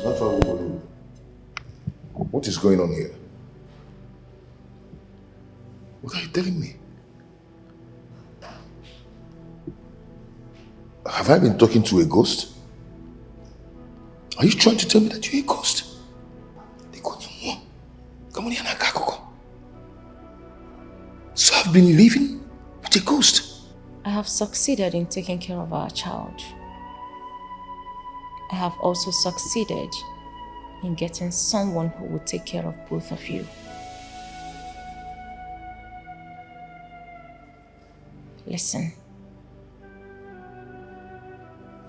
Not all Bollywood. What is going on here? What are you telling me? Have I been talking to a ghost? Are you trying to tell me that you're a ghost? So I've been living with a ghost. I have succeeded in taking care of our child. I have also succeeded in getting someone who will take care of both of you. Listen.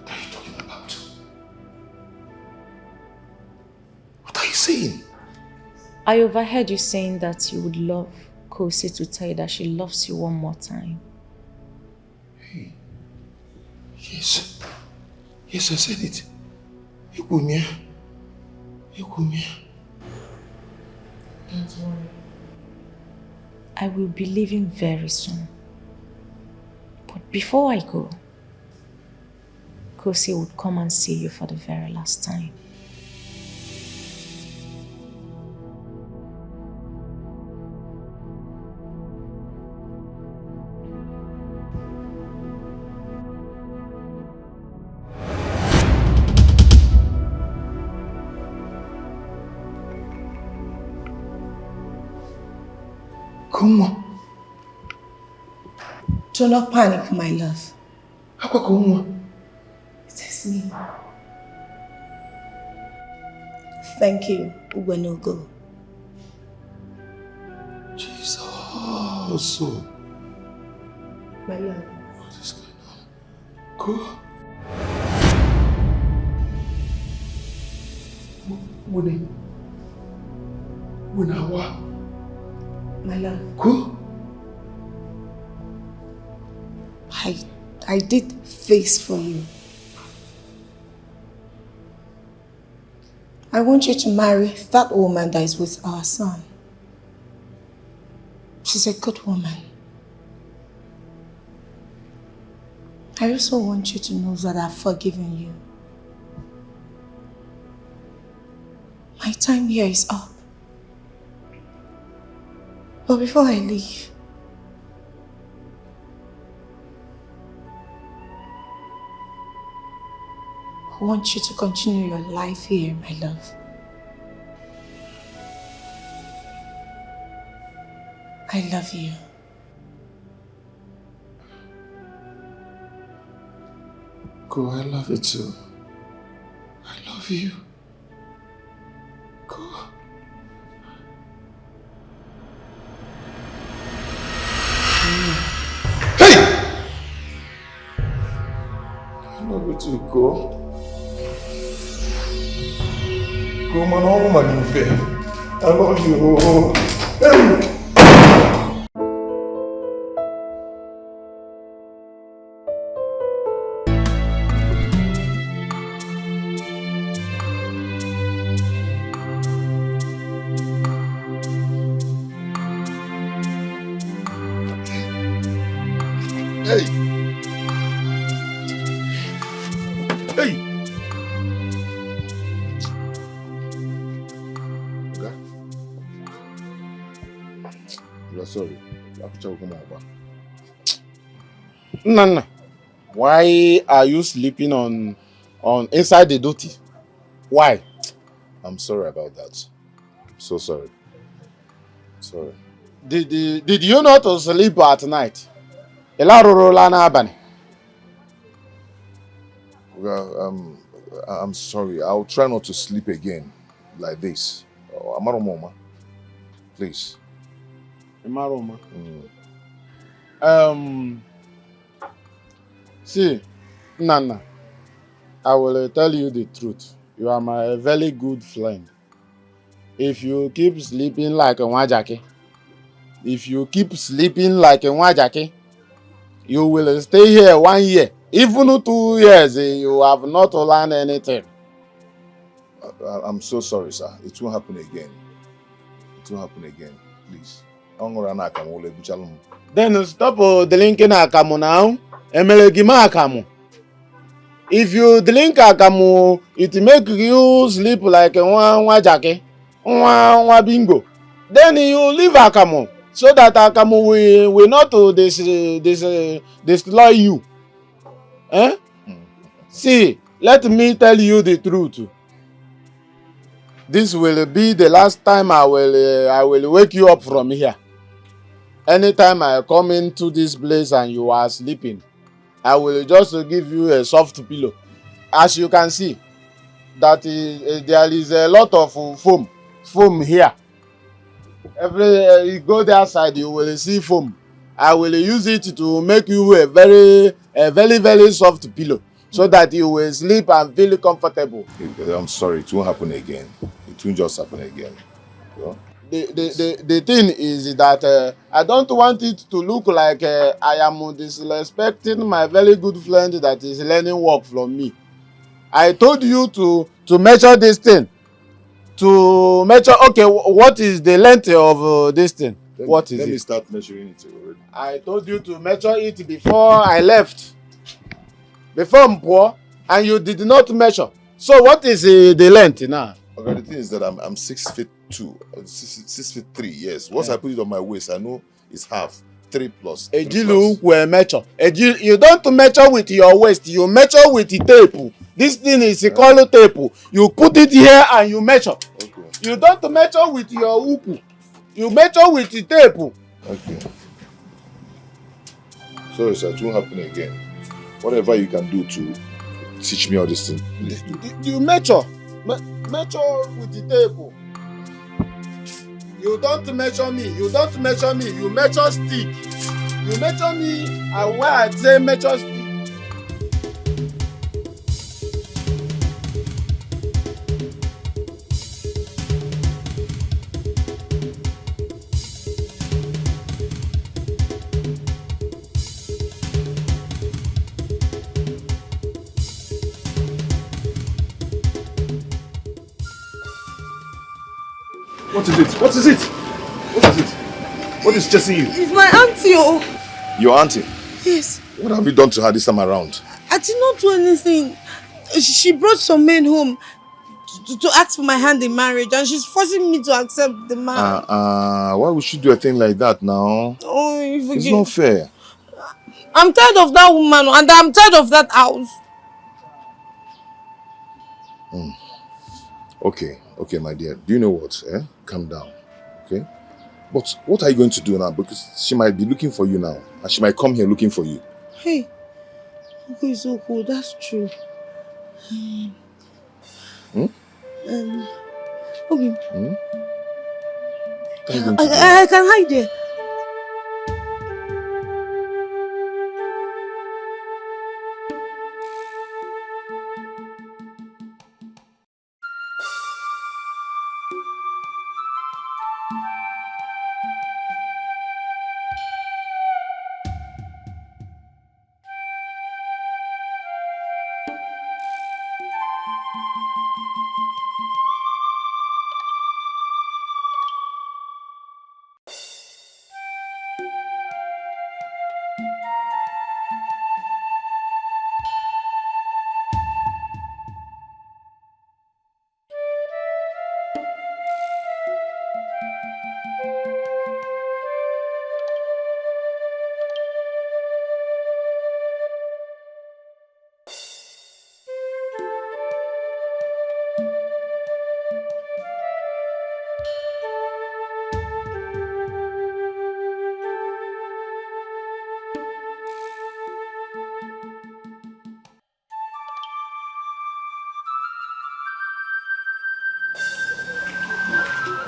What are you talking about? What are you saying? I overheard you saying that you would love Kosi to tell you that she loves you one more time. Hey. Yes. Yes, I said it. Ikumia. Ikumia. Don't worry. I will be leaving very soon. But before I go, Kosi would come and see you for the very last time. Come. Do not panic, my love. It is me. Thank you, Uwenogo. Jesus. My love. What is going on? Go. What? My love. Go. I did face for you. I want you to marry that woman that is with our son. She's a good woman. I also want you to know that I've forgiven you. My time here is up. But before I leave, I want you to continue your life here, my love. I love you. Go, I love you too. I love you. Go. Hey! I love you too, go. Go, man, all woman, you fair. I love you. Hey! Sorry. Nana, why are you sleeping on inside the duty? Why? I'm sorry about that. I'm so sorry. Sorry. Did you not sleep at night? Well, I'm sorry. I'll try not to sleep again like this. Amaromoma, please. Amaroma. See, Nana, I will tell you the truth. You are my very good friend. If you keep sleeping like a wajaki, you will stay here 1 year. Even 2 years, you have not learned anything. I'm so sorry, sir. It won't happen again. It won't happen again. Please. Then stop drinking akamu now. Emelegima akamu. If you drink akamu, it make you sleep like one jake, one bingo. Then you leave akamu so that akamu will not destroy you. Eh? See, let me tell you the truth. This will be the last time I will wake you up from here. Anytime I come into this place and you are sleeping, I will just give you a soft pillow. As you can see, that there is a lot of foam here. You go there side, you will see foam. I will use it to make you a very soft pillow, so that you will sleep and feel comfortable. I'm sorry, it won't happen again. It won't just happen again. You know? The thing is that I don't want it to look like I am disrespecting my very good friend that is learning work from me. I told you to measure this thing. To measure, okay, what is the length of this thing? Let me start measuring it already. I told you to measure it before I left. Before I'm poor, and you did not measure. So what is the length now? Okay, the thing is that I'm 6'2", 6'3", yes. Once I put it on my waist, I know it's half. 3 plus. Ejilu will measure. You don't measure with your waist, you measure with the tape. This thing is called tape. You put it here and you measure. Okay. You don't measure with your uku. You measure with the tape. Okay. Sorry, sir, it won't happen again. Whatever you can do to teach me all this thing, please do. You measure. Measure with the tape. You don't measure me. You don't measure me. You measure stick. You measure me, and when I say measure stick. What is it? What is it? What is it? What is chasing you? It's my auntie. Oh. Your auntie? Yes. What have you done to her this time around? I did not do anything. She brought some men home to ask for my hand in marriage, and she's forcing me to accept the man. Why would she do a thing like that now? Oh, you forget. It's not fair. I'm tired of that woman, and I'm tired of that house. Okay, my dear. Do you know what? Calm down, okay? But what are you going to do now? Because she might be looking for you now, and she might come here looking for you. Hey, okay, it's so cool. That's true. Okay. What are you going to do? I can hide there.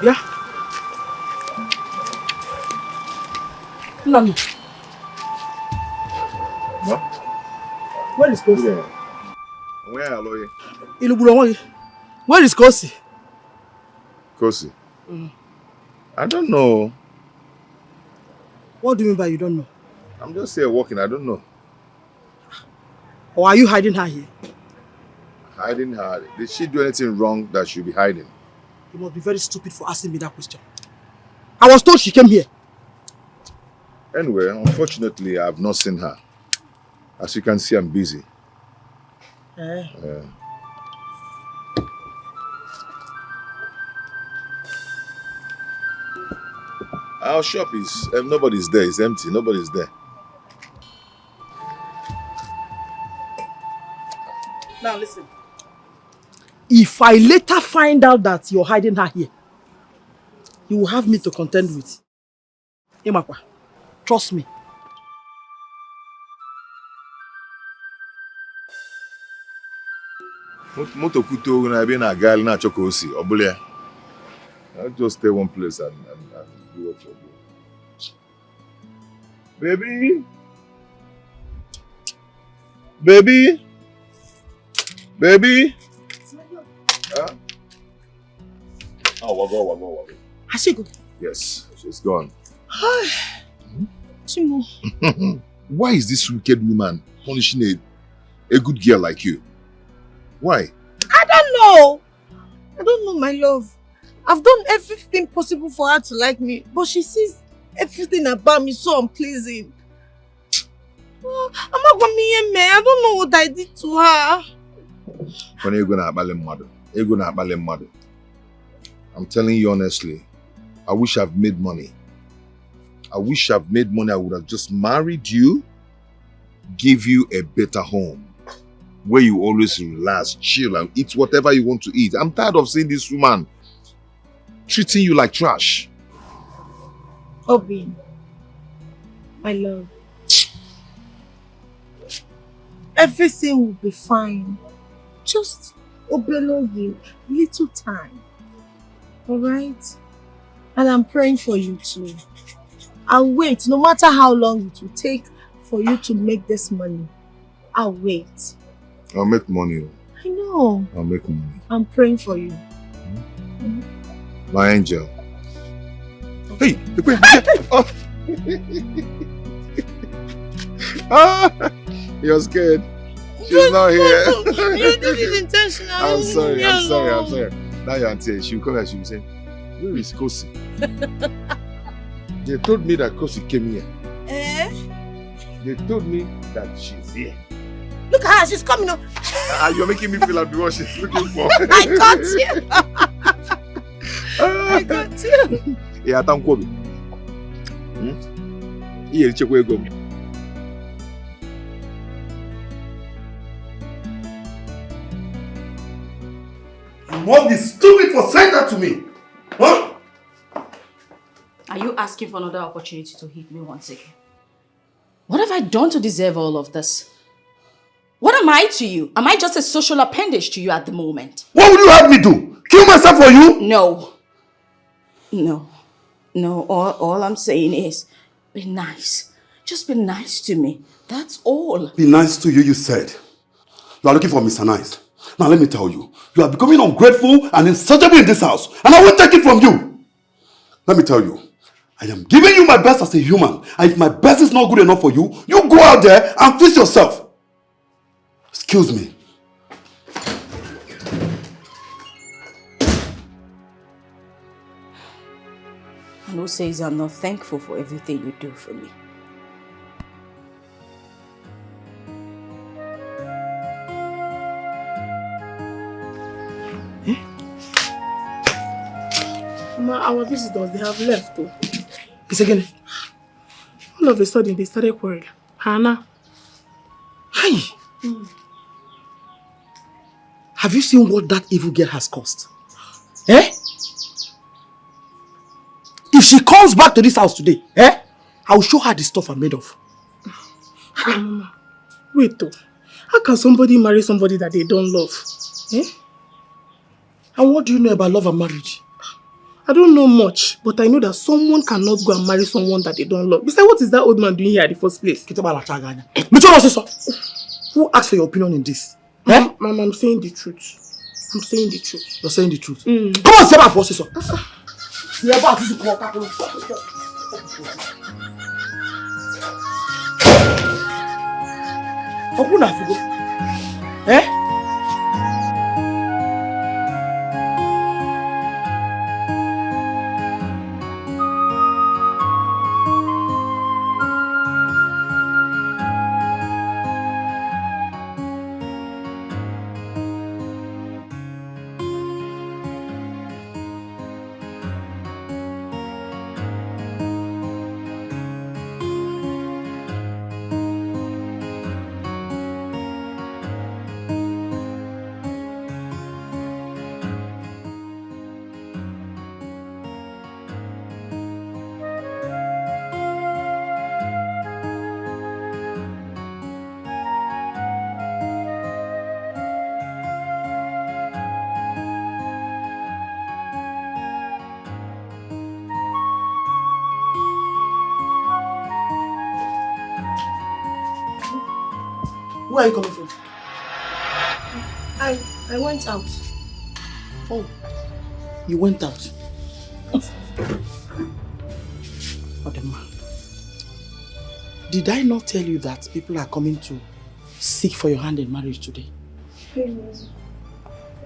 Yeah. No. What? Where is Kosi? Where are you? Where is Kosi? Kosi? I don't know. What do you mean by you don't know? I'm just here walking. I don't know. Or are you hiding her here? Hiding her? Did she do anything wrong that she'll be hiding? You must be very stupid for asking me that question. I was told she came here. Anyway, unfortunately, I have not seen her. As you can see, I'm busy. Our shop is nobody's there. It's empty. Nobody's there. Now listen. If I later find out that you're hiding her here, you will have me to contend with. Imakwa, trust me. Moto kuto na be na gal na chokosi. Obule. I'll just stay one place and do what you're doing. Baby. Baby. Baby. Huh? Oh, wago. Has she gone? Yes, she's gone. Chimo. Why is this wicked woman punishing a good girl like you? Why? I don't know, my love. I've done everything possible for her to like me, but she sees everything about me so unpleasing. I don't know what I did to her. I'm telling you honestly, I wish I've made money. I wish I've made money. I would have just married you, give you a better home, where you always relax, chill, and eat whatever you want to eat. I'm tired of seeing this woman treating you like trash. Obi, my love, everything will be fine. Just obey you, little time. Alright? And I'm praying for you too. I'll wait, no matter how long it will take for you to make this money. I'll wait. I'll make money. I know. I'll make money. I'm praying for you. My angel. Hey! Oh. Ah, you're scared. She's not here. You did it intentionally. I'm sorry. Now your auntie, she'll come and she'll say, where is Kosi? They told me that Kosi came here. They told me that she's here. Look at her, she's coming up. You're making me feel like what she's looking for. I got you. I got you. Yeah, thank you. Here, check where you go. You must be stupid for saying that to me. Huh? Are you asking for another opportunity to hit me once again? What have I done to deserve all of this? What am I to you? Am I just a social appendage to you at the moment? What would you have me do? Kill myself for you? No. All I'm saying is, be nice. Just be nice to me. That's all. Be nice to you, you said. You are looking for Mr. Nice. Now let me tell you, you are becoming ungrateful and insatiable in this house, and I won't take it from you. Let me tell you, I am giving you my best as a human, and if my best is not good enough for you, you go out there and fix yourself. Excuse me. And who says I'm not thankful for everything you do for me? Mama, our visitors, they have left though. Kiss again. All of a sudden, they started quarreling. Hannah. Hey! Have you seen what that evil girl has caused? Eh? If she comes back to this house today, I'll show her the stuff I'm made of. Mama, wait though. How can somebody marry somebody that they don't love? Eh? And what do you know about love and marriage? I don't know much, but I know that someone cannot go and marry someone that they don't love. Besides, what is that old man doing here at the first place? Who asked for your opinion in this? Mama, I'm saying the truth. I'm saying the truth. You're saying the truth? Come on, say my processor. Open up, eh? Where are you coming from? I went out. Oh, you went out. Odema, did I not tell you that people are coming to seek for your hand in marriage today?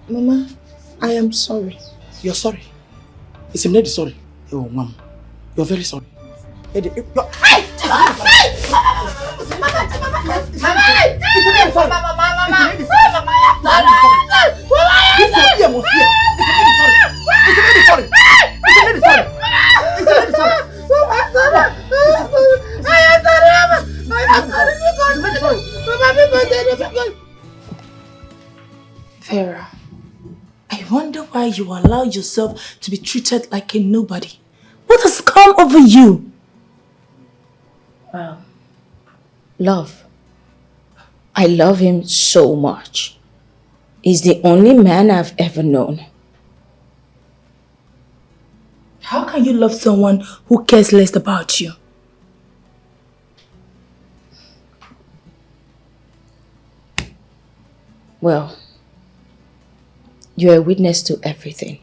Mama, I am sorry. You're sorry? Is Im lady sorry? Oh, Mom, you're very sorry. Vera, I wonder why you allow yourself to be treated like a nobody. What has come over you? Well, love. I love him so much. He's the only man I've ever known. How can you love someone who cares less about you? Well, you're a witness to everything.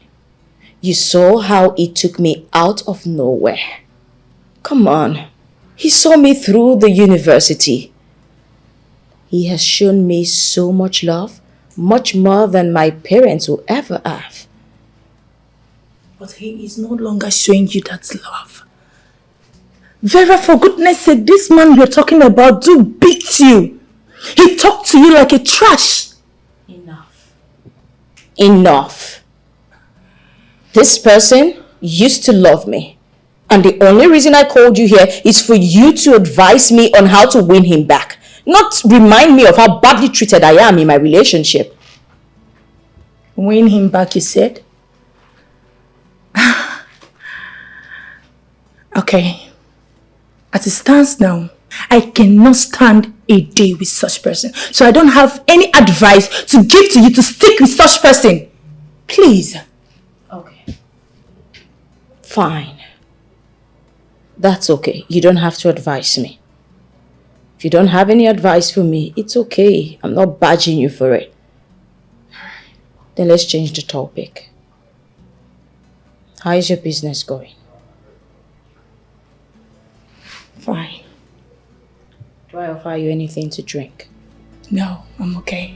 You saw how he took me out of nowhere. Come on. He saw me through the university. He has shown me so much love, much more than my parents will ever have. But he is no longer showing you that love. Vera, for goodness sake, this man you're talking about do beat you. He talked to you like a trash. Enough. Enough. This person used to love me. And the only reason I called you here is for you to advise me on how to win him back. Not remind me of how badly treated I am in my relationship. Win him back, you said? Okay. As it stands now, I cannot stand a day with such person. So I don't have any advice to give to you to stick with such person. Please. Okay. Fine. That's okay. You don't have to advise me. If you don't have any advice for me, it's okay. I'm not badging you for it. Then let's change the topic. How is your business going? Fine. Do I offer you anything to drink? No, I'm okay.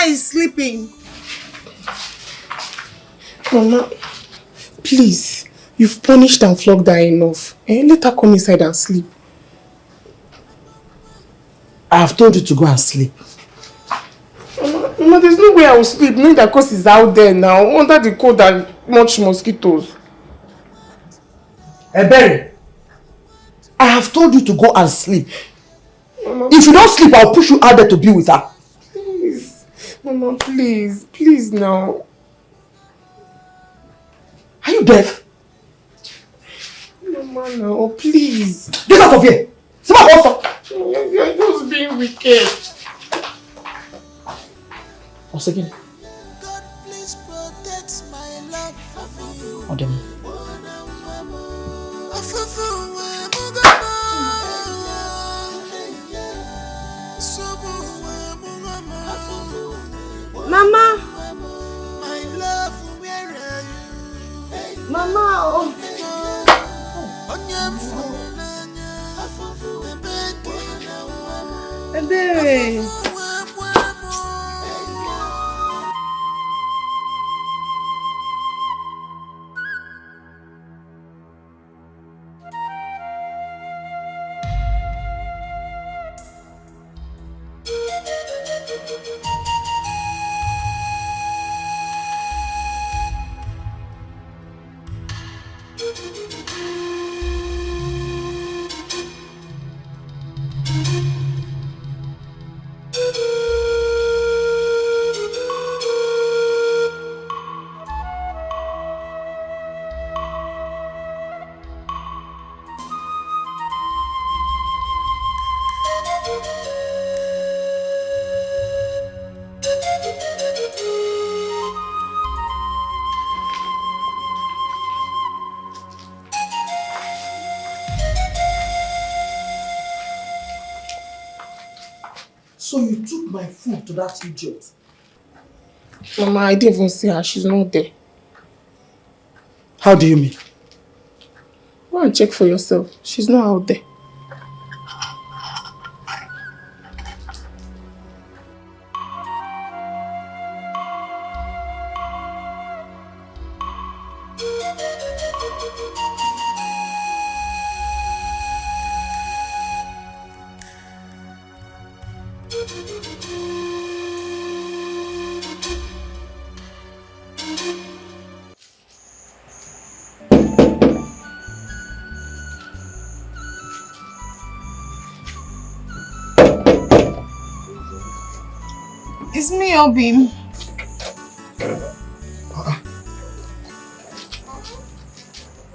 Is sleeping. Mama, please, you've punished and flogged her enough. Let her come inside and sleep. I have told you to go and sleep. Mama, there's no way I will sleep knowing that cause is out there now, under the cold and much mosquitoes. Ebere, I have told you to go and sleep. Mama, if you don't sleep, I'll push you out there to be with her. Mama, please. Please now. Are you deaf? Mama, no. Please. Get out of here. Smart also. You're just being wicked. Once again. Odem. Mama! Mama! Oh. Ebube! So you took my food to that idiot? Mama, I didn't even see her. She's not there. How do you mean? Go and check for yourself. She's not out there. It's me, Obim.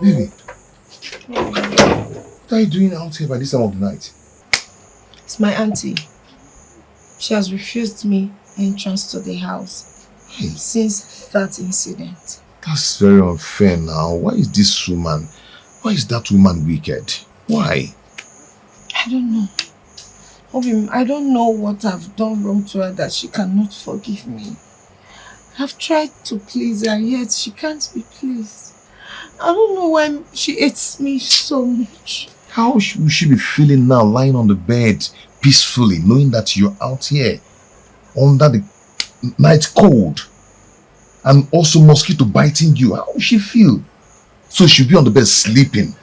Baby, what are you doing out here by this time of the night? It's my auntie. She has refused me entrance to the house since that incident. That's very unfair now. Why is that woman wicked? Why? I don't know. Obim, I don't know what I've done wrong to her that she cannot forgive me. I've tried to please her, yet she can't be pleased. I don't know why she hates me so much. How will she be feeling now, lying on the bed peacefully, knowing that you're out here under the night cold and also mosquito biting you? How will she feel? So she'll be on the bed sleeping,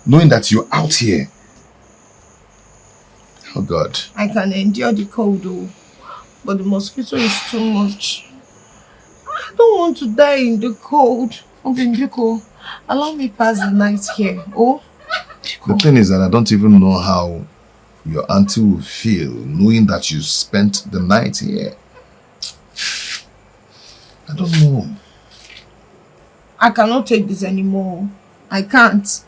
knowing that you're out here. Oh God. I can endure the cold though, but the mosquito is too much. I don't want to die in the cold. Obim, allow me pass the night here. Oh? The thing is that I don't even know how your auntie will feel knowing that you spent the night here. I don't know. I cannot take this anymore. I can't.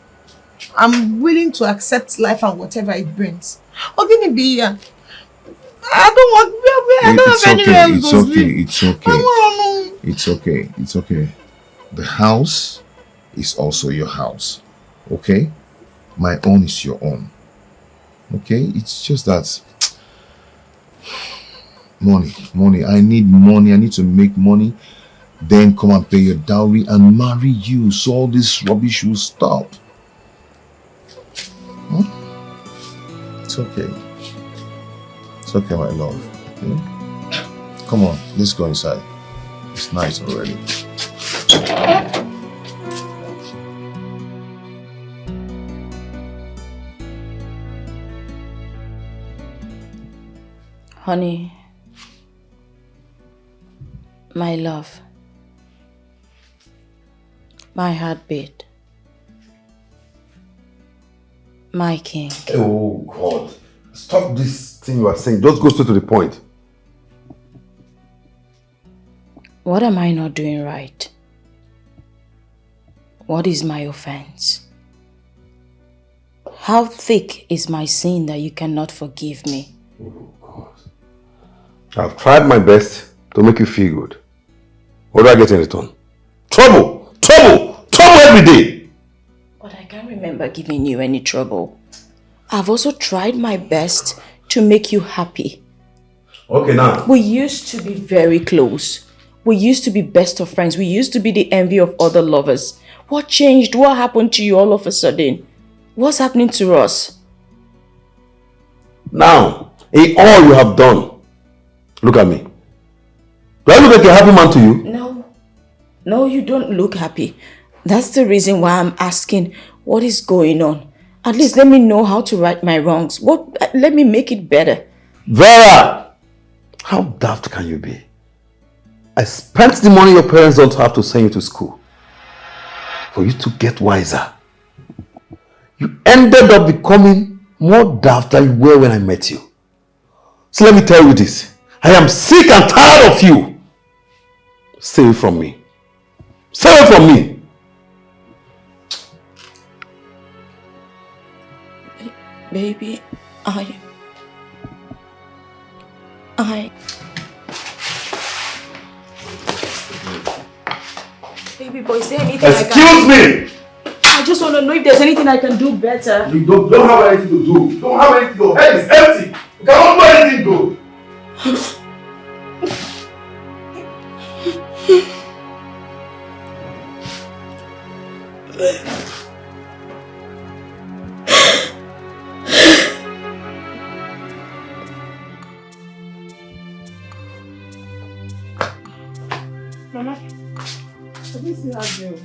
I'm willing to accept life and whatever it brings. Obim, I don't want. I don't have anywhere else to sleep. It's okay. It's okay. It's okay. The house is also your house. Okay? My own is your own. Okay? It's just that money. I need money. I need to make money. Then come and pay your dowry and marry you, so all this rubbish will stop. It's okay. It's okay, my love. Okay? Come on, let's go inside. It's night already. Honey, my love, my heartbeat, my king. Oh God. Stop this thing you are saying. Just go straight to the point. What am I not doing right? What is my offense? How thick is my sin that you cannot forgive me? Oh God. I've tried my best to make you feel good. What do I get in return? Trouble, trouble, trouble every day. But I can't remember giving you any trouble. I've also tried my best to make you happy. Okay, now. We used to be very close. We used to be best of friends. We used to be the envy of other lovers. What changed? What happened to you all of a sudden? What's happening to us? Now, in all you have done, look at me. Do I look like a happy man to you? No. No, you don't look happy. That's the reason why I'm asking what is going on. At least let me know how to right my wrongs. Let me make it better. Vera! How daft can you be? I spent the money your parents don't have to send you to school for you to get wiser. You ended up becoming more daft than you were when I met you. So let me tell you this. I am sick and tired of you. Stay away from me. Stay away from me. Baby, Baby boy, is there anything Excuse me! I just want to know if there's anything I can do better. You don't have anything to do. You don't have anything. Your head is empty. You cannot do anything good. Mama, let me see how you.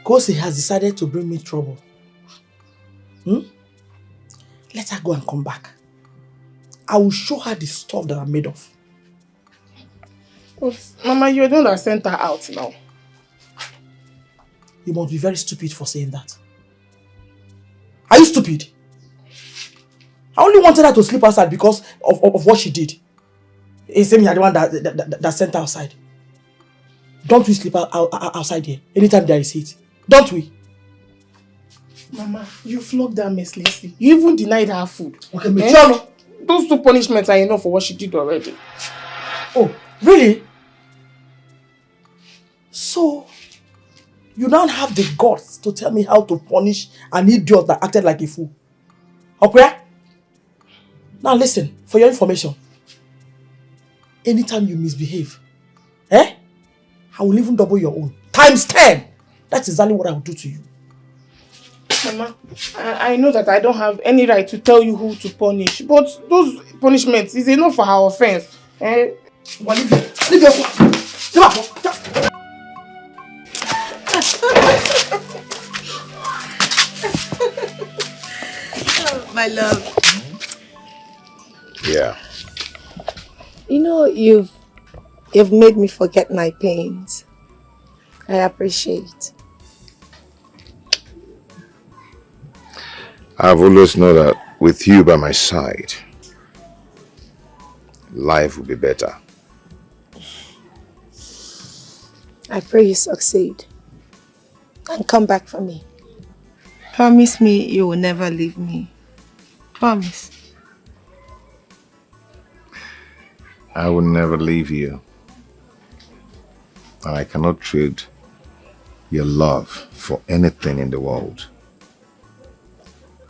Kosi has decided to bring me trouble. Let her go and come back. I will show her the stuff that I'm made of. But, Mama, you're the one that sent her out now. You must be very stupid for saying that. Are you stupid? I only wanted her to sleep outside because of what she did. It's saying you're the one that sent her outside. Don't we sleep outside here anytime there is heat? Don't we? Mama, you flogged her mercilessly. You even denied her food. Okay, Michelle. Those 2 punishments are enough for what she did already. Oh, really? So, you don't have the guts to tell me how to punish an idiot that acted like a fool. Okay? Now listen, for your information, anytime you misbehave, I will even double your own. Times 10! That's exactly what I will do to you. Mama, I know that I don't have any right to tell you who to punish, but those punishments is enough for her offense. Well, leave your phone. My love. Yeah. You know, you've made me forget my pains. I appreciate. I've always known that with you by my side, life will be better. I pray you succeed. And come back for me. Promise me you will never leave me. Promise. I will never leave you. And I cannot trade your love for anything in the world.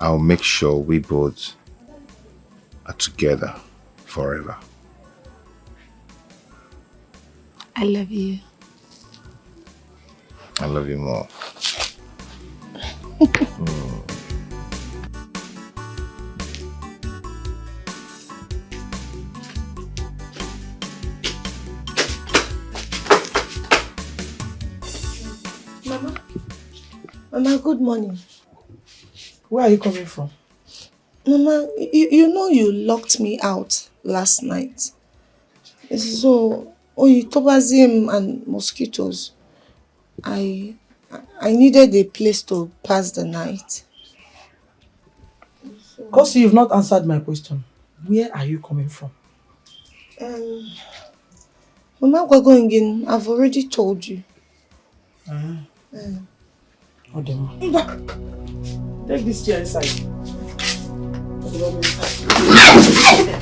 I'll make sure we both are together forever. I love you. I love you more. Mama, good morning. Where are you coming from? Mama, you know you locked me out last night. So, oyitobazim and mosquitoes. I needed a place to pass the night. Because you've not answered my question. Where are you coming from? Mama, we're going in. I've already told you. Take this chair inside.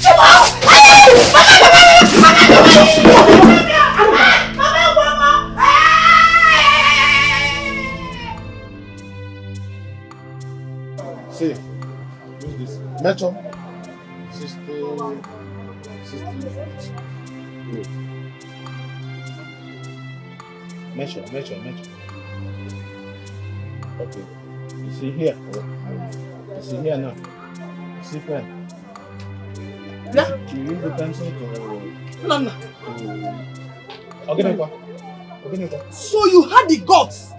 Mama! See, use this. Metro. 60. Good. Measure. Okay. You see here? You see here now? You see pen? Yeah. You use the pencil to... No. Okay. So you had the guts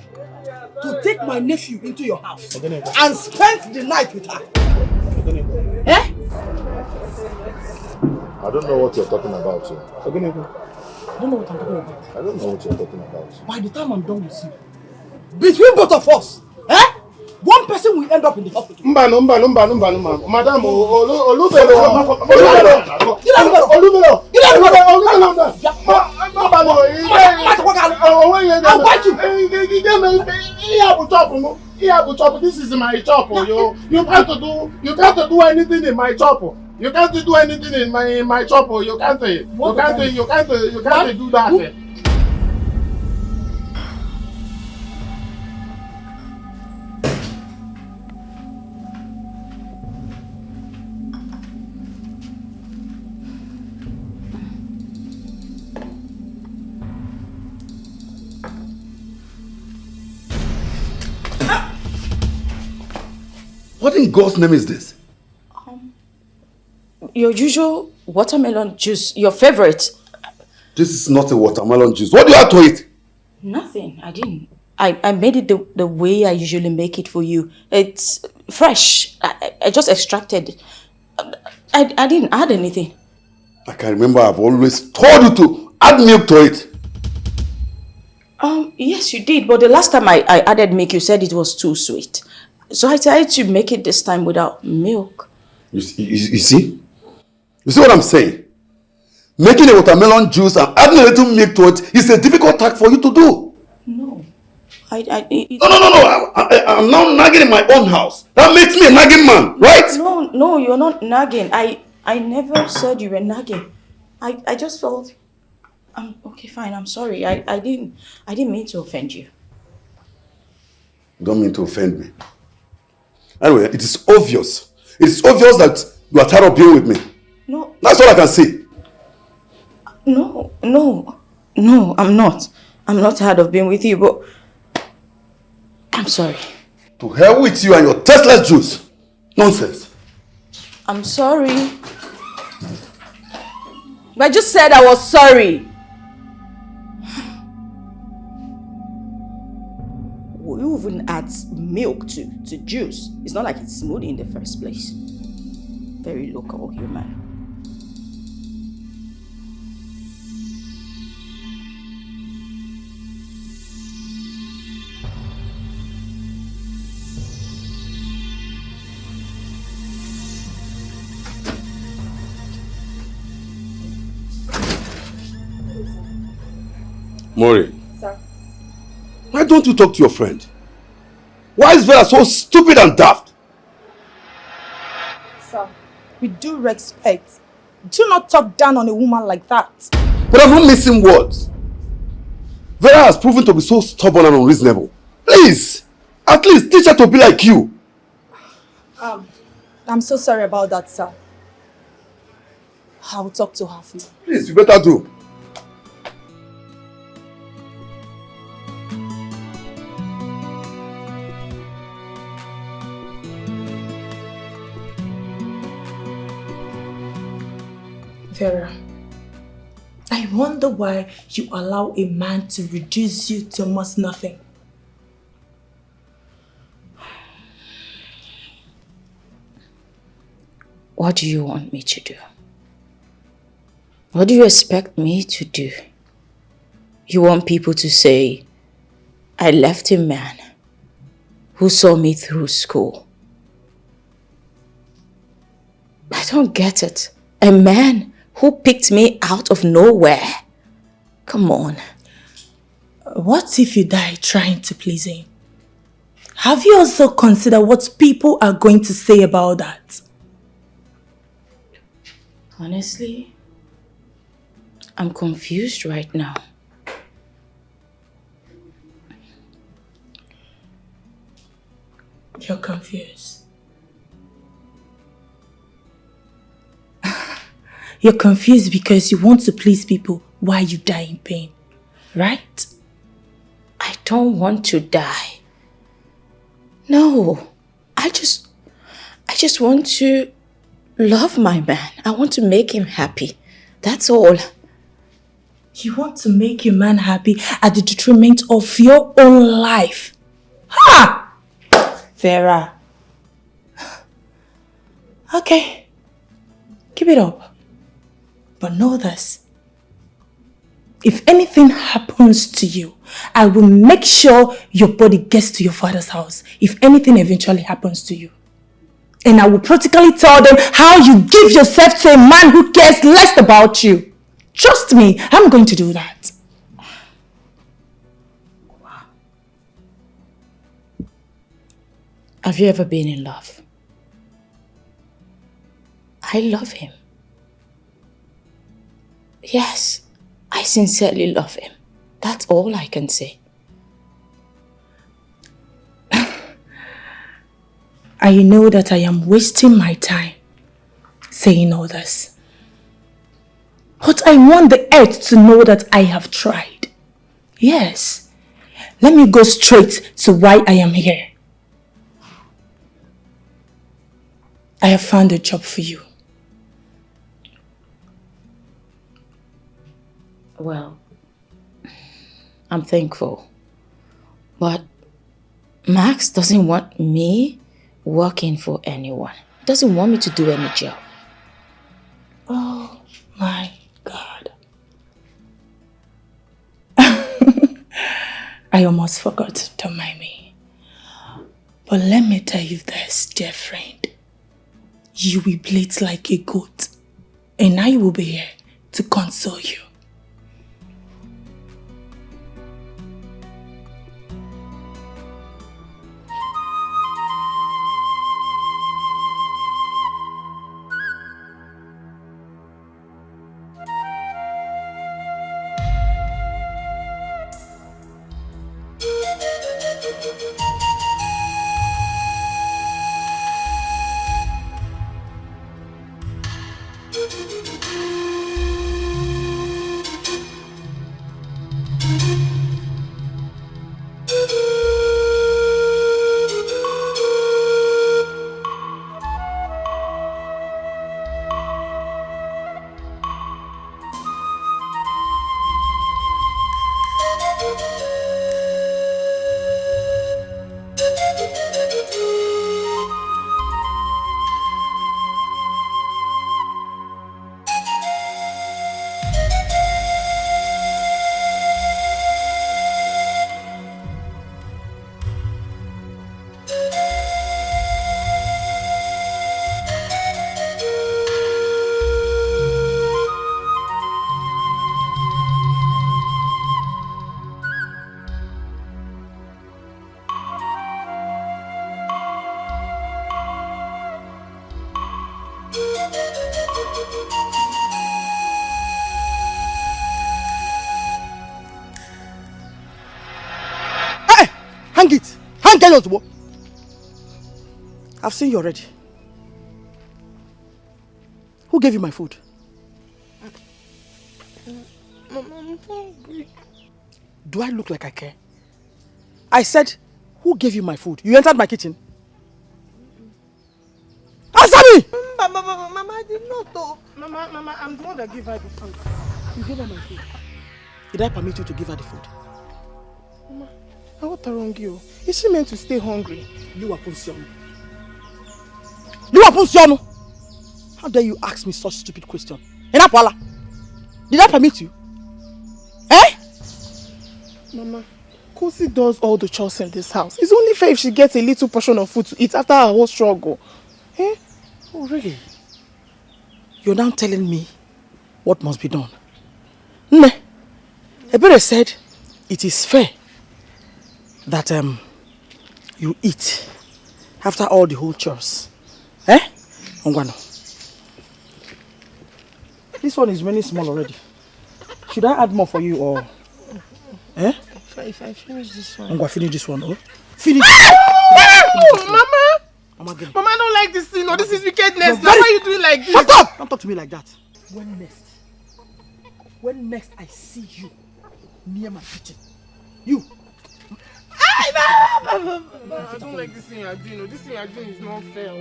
to take my nephew into your house and spend the night with her? Eh? I don't know what you're talking about, sir. I don't know what I'm talking about. I don't know what you're talking about. By the time I'm done with you, between both of us, one person will end up in the hospital. Madam, this is my chop. You can't do anything in my chop. You can't do anything in my chop. You can't do that. What in God's name is this? Your usual watermelon juice, your favorite. This is not a watermelon juice. What do you have to eat? Nothing, I didn't. I made it the way I usually make it for you. It's fresh. I just extracted. I didn't add anything. I can remember I've always told you to add milk to it. Yes, you did. But the last time I added milk, you said it was too sweet. So I decided to make it this time without milk. You see? You see what I'm saying? Making a watermelon juice and adding a little milk to it is a difficult task for you to do. No. No. I'm now nagging in my own house. That makes me a nagging man, right? No, you're not nagging. I never said you were nagging. I just felt... okay, fine, I'm sorry. I didn't mean to offend you. You don't mean to offend me. Anyway, it is obvious. It is obvious that you are tired of being with me. No. That's all I can see. No, I'm not. I'm not tired of being with you, but I'm sorry. To hell with you and your tasteless juice. Nonsense. I'm sorry. I just said I was sorry. You even add milk to juice. It's not like it's smoothie in the first place. Very local human. Mori. Sir. Why don't you talk to your friend? Why is Vera so stupid and daft? Sir, with due respect, do not talk down on a woman like that. But I'm not missing words. Vera has proven to be so stubborn and unreasonable. Please, at least teach her to be like you. I'm so sorry about that, sir. I will talk to her for you. Please, you better do. Vera, I wonder why you allow a man to reduce you to almost nothing. What do you want me to do? What do you expect me to do? You want people to say, I left a man who saw me through school. I don't get it. A man who picked me out of nowhere. Come on. What if you die trying to please him? Have you also considered what people are going to say about that? Honestly, I'm confused right now. You're confused. You're confused because you want to please people while you die in pain, right? I don't want to die. No, I just want to love my man. I want to make him happy. That's all. You want to make your man happy at the detriment of your own life. Ha! Vera. Okay. Keep it up. But know this. If anything happens to you, I will make sure your body gets to your father's house. If anything eventually happens to you. And I will practically tell them how you give yourself to a man who cares less about you. Trust me, I'm going to do that. Wow. Have you ever been in love? I love him. Yes, I sincerely love him. That's all I can say. I know that I am wasting my time saying all this. But I want the earth to know that I have tried. Yes. Let me go straight to why I am here. I have found a job for you. Well, I'm thankful. But Max doesn't want me working for anyone. He doesn't want me to do any job. Oh my God. I almost forgot, don't mind me. But let me tell you this, dear friend. You will bleat like a goat, and I will be here to console you. Hang it! Hang it! I've seen you already. Who gave you my food? Mama, I'm hungry. Do I look like I care? I said, who gave you my food? You entered my kitchen. Answer me! Mama, I did not though. Mama, I'm the one that gave her the food. You gave her my food. Did I permit you to give her the food? Mama, what wrong you? Is she meant to stay hungry? How dare you ask me such stupid question? Enapwala, did I permit you? Eh? Mama, Kosi does all the chores in this house. It's only fair if she gets a little portion of food to eat after her whole struggle. Eh? Oh, really? You're now telling me what must be done. Ne, Ebere said it is fair that you eat after all the whole chores. Eh? Ongwano. This one is really small already. Should I add more for you or? Eh? If I finish this one. I'm going to finish this one. Oh, finish. Mama! Mama, I don't like this thing. No, this is wickedness. Now why are you doing like this? Shut up! Don't talk to me like that. When next I see you near my kitchen, you. I don't like this thing you're doing. No, this thing you're doing is not fair.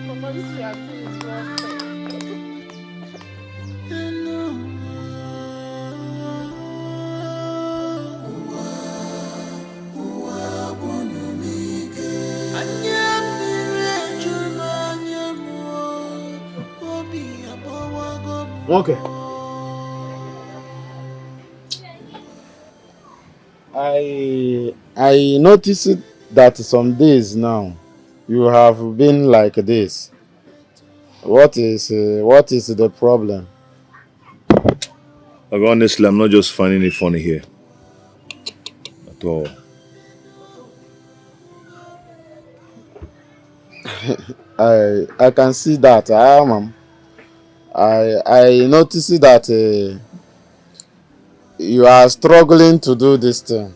Mama, this thing you're doing is not fair. Okay. I noticed that some days now you have been like this. What is the problem? Like, honestly, I'm not just finding it funny here. At all. I can see that. I noticed that you are struggling to do this thing.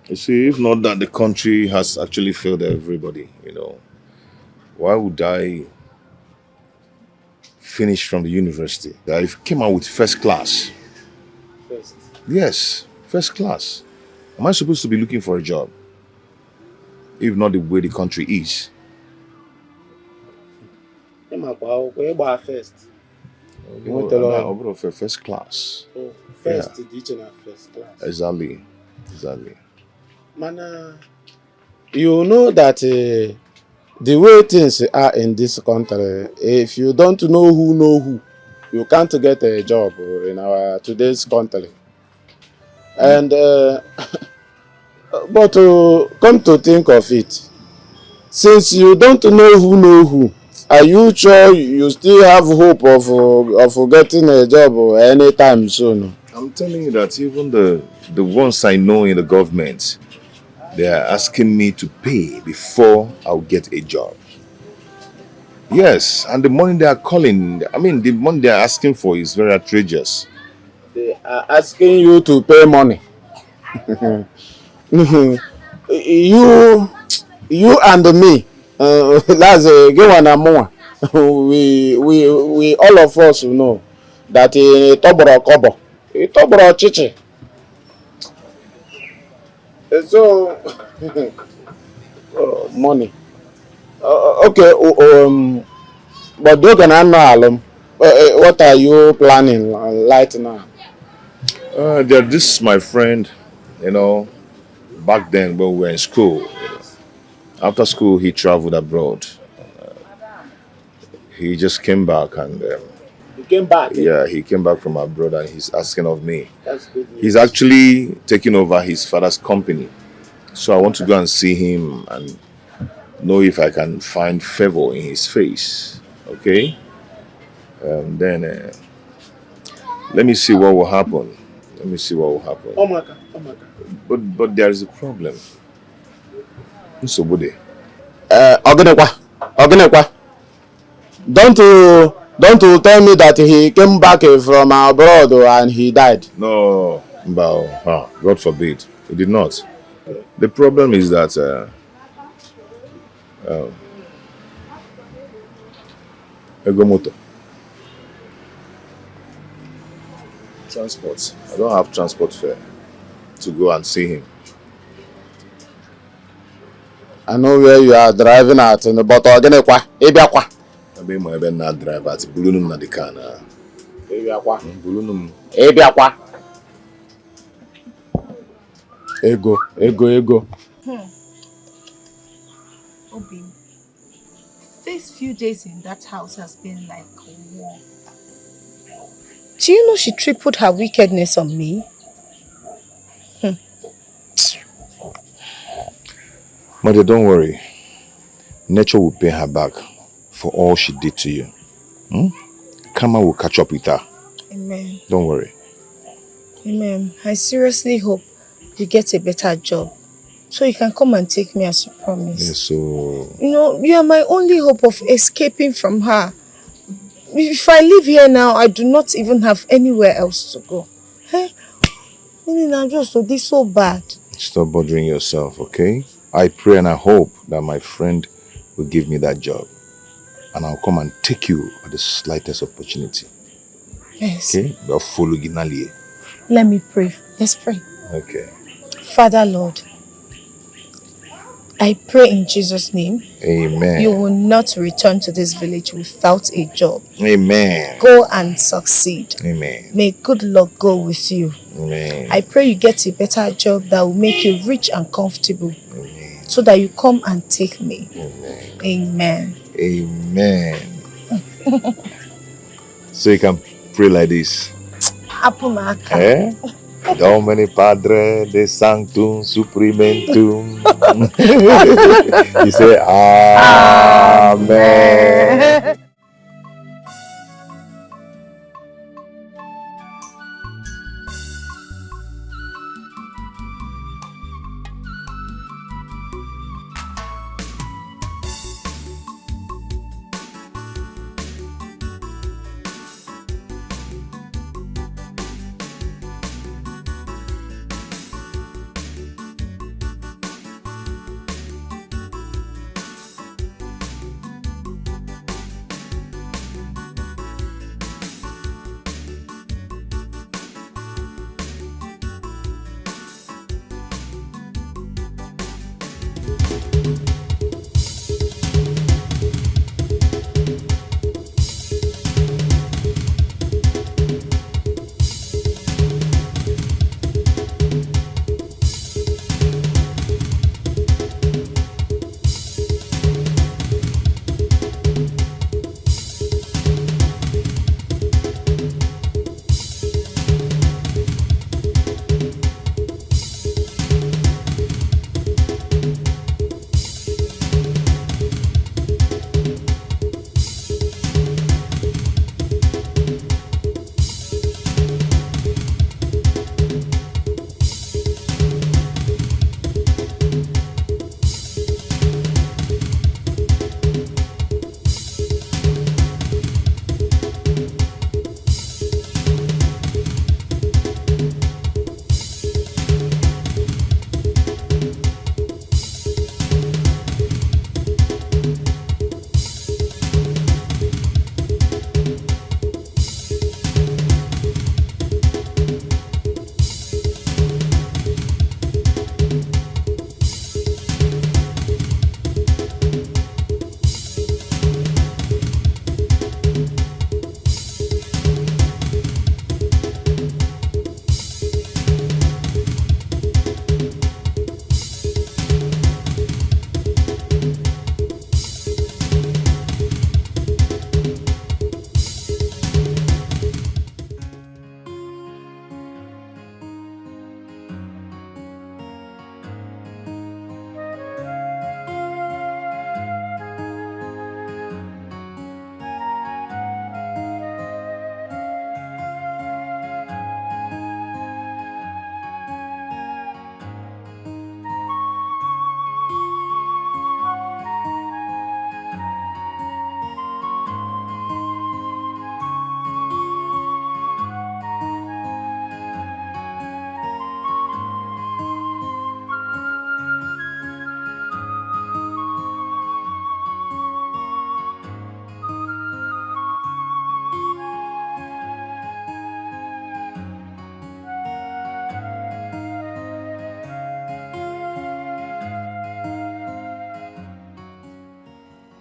You see, if not that the country has actually failed everybody, why would I finish from the university? I came out with first class. First? Yes, first class. Am I supposed to be looking for a job? If not the way the country is. First. First class. Oh, first teaching at first class. Exactly. Mana, you know that the way things are in this country, if you don't know who, you can't get a job in our today's country. And but come to think of it, since you don't know who, are you sure you still have hope of getting a job anytime soon? I'm telling you that even the ones I know in the government, they are asking me to pay before I'll get a job. Yes, and the money they are the money they are asking for is very outrageous. They are asking you to pay money. You and me, that's a good one and more. We all of us know that itoboro kobo, itoboro chichi. So money. Okay. But you can know what are you planning right now? This is my friend, back then when we were in school. After school, he traveled abroad. He just came back and... He came back? Yeah, he came back from abroad and he's asking of me. That's good news. He's actually taking over his father's company. So I want to go and see him and know if I can find favor in his face. Okay? Then let me see what will happen. Oh my God. But there is a problem. Nsobode. Ogenekwa. Don't you tell me that he came back from abroad and he died? No, God forbid. He did not. The problem is that Egomoto. Transport. I don't have transport fare to go and see him. I know where you are driving at, but Ogenekwa, Ebiakwa. I mean, my not drive at Bulunum na the car now. Ebiakwa. Bulunum. Ebiakwa. Ego. Obi, these few days in that house has been like war. Do you know she tripled her wickedness on me? Mother, don't worry. Nature will pay her back for all she did to you. Karma will catch up with her. Amen. Don't worry. Amen. I seriously hope you get a better job so you can come and take me as you promised. Yes, so... You know, you are my only hope of escaping from her. If I live here now, I do not even have anywhere else to go. Hey, I'm just so this so bad. Stop bothering yourself, okay? I pray and I hope that my friend will give me that job. And I'll come and take you at the slightest opportunity. Yes. Okay? But follow Ginali. Let me pray. Let's pray. Okay. Father Lord, I pray in Jesus' name. Amen. You will not return to this village without a job. Amen. Go and succeed. Amen. May good luck go with you. Amen. I pray you get a better job that will make you rich and comfortable. Amen. So that you come and take me. Amen. Amen. Amen. So you can pray like this. Apumaka. Eh? Domini Padre de Sanctum Suprimentum. You say Amen.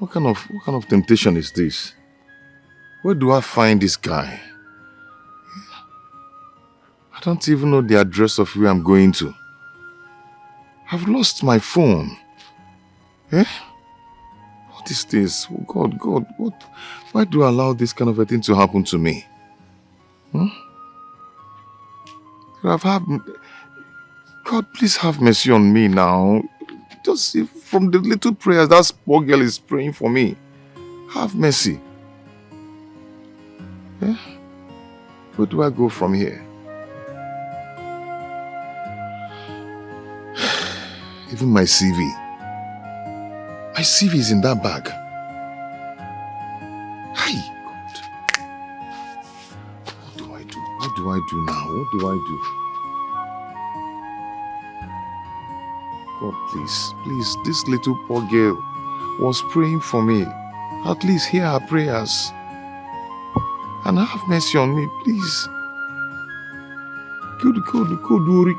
What kind of temptation is this? Where do I find this guy? I don't even know the address of where I'm going to. I've lost my phone. Eh? What is this? Oh God, what? Why do I allow this kind of a thing to happen to me? God, please have mercy on me now. Just see from the little prayers that poor girl is praying for me. Have mercy. Eh? Where do I go from here? Even my CV. My CV is in that bag. Hi, God. What do I do? What do I do now? What do I do? God, please, please, this little poor girl was praying for me. At least hear her prayers. And have mercy on me, please. Kuduri,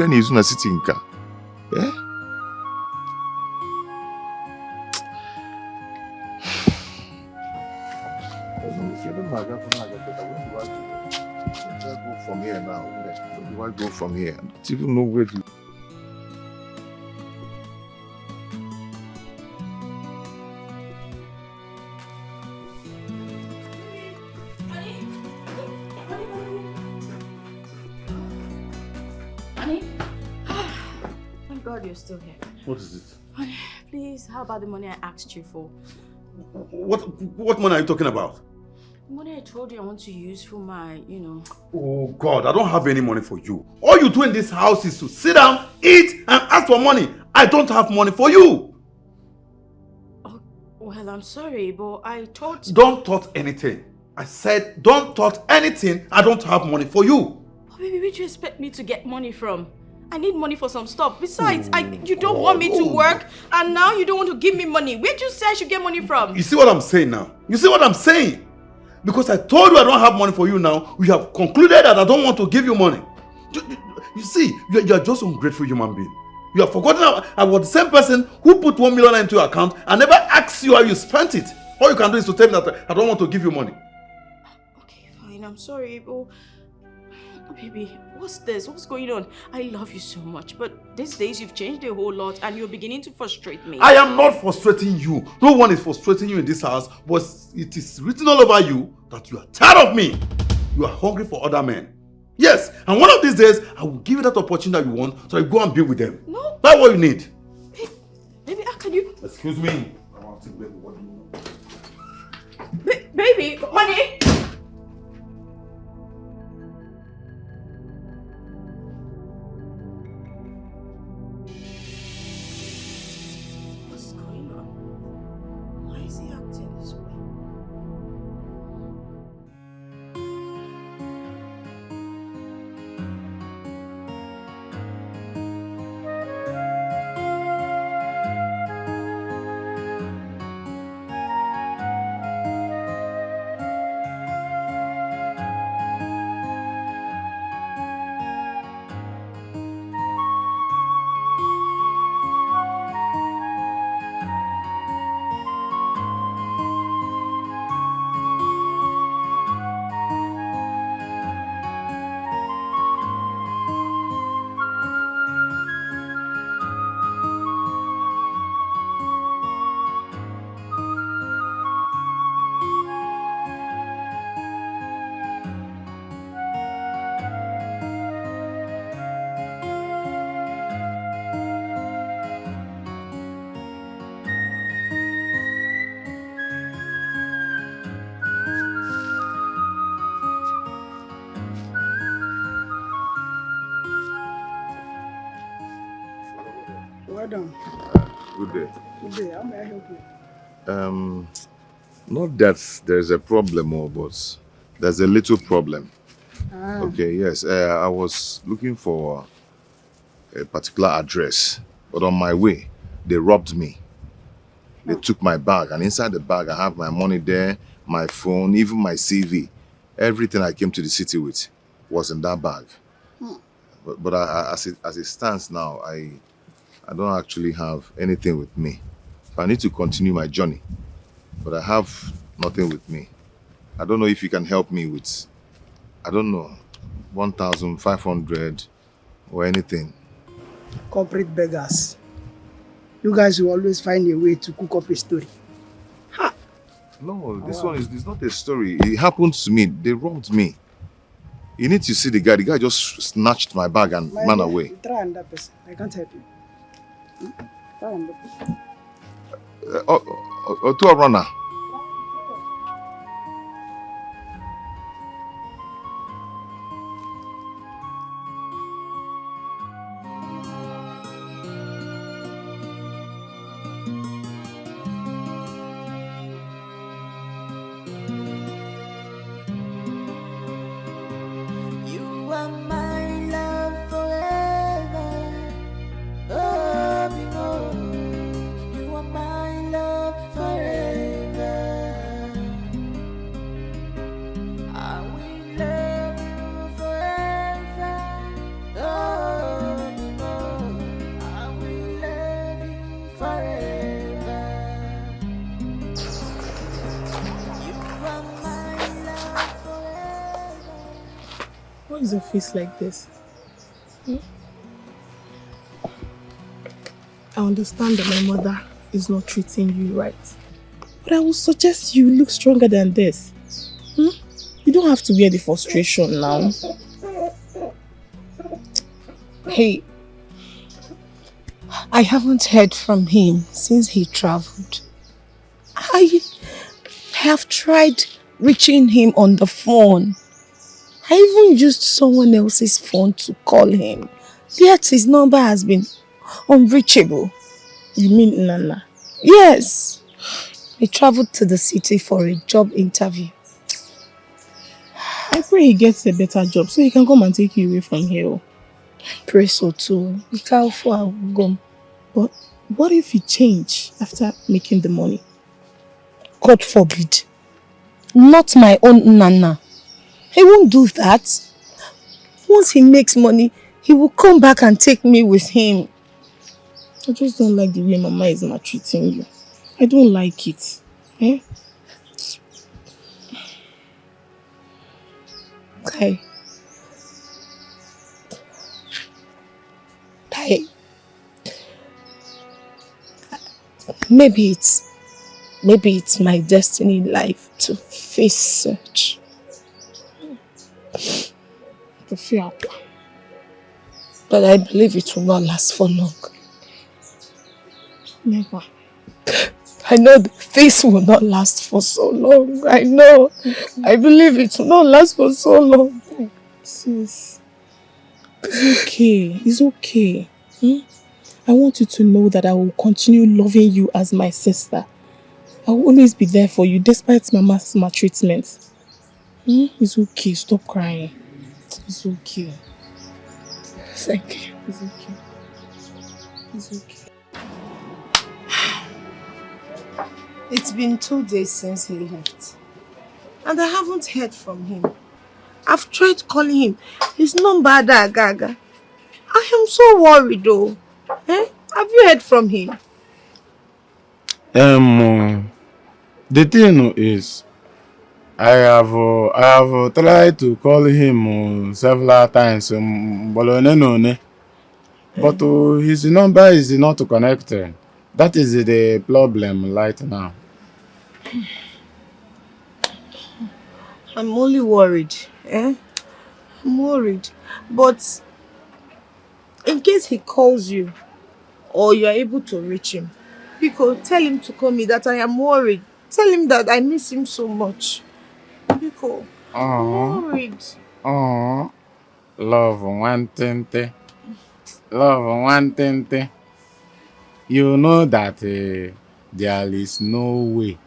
and Izuna Sitinka. Eh? Where do I go from here now? Where do I go from here? I don't even know where to. Thank God you're still here. What is it? Honey, please, how about the money I asked you for? What money are you talking about? The money I told you I want to use for my, Oh God, I don't have any money for you. All you do in this house is to sit down, eat, and ask for money. I don't have money for you. Oh, well, I'm sorry, but I thought... Don't thought anything. I said, don't thought anything. I don't have money for you. Oh, baby, where do you expect me to get money from? I need money for some stuff. Besides, you don't want me to work, and now you don't want to give me money. Where do you say I should get money from? You see what I'm saying now? You see what I'm saying? Because I told you I don't have money for you now, we have concluded that I don't want to give you money. You see, you are just an ungrateful human being. You have forgotten I was the same person who put 1 million into your account and never asked you how you spent it. All you can do is to tell me that I don't want to give you money. Okay, fine. I'm sorry, but... Baby, what's this? What's going on? I love you so much, but these days you've changed a whole lot and you're beginning to frustrate me. I am not frustrating you. No one is frustrating you in this house, but it is written all over you that you are tired of me. You are hungry for other men. Yes, and one of these days, I will give you that opportunity that you want, so you go and be with them. No. That's what you need. Baby, how can you... Excuse me. Baby, honey! Well done. Good day. Good day. How may I help you? Not that there's a problem, but there's a little problem. Okay, yes. I was looking for a particular address, but on my way, they robbed me. They took my bag, and inside the bag, I have my money there, my phone, even my CV. Everything I came to the city with was in that bag. But as it stands now, I don't actually have anything with me. So I need to continue my journey, but I have nothing with me. I don't know if you can help me with, 1,500 or anything. Corporate beggars. You guys will always find a way to cook up a story. Ha! No, this one is not a story. It happened to me. They robbed me. You need to see the guy. The guy just snatched my bag and ran away. Try another person. I can't help you. Try another person. To a runner. is your face like this? Hmm? I understand that my mother is not treating you right. But I would suggest you look stronger than this. Hmm? You don't have to wear the frustration now. Hey, I haven't heard from him since he traveled. I have tried reaching him on the phone. I even used someone else's phone to call him. Yet his number has been unreachable. You mean Nana? Yes. He traveled to the city for a job interview. I pray he gets a better job so he can come and take you away from here. Pray so too. He can't for go. But what if he change after making the money? God forbid. Not my own Nana. He won't do that. Once he makes money, he will come back and take me with him. I just don't like the way Mama is maltreating you. I don't like it. Eh? Okay. Maybe it's my destiny in life to face such. But I believe it will not last for long. Never. I know this will not last for so long. I know. I believe it will not last for so long. Sis, it's okay. It's okay. I want you to know that I will continue loving you as my sister. I will always be there for you despite Mama's maltreatment. It's okay. Stop crying. It's okay. Thank you. It's okay. It's okay. It's been 2 days since he left. And I haven't heard from him. I've tried calling him. His number Gaga. I am so worried though. Have you heard from him? The thing is, I have tried to call him several times, but his number is not connected. That is the problem right now. I'm only worried. I'm worried. But in case he calls you or you are able to reach him, Biko, tell him to call me that I am worried. Tell him that I miss him so much. Biko, I'm worried. Love one thing. Love one thing. You know that there is no way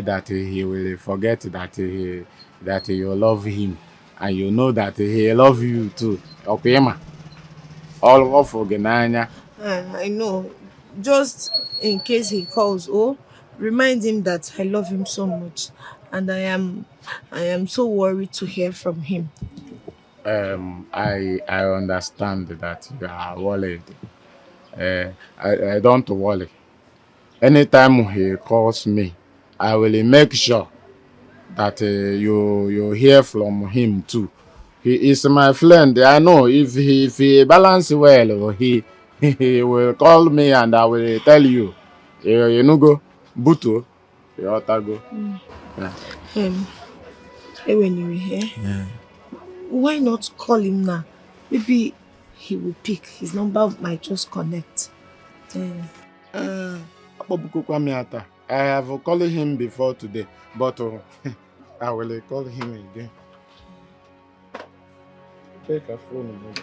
that he will forget that you love him, and you know that he love you too. Okay, ma. All of Ogenanya. I know. Just in case he calls, remind him that I love him so much, and I am so worried to hear from him. I understand that you are worried. I don't worry. Anytime he calls me, I will make sure that you hear from him too. He is my friend. I know if he balance well, he will call me and I will tell you. You know go, Buto, you ought to go. When you were here, why not call him now? Maybe he will pick. His number might just connect. I have called him before today, but I will call him again. Take a phone.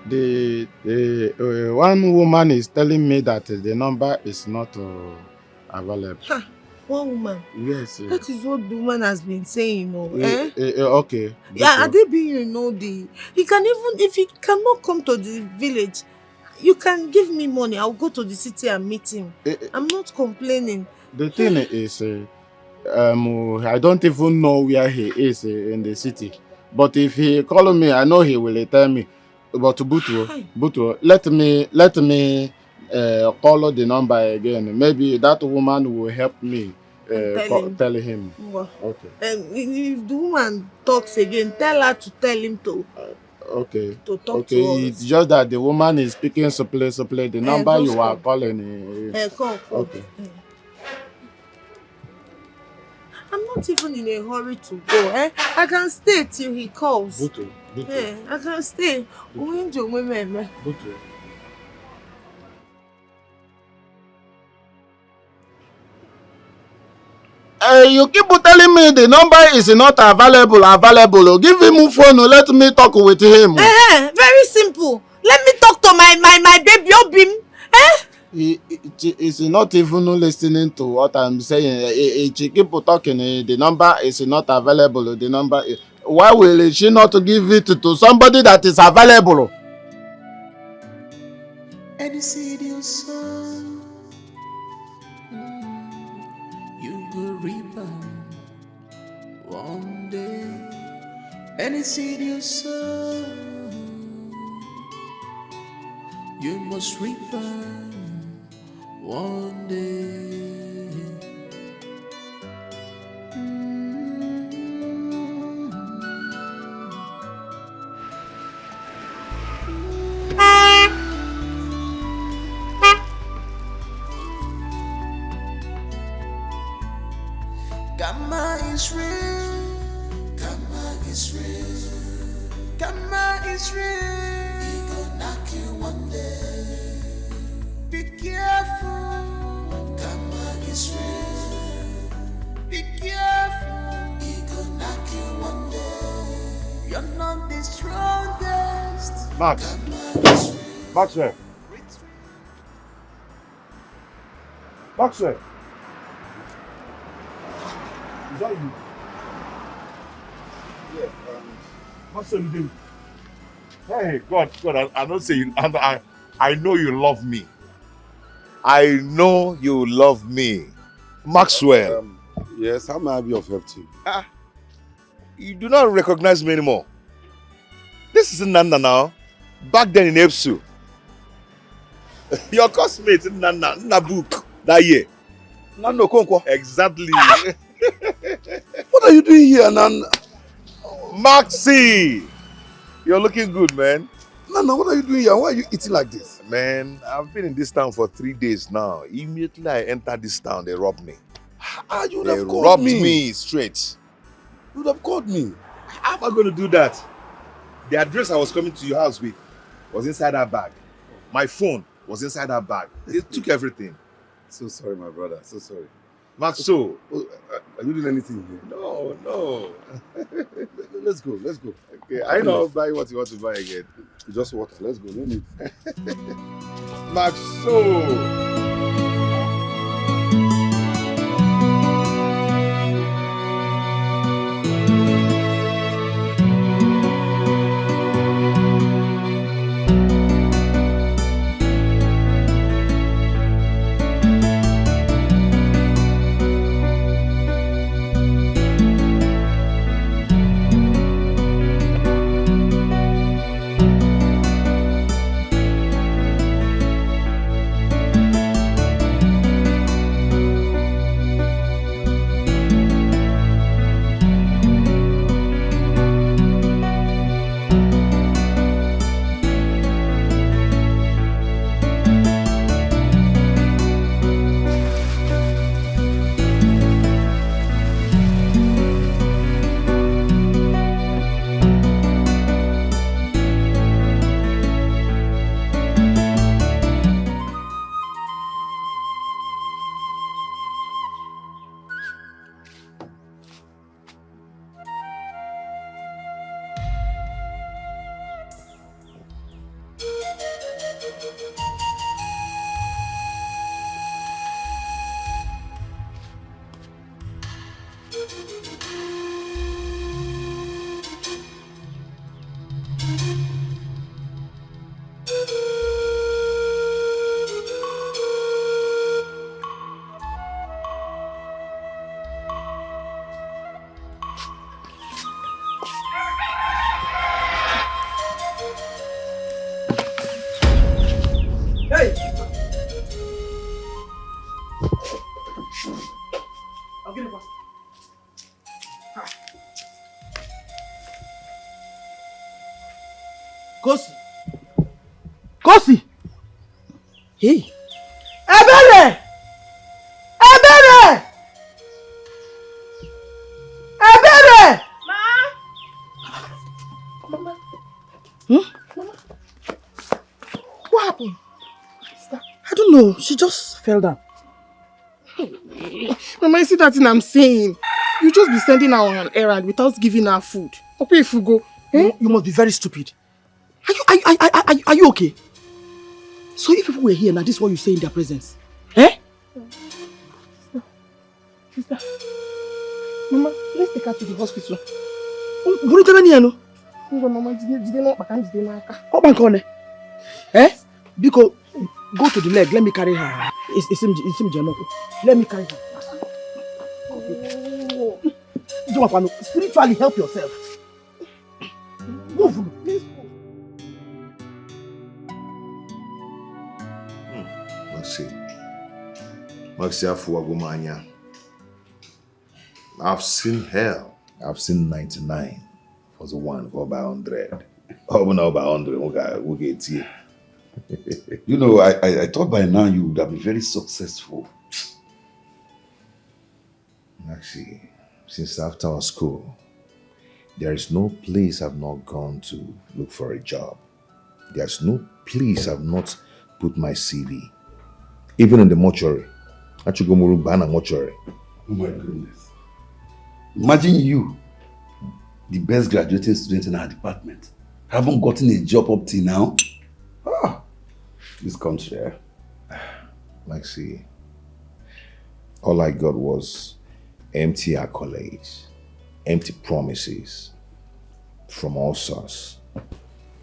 The one woman is telling me that the number is not available. One woman? Yes. That is what the woman has been saying, okay. Yeah, Adebi, he can even, if he cannot come to the village, You can give me money. I'll go to the city and meet him. I'm not complaining. The thing is, I don't even know where he is in the city. But if he call me, I know he will tell me. But Butu, let me call the number again. Maybe that woman will help me tell him. Well, Okay. if the woman talks again, tell her to tell him to. Okay. To talk okay. to us. It's just that the woman is speaking supple. The number you are calling. Call. Okay. I'm not even in a hurry to go. I can stay till he calls. Butu. I can stay. Butu. You keep telling me the number is not available. Give him a phone. Let me talk with him. Very simple. Let me talk to my baby Obim. He is not even listening to what I'm saying. She keep talking. The number is not available. The number. Why will she not give it to somebody that is available? Any seed you sow, you will reap one day. Any seed you sow, you must reap one day. Gamma is real. Gamma is real. Gamma is real. He gon' knock you one day. Be careful. Gamma is real. Be careful. He gon' knock you one day. You're not the strongest. Max. Maxwell. Maxwell. Is that you? Yes. Maxwell, you did. Hey, God, I don't say you. I know you love me. I know you love me. Maxwell. Yes, how may I be of help to you? You do not recognize me anymore. This is Nana now. Back then in Epsu. Your classmate in Nana book that year. Nano Konkwo. Exactly. What are you doing here, Nan? Maxi! You're looking good, man. Nana, what are you doing here? Why are you eating like this? Man, I've been in this town for 3 days now. Immediately I entered this town, they robbed me. You would They have called robbed me. me straight. You would have called me. How am I going to do that? The address I was coming to your house with was inside that bag. My phone was inside that bag. They took everything. So sorry, my brother. So sorry. Max, so? Are you doing anything here? No. Let's go. Okay, I know I'll buy what you want to buy again. Just water. Let's go. No need. Max, so? Kosi. Kosi. Hey. Ebere! Ebere! Ebere! Mama. Mama. What happened? I don't know. She just fell down. Mama, you see that thing I'm saying? You just be sending her on an errand without giving her food. Okay, if you go. You must be very stupid. Are you okay? So if people were here now, this is what you say in their presence. Eh? Sister. Mama, let's take her to the hospital. What are you telling me? Mama, jide no bakan jide no aka. What bank on? Eh? Biko, go to the leg. Let me carry her. It's him. Let me carry her. Spiritually help yourself. Move. Please move. Maxi Afuagumanya. I've seen hell. I've seen 99. Was the one for about 100. Oh, no, about 100. Okay, we'll get here. You know, I thought by now you would have been very successful. Actually, since after our school, there is no place I've not gone to look for a job. There's no place I've not put my CV. Even in the mortuary. Achugomuru Bana mortuary. Oh my goodness. Imagine you, the best graduating student in our department, haven't gotten a job up till now. This country, Maxi, all I got was empty accolades, empty promises from all sorts.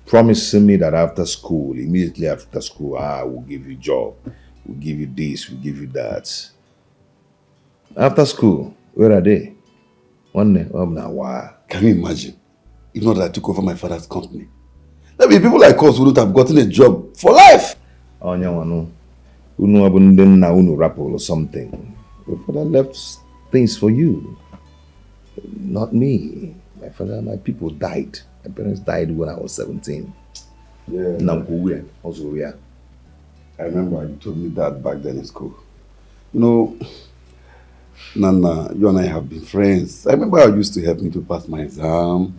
Promising me that after school, immediately after school, we'll give you a job, we'll give you this, we'll give you that. After school, where are they? One day, why? Can you imagine? If not that I took over my father's company. There will be people like us who would have gotten a job for life. Unu rapple or something. Your father left things for you. Not me. My people died. My parents died when I was 17. Yeah. I remember you told me that back then in school. You know, Nana, you and I have been friends. I remember how you used to help me to pass my exam.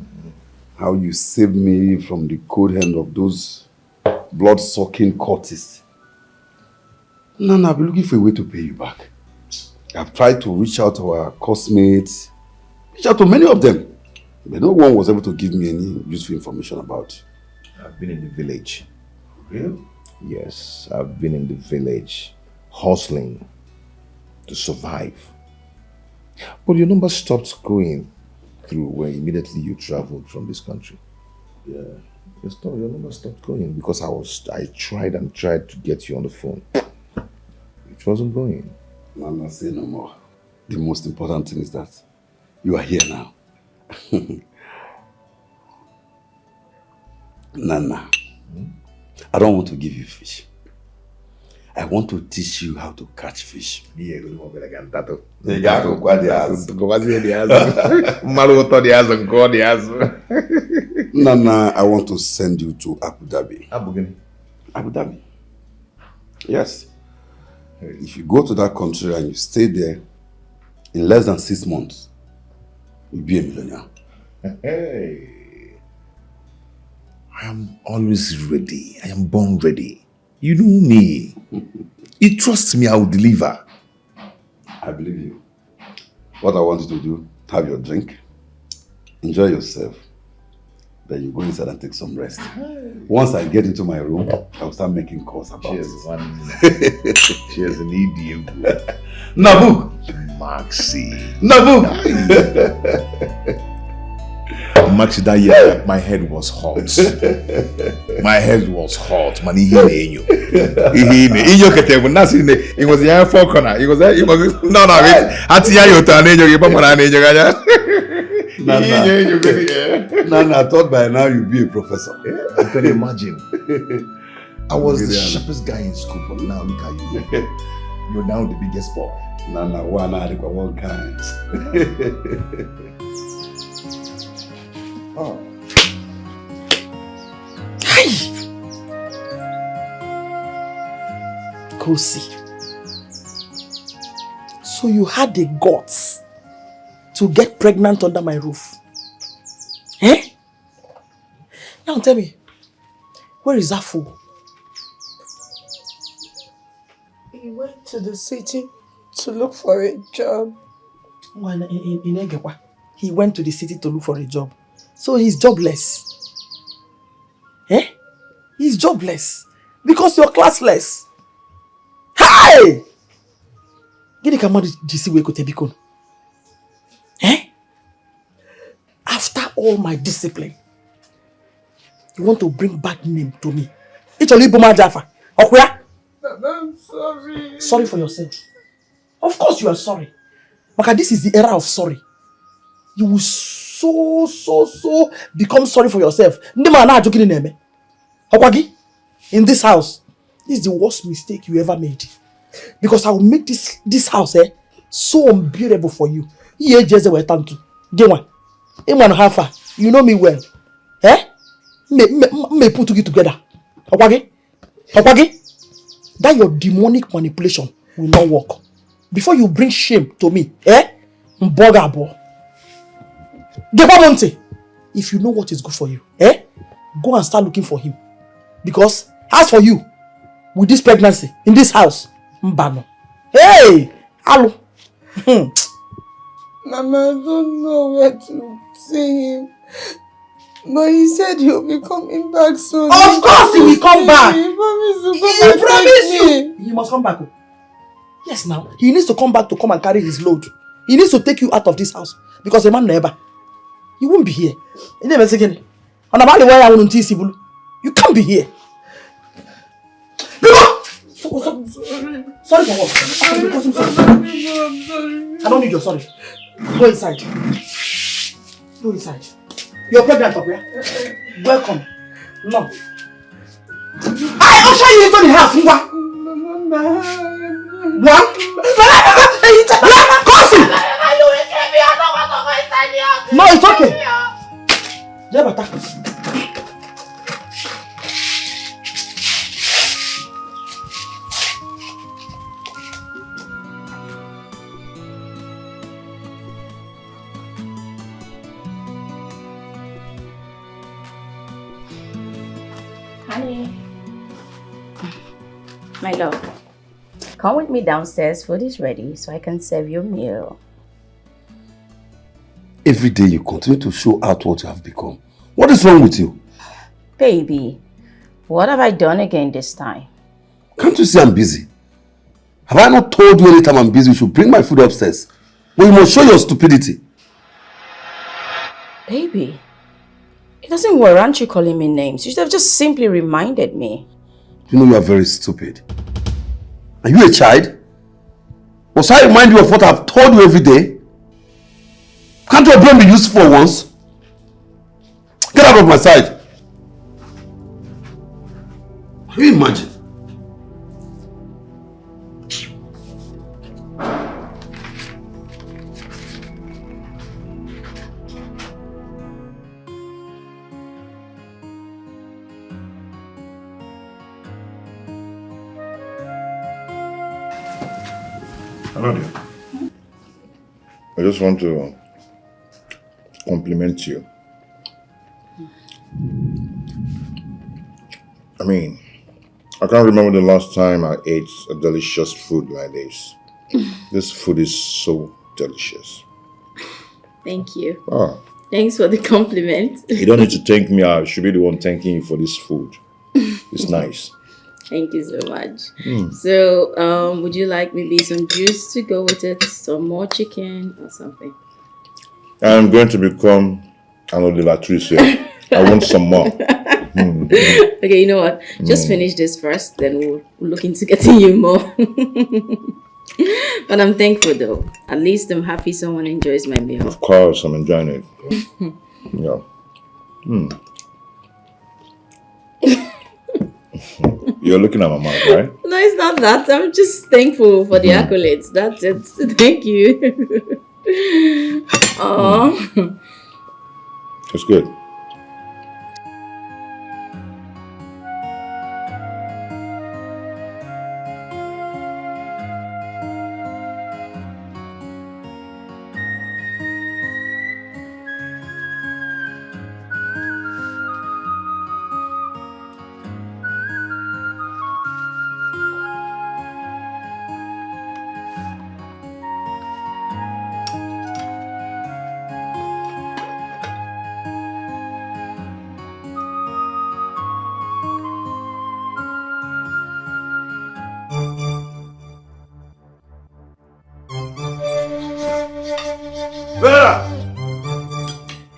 How you saved me from the cold hand of those blood-sucking cultists. Nana, I've been looking for a way to pay you back. I've tried to reach out to our classmates, reach out to many of them, but no one was able to give me any useful information about you. I've been in the village. Really? Yes, I've been in the village, hustling to survive. But your number stopped going through when immediately you traveled from this country. Yeah. Your number stopped going because I tried and tried to get you on the phone. It wasn't going. Nana, say no more. The most important thing is that you are here now. Nana, I don't want to give you fish. I want to teach you how to catch fish. Nana, I want to send you to Abu Dhabi. Abu Dhabi. Yes. If you go to that country and you stay there, in less than 6 months, you'll be a millionaire. Hey. I am always ready. I am born ready. You know me. You trust me, I will deliver. I believe you. What I want you to do, have your drink, enjoy yourself, then you go inside and take some rest. Once I get into my room, I'll start making calls about Cheers, it. one. Cheers, Ini Edo. Nabuk! Maxi. Nabuk! Maxi, that year, my head was hot. My head was hot. Man, he inyo. Inyo kete, nasi ne. It was the four corner. It was no. Ati ya yota ne inyo. Ipa mana ne inyo kaya. Nana, I thought by now you'd be a professor. I can imagine. I was the sharpest guy in school, but now look at you. You're now the biggest boy. Nana, one kind. Oh. Kosi. So you had the guts to get pregnant under my roof. Eh? Now tell me, where is that fool? He went to the city to look for a job. He went to the city to look for a job. So he's jobless. Eh? He's jobless. Because you're classless. Hey! Gini kama jisi we kote bikon. Eh? After all my discipline, you want to bring bad name to me. It's only Boma Jaffa. Okuya? I'm sorry. Sorry for yourself. Of course you are sorry. Maka, this is the era of sorry. You will so become sorry for yourself. Okwagi, in this house, this is the worst mistake you ever made. Because I will make this house so unbearable for you. You know me well. Eh? Me put you together. Okwagi? That your demonic manipulation will not work. Before you bring shame to me, Mbogabo. If you know what is good for you, go and start looking for him. Because as for you, with this pregnancy in this house, Mbano. Hey! Hello. Mama, I don't know where to see him. But he said he'll be coming back soon. Of course he will come back. He promised to He come and promised take you. me. He must come back. Yes, now. He needs to come back to come and carry his load. He needs to take you out of this house. Because a man never. You won't be here. You never say again. You can't be here. Sorry for what? I'm sorry. I don't need your sorry. Go inside. Go inside. You're pregnant, Papa. Welcome. No. I usher you into the house. One. No, it's okay. Honey. My love. Come with me downstairs. Food is ready so I can serve your meal. Every day you continue to show out what you have become. What is wrong with you? Baby, what have I done again this time? Can't you see I'm busy? Have I not told you anytime I'm busy you should bring my food upstairs? But you must show your stupidity. Baby, it doesn't warrant you calling me names. You should have just simply reminded me. You know you are very stupid. Are you a child? Must I remind you of what I've told you every day? Can't your brain be useful for once? Get out of my sight. Can you imagine? Hello dear. I just want to compliment you. I mean, I can't remember the last time I ate a delicious food like this. This food is so delicious. Thank you. Ah, Thanks for the compliment. you don't need to thank me. I should be the one thanking you for this food. It's nice. Thank you so much. So, would you like maybe some juice to go with it? Some more chicken or something? I'm going to become an Odilatrice here. I want some more. Okay, you know what? Just finish this first, then we'll look into getting you more. But I'm thankful though. At least I'm happy someone enjoys my meal. Of course, I'm enjoying it. Yeah. You're looking at my mouth, right? No, it's not that. I'm just thankful for the accolades. That's it. Thank you. Aww. It's good.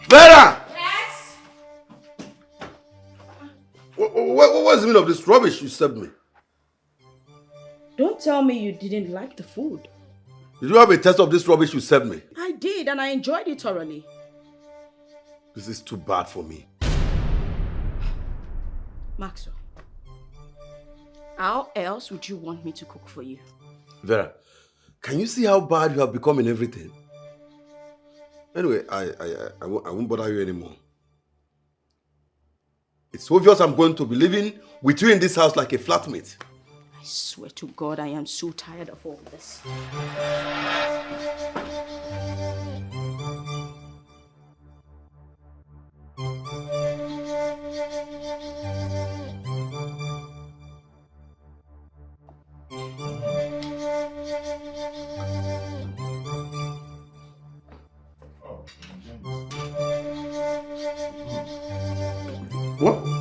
Vera! Yes? What's the meaning of this rubbish you served me? Don't tell me you didn't like the food. Did you have a taste of this rubbish you served me? I did, and I enjoyed it thoroughly. This is too bad for me. Maxwell, how else would you want me to cook for you? Vera, can you see how bad you have become in everything? Anyway, I won't bother you anymore. It's obvious I'm going to be living with you in this house like a flatmate. I swear to God, I am so tired of all this.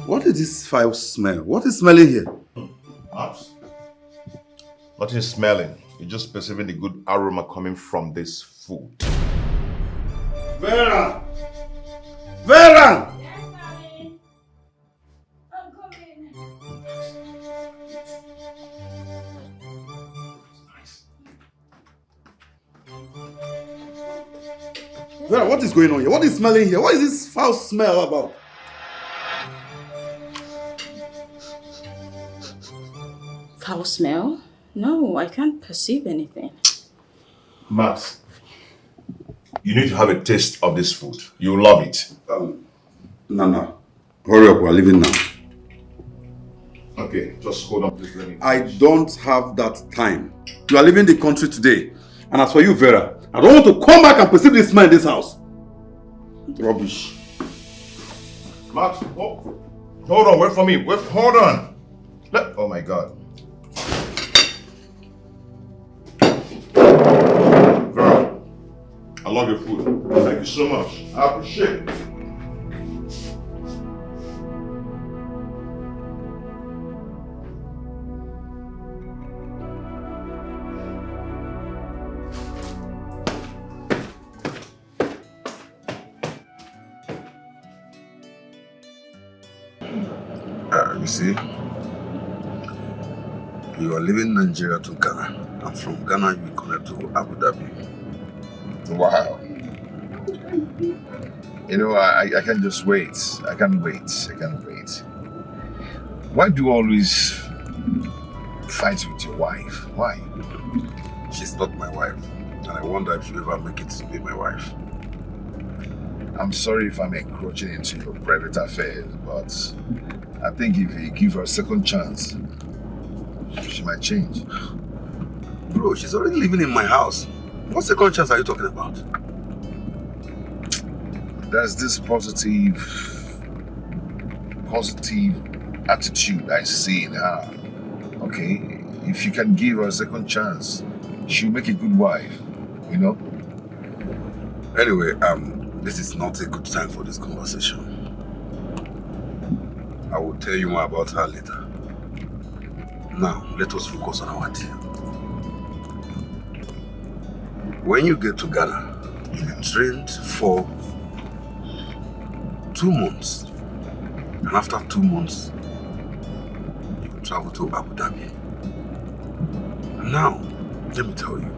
What is this foul smell? What is smelling here? Perhaps. Nothing is smelling. You're just perceiving the good aroma coming from this food. Vera! Vera! Yes, darling. I'm coming. Vera, what is going on here? What is smelling here? What is this foul smell about? Foul smell? No, I can't perceive anything. Max, you need to have a taste of this food. You'll love it. No. Hurry up, we're leaving now. Okay, just hold on, please. Let me. I don't have that time. You are leaving the country today. And as for you, Vera, I don't want to come back and perceive this man in this house. Rubbish. Max, hold on, wait for me. Hold on. Oh my God. Vera, I love your food. Thank you so much. I appreciate it. You see, you are leaving Nigeria to Ghana, and from Ghana you will connect to Abu Dhabi. Wow. You know, I can't just wait. I can't wait. Why do you always fight with your wife? Why? She's not my wife, and I wonder if she'll ever make it to be my wife. I'm sorry if I'm encroaching into your private affairs, but I think if you give her a second chance, she might change. Bro, she's already living in my house. What second chance are you talking about? There's this positive attitude I see in her. Okay, if you can give her a second chance, she'll make a good wife, you know? Anyway, this is not a good time for this conversation. I will tell you more about her later. Now, let us focus on our deal. When you get to Ghana, you'll be trained for 2 months. And after 2 months, you will travel to Abu Dhabi. Now, let me tell you,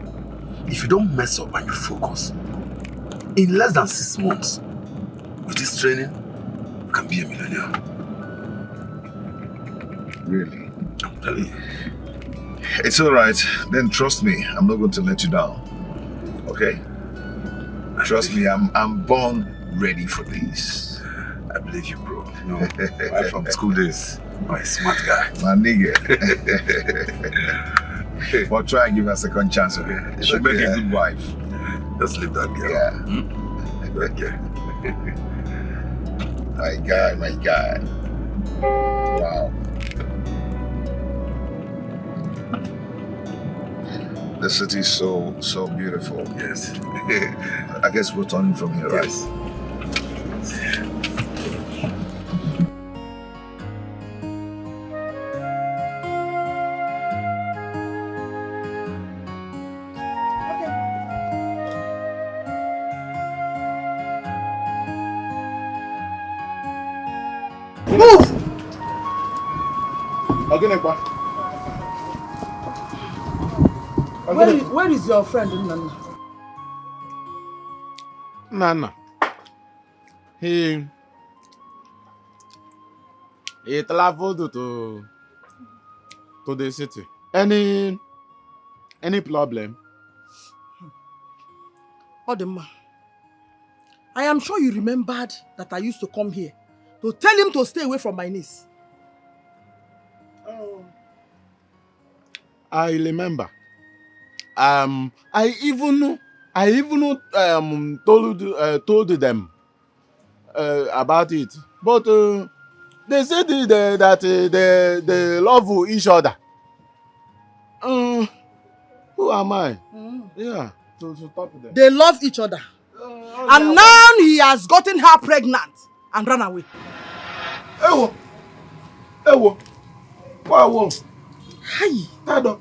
if you don't mess up and you focus, in less than 6 months, with this training, you can be a millionaire. Really? I'm telling you. It's alright. Then trust me, I'm not going to let you down. Okay? Trust me, I'm born ready for this. I believe you, bro. You know, right from school days, you're a smart guy. My nigga. But try and give her a second chance, okay? She'll make a good wife. Just leave that girl. Yeah. That girl. My guy. Wow. The city is so beautiful. Yes. I guess we're turning from here, right? Yes. Move! Where is your friend, Nana? Nana. He traveled to the city. Any problem? Odema, I am sure you remembered that I used to come here to tell him to stay away from my niece. I remember. I even told them about it, but they said that they love each other. Who am I? Yeah, to stop them. They love each other. And now he has gotten her pregnant and run away. Ewo. Wow. Hi. Tado.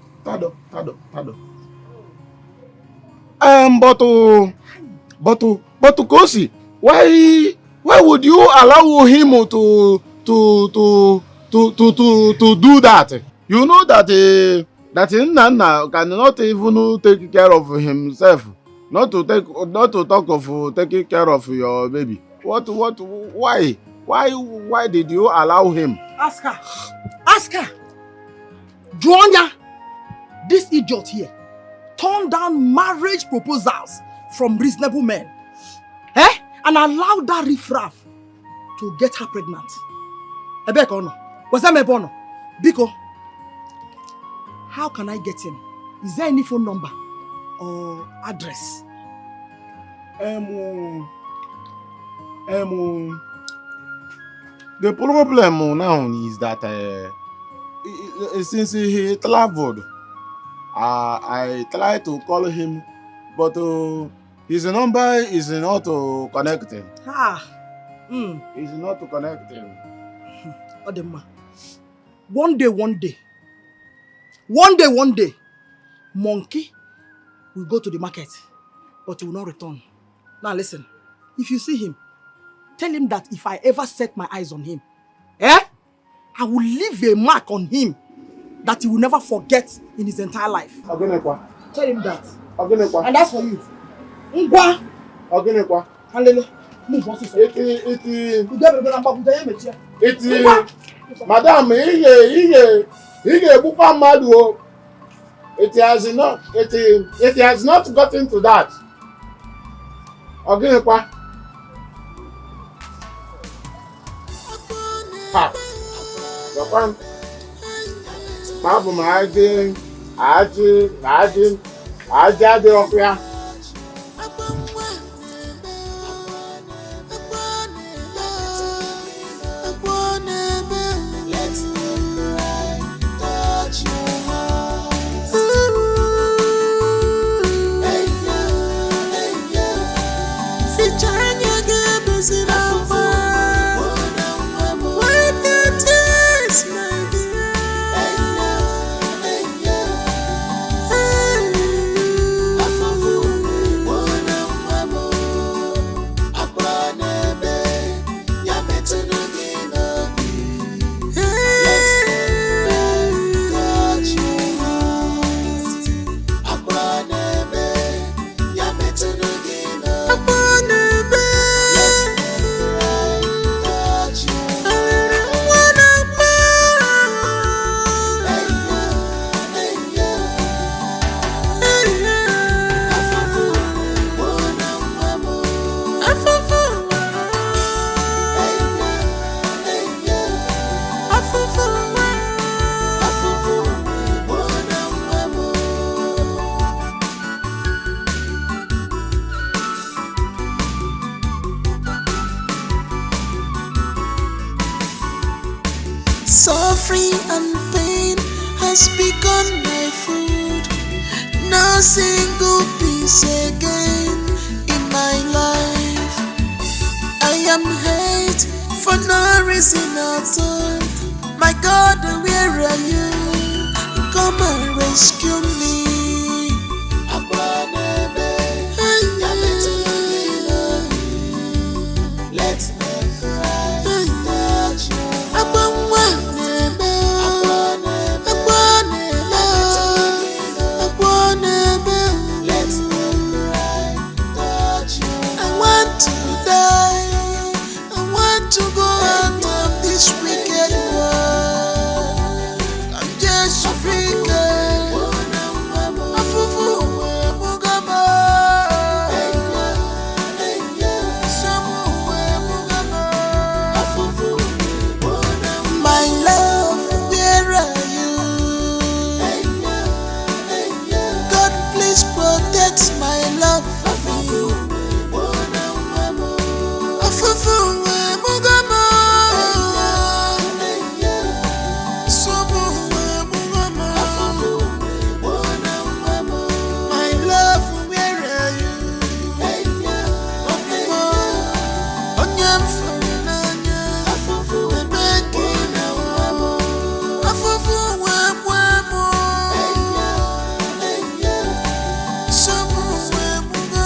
But Kosi, why would you allow him to do that? You know that Nana cannot even take care of himself. Not to talk of taking care of your baby. Why did you allow him? Ask her. Joanya, this idiot here turned down marriage proposals from reasonable men. And allowed that riffraff to get her pregnant. Ebekono. Was that Mebono? Biko, how can I get him? Is there any phone number or address? The problem now is that since he traveled, I tried to call him, but his number is not connecting. It's not connecting. Odema. One day, monkey will go to the market, but he will not return. Now listen, if you see him, tell him that if I ever set my eyes on him, I will leave a mark on him that he will never forget in his entire life. Tell him that. And that's for you. Madam, it has not gotten to that. Suffering and pain has become my food. No single peace again in my life. I am hate for no reason at all. My God, where are you? Come and rescue me. Let me cry, touch you. want to go out of this wicked world. I'm just African. My love, where are you? God, please protect my love for me. My love, where are you? Onyam Farinanya, begging Afufu wemo, Samu wemo,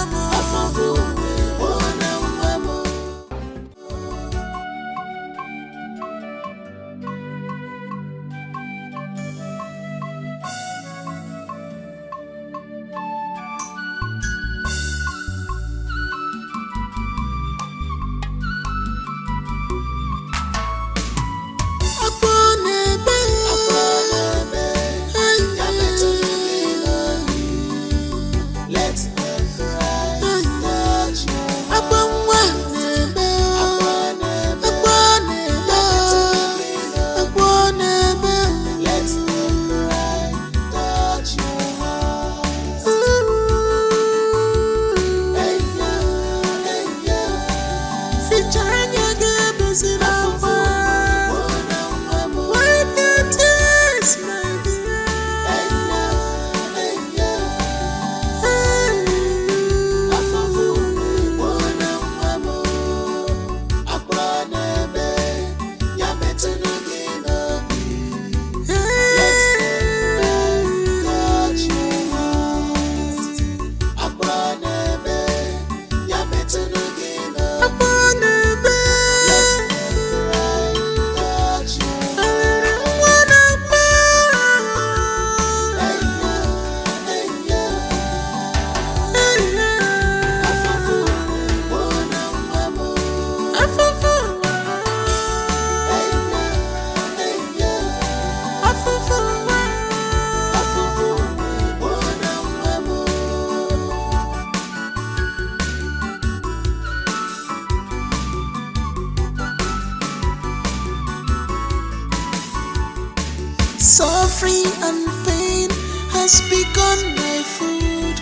Suffering and pain has become my food.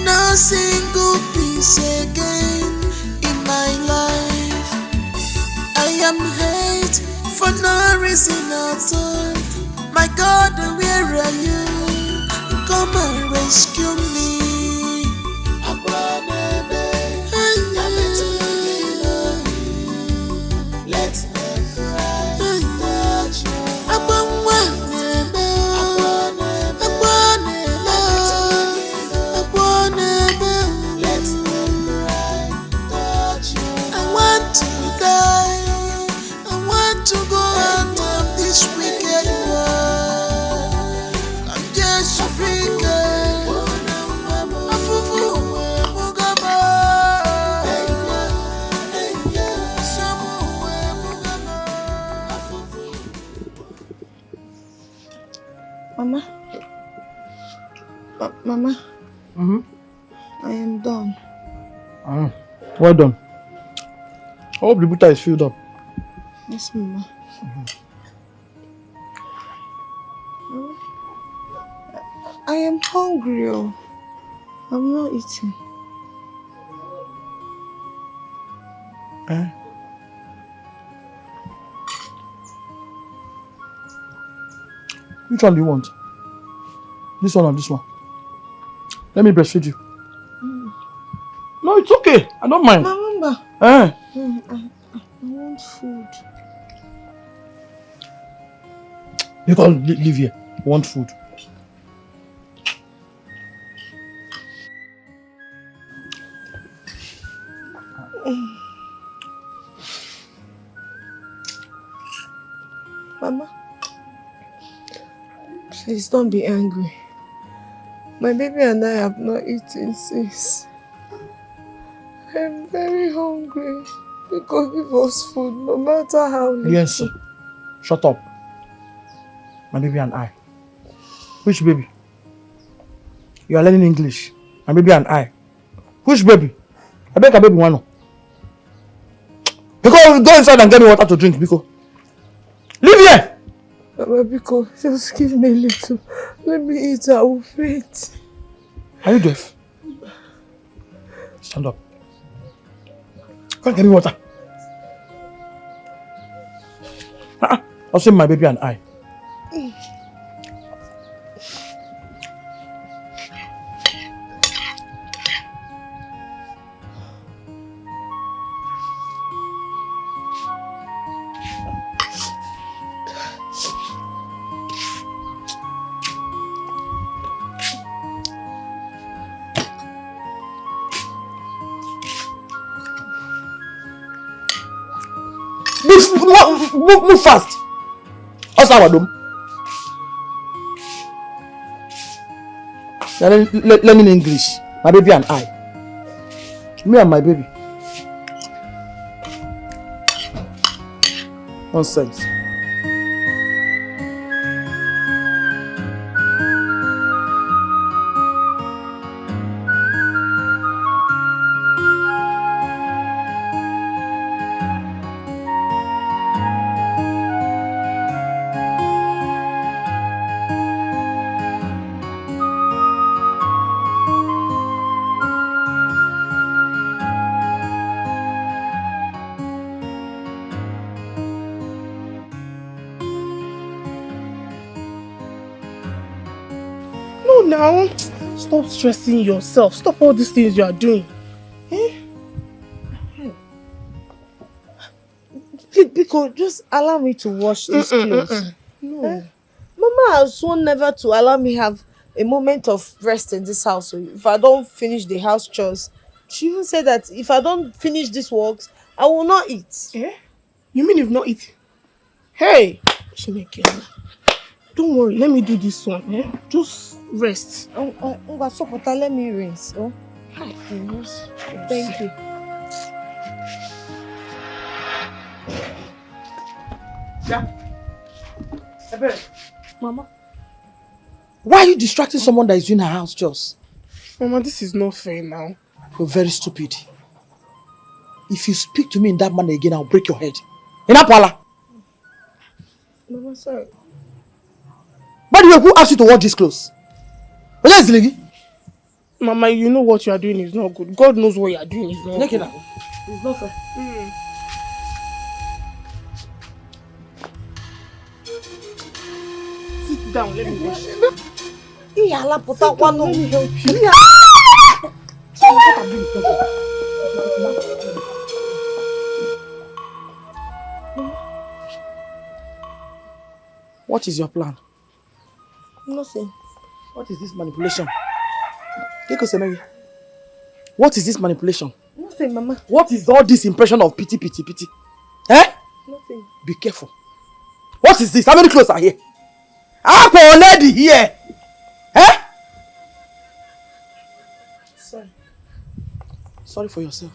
No single peace again in my life. I am hate for no reason at all. My God, where are you? Come and rescue me. Mama. Mama. I am done. Well done. I hope the butter is filled up. Yes, Mama. I am hungry. Oh. I'm not eating. Which one do you want? This one or this one? Let me breastfeed you. No, it's okay. I don't mind. Mama. Eh? I want food. You can't live here. I want food. Mama, please don't be angry. My baby and I have not eaten since. I'm very hungry. Because give us food, no matter how little. Yes. Shut up. My baby and I. Which baby? You are learning English. My baby and I. Which baby? I beg a baby one. Because go inside and get me water to drink, Biko. Leave here! Mama, Biko, just give me a little. Let me eat, I will faint. Are you deaf? Stand up. Come get me water. I'll say my baby and I. Move fast. How's our dome? You're learning English. My baby and I. Me and my baby. Nonsense. Now, stop stressing yourself. Stop all these things you are doing. Because just allow me to wash these clothes. No. Mama has sworn never to allow me have a moment of rest in this house. So if I don't finish the house chores, she even said that if I don't finish these works, I will not eat. You mean you've not eaten? Hey! Don't worry, let me do this one. Just rest. Let me rinse. Oh. Thank you. Mama. Why are you distracting someone that is doing her house chores? Mama, this is not fair now. You're very stupid. If you speak to me in that manner again, I'll break your head. Inapala! Mama, sorry. By the way, who asked you to wash these clothes? Where is Ligi? Mama, you know what you are doing is not good. God knows what you are doing is not good. It's not fair. Sit down, let me wash. Let me help you. What is your plan? Nothing. What is this manipulation? What is this manipulation? Nothing, Mama. What is all this impression of pity? Eh? Nothing. Be careful. What is this? How many clothes are here? I'm a lady here. Eh? Sorry. Sorry for yourself.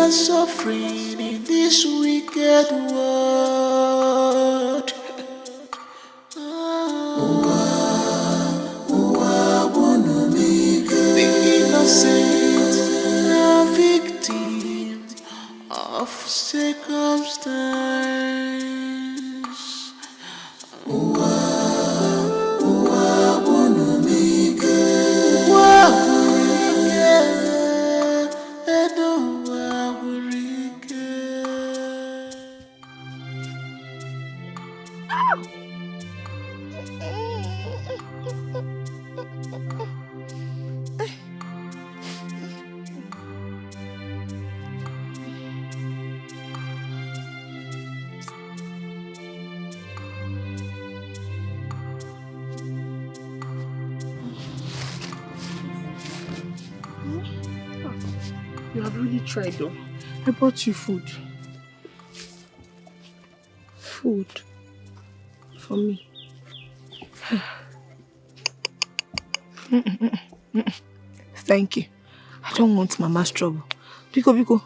and suffering in this wicked world. The innocent are victims of circumstance. You have really tried though. I brought you food. Food. For me. Thank you. I don't want Mama's trouble. Biko.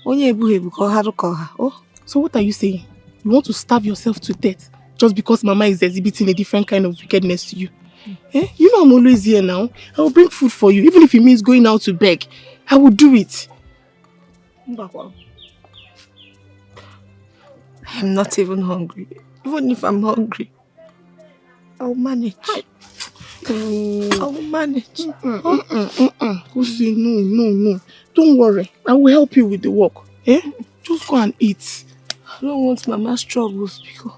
Oh, so what are you saying? You want to starve yourself to death just because Mama is exhibiting a different kind of wickedness to you? Eh? You know I'm always here now. I will bring food for you, even if it means going out to beg. I will do it. I'm not even hungry. Even if I'm hungry, I'll manage. I'll manage. Kusi, no. Don't worry. I will help you with the work. Eh? Just go and eat. I don't want Mama's troubles because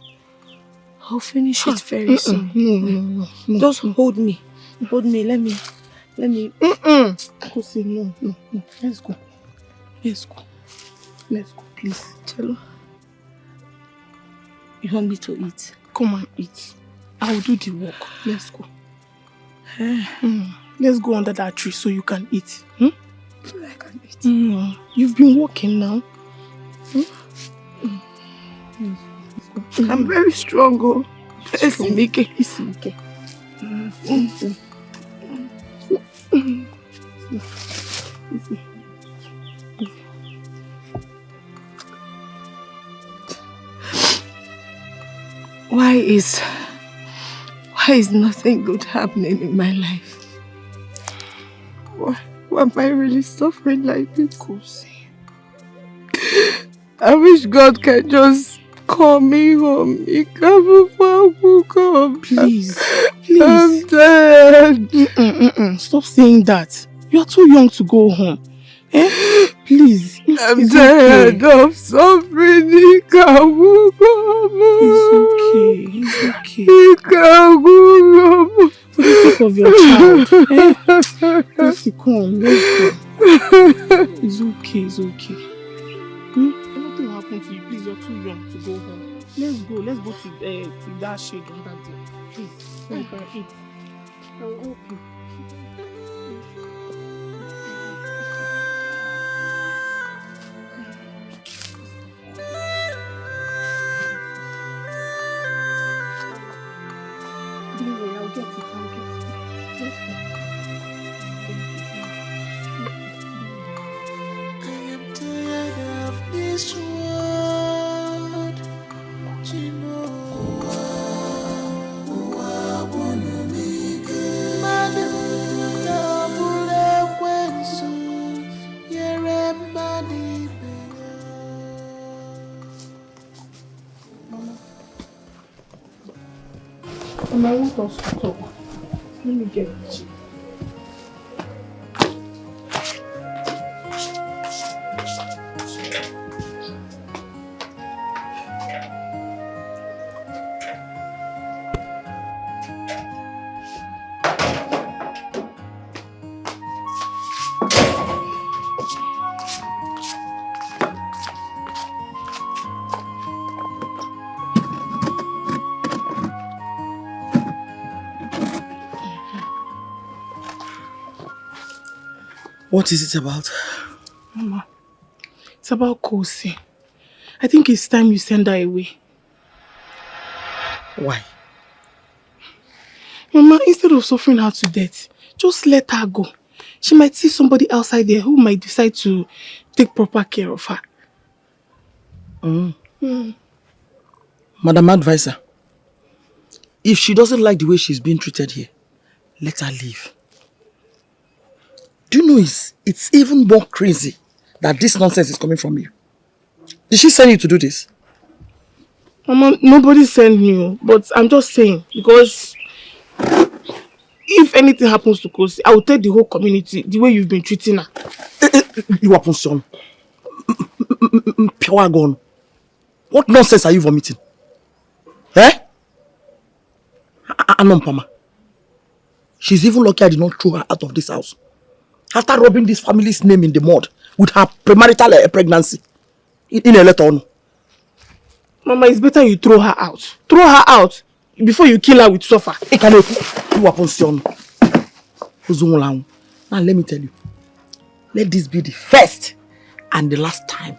I'll finish it very soon. No. Just hold me. Hold me. Let me. Kusi, no. Let's go. Let's go, please. Chelo. You want me to eat? Come and eat. I will do the work. Let's go. Let's go under that tree so you can eat. I can eat. You've been walking now. I'm very strong. Oh. Easy. Why is nothing good happening in my life? Why am I really suffering like this? I wish God can just call me home. Please. I'm tired. Stop saying that. You are too young to go home. Please. I'm tired of suffering. It's okay. For the sake of your child. Just come. Let's go. It's okay. Nothing will happen to you. Please, you're too young to go home. Let's go to that shade on that day. Please, so you can eat. I will help you. I'll get it. Let's go. I am tired of this world. You know. And I want us to talk. Let me get it. What is it about? Mama, it's about Kosi. I think it's time you send her away. Why? Mama, instead of suffering her to death, just let her go. she might see somebody outside there who might decide to take proper care of her. Madam Advisor, if she doesn't like the way she's being treated here, let her leave. Do you know it's even more crazy that this nonsense is coming from you? Did she send you to do this? Mama, nobody sent me, but I'm just saying, because if anything happens to Kosi, I will tell the whole community the way you've been treating her. You are son. Pure gone. What nonsense are you vomiting? Eh? Pama. She's even lucky I did not throw her out of this house. After rubbing this family's name in the mud with her premarital pregnancy. In a letter. Mama, it's better you throw her out. Throw her out before you kill her with suffer. You are son. Now let me tell you. Let this be the first and the last time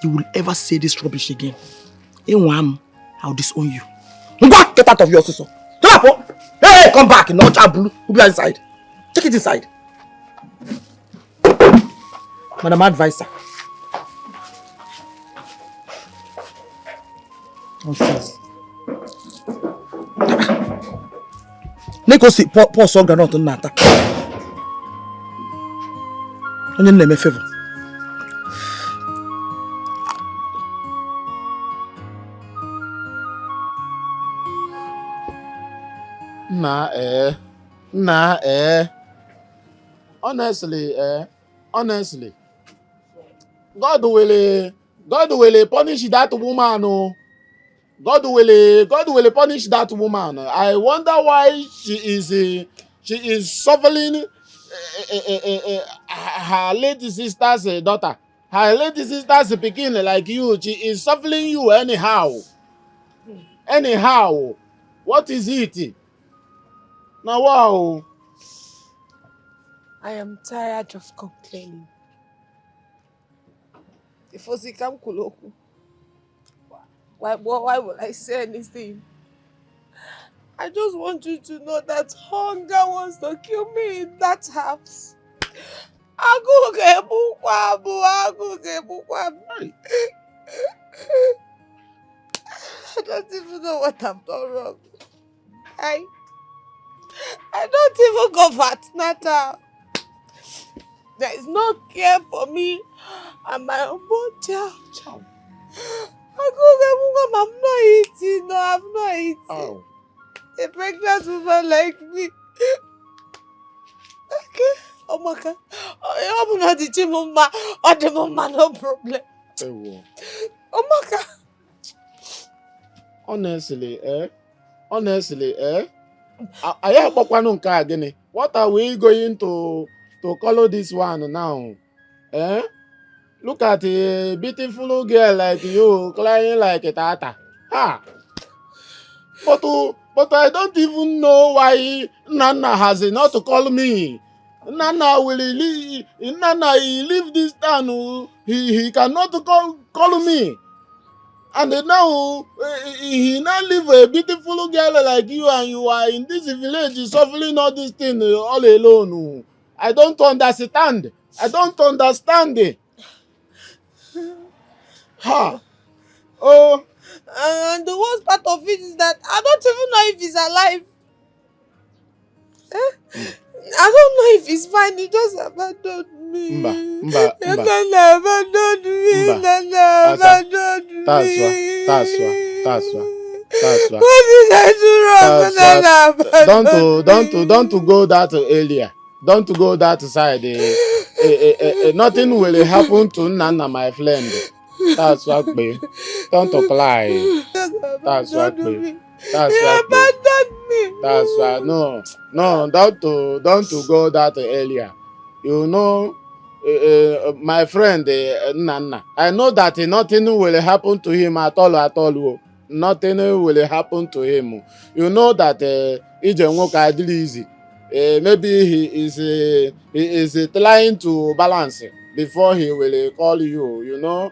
you will ever say this rubbish again. I'll disown you. Get out of your sister. Hey, come back. No blue. Who be inside? Take it inside. Madam Advisor. Nonsense. Neko si po so granot nata. Onye na-eme favor. Honestly, God will punish that woman. Oh. God will punish that woman. I wonder why she is suffering her late sister's daughter. Her late sister's pikin like you. She is suffering you anyhow. What is it? Now wow. I am tired of complaining. If Osikam Kuloku, why would I say anything? I just want you to know that hunger wants to kill me in that house. I don't even know what I've done wrong. I don't even go for antenatal. There is no care for me and my unborn child. I'm not eating. No, I'm not eating. Oh. A pregnant woman like me. Okay. Oh my God. I'm not the mama. Or the mama, no problem. Oh my God. Honestly, I have again. What are we going to color this one now? Eh? Look at a beautiful girl like you crying like a tata. Ha! But I don't even know why Nana has not to call me. Nana he leave this town. He cannot call me. And now he now leave a beautiful girl like you, and you are in this village suffering all this thing all alone. I don't understand. Ha! Oh! And the worst part of it is that I don't even know if he's alive. I don't know if he's fine. He just abandoned me. Mba. Nana abandoned me. Nana abandoned me. That's why. What did I do wrong? Nana abandoned Don't go that area. Don't go that side. Nothing will happen to Nana, my friend. That's what me. Don't cry. That's what me. That's what me. That's why no, don't go that area. You know, my friend Nana. I know that nothing will happen to him at all. Nothing will happen to him. You know that easy. Maybe he is trying to balance before he will call you. You know,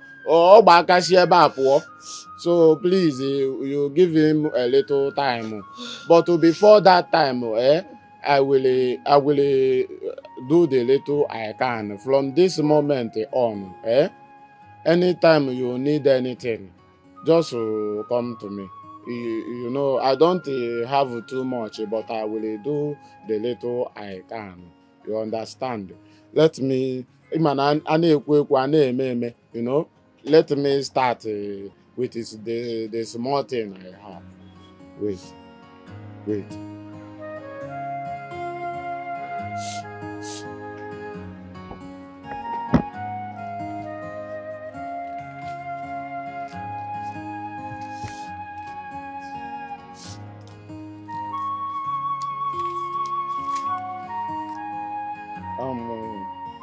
so please, you give him a little time. But before that time, I will do the little I can from this moment on. Anytime you need anything, just come to me. You know, I don't have too much, but I will do the little I can. You understand? Let me, you know, let me start with the small thing I have. Wait.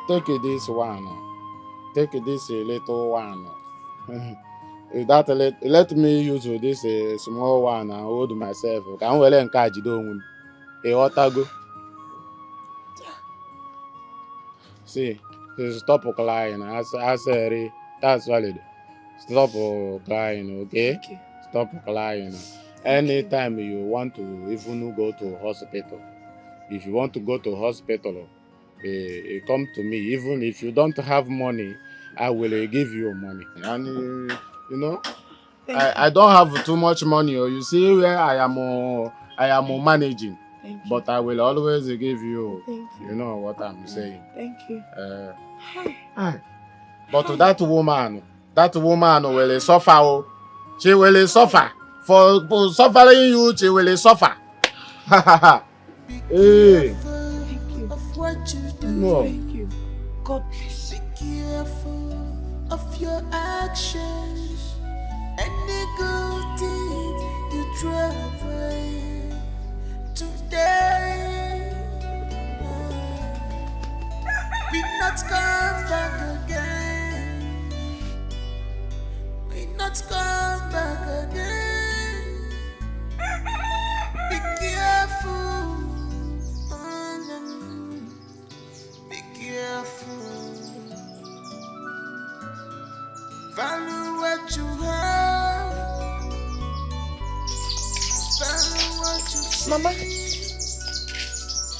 Take this one. Take this little one. Let me use this small one and hold myself. Can we let encourage don't go? See, stop crying. I say that's valid. Stop crying, okay? Thank you. Stop crying. Anytime you want to even go to hospital, if you want to go to hospital, come to me. Even if you don't have money, I will give you money. And you know, I don't have too much money. You see where I am managing, but I will always give you. You know what I'm saying. Thank you. But that woman will suffer. Oh. She will suffer. For suffering you, she will suffer. Hey. Thank you. Of what you do. No. Thank you. God bless you. Be careful of your actions. Any good deed you try away today we not come back again. We not come back again. Be careful. Be careful. Value what you have. Value what you see. Mama.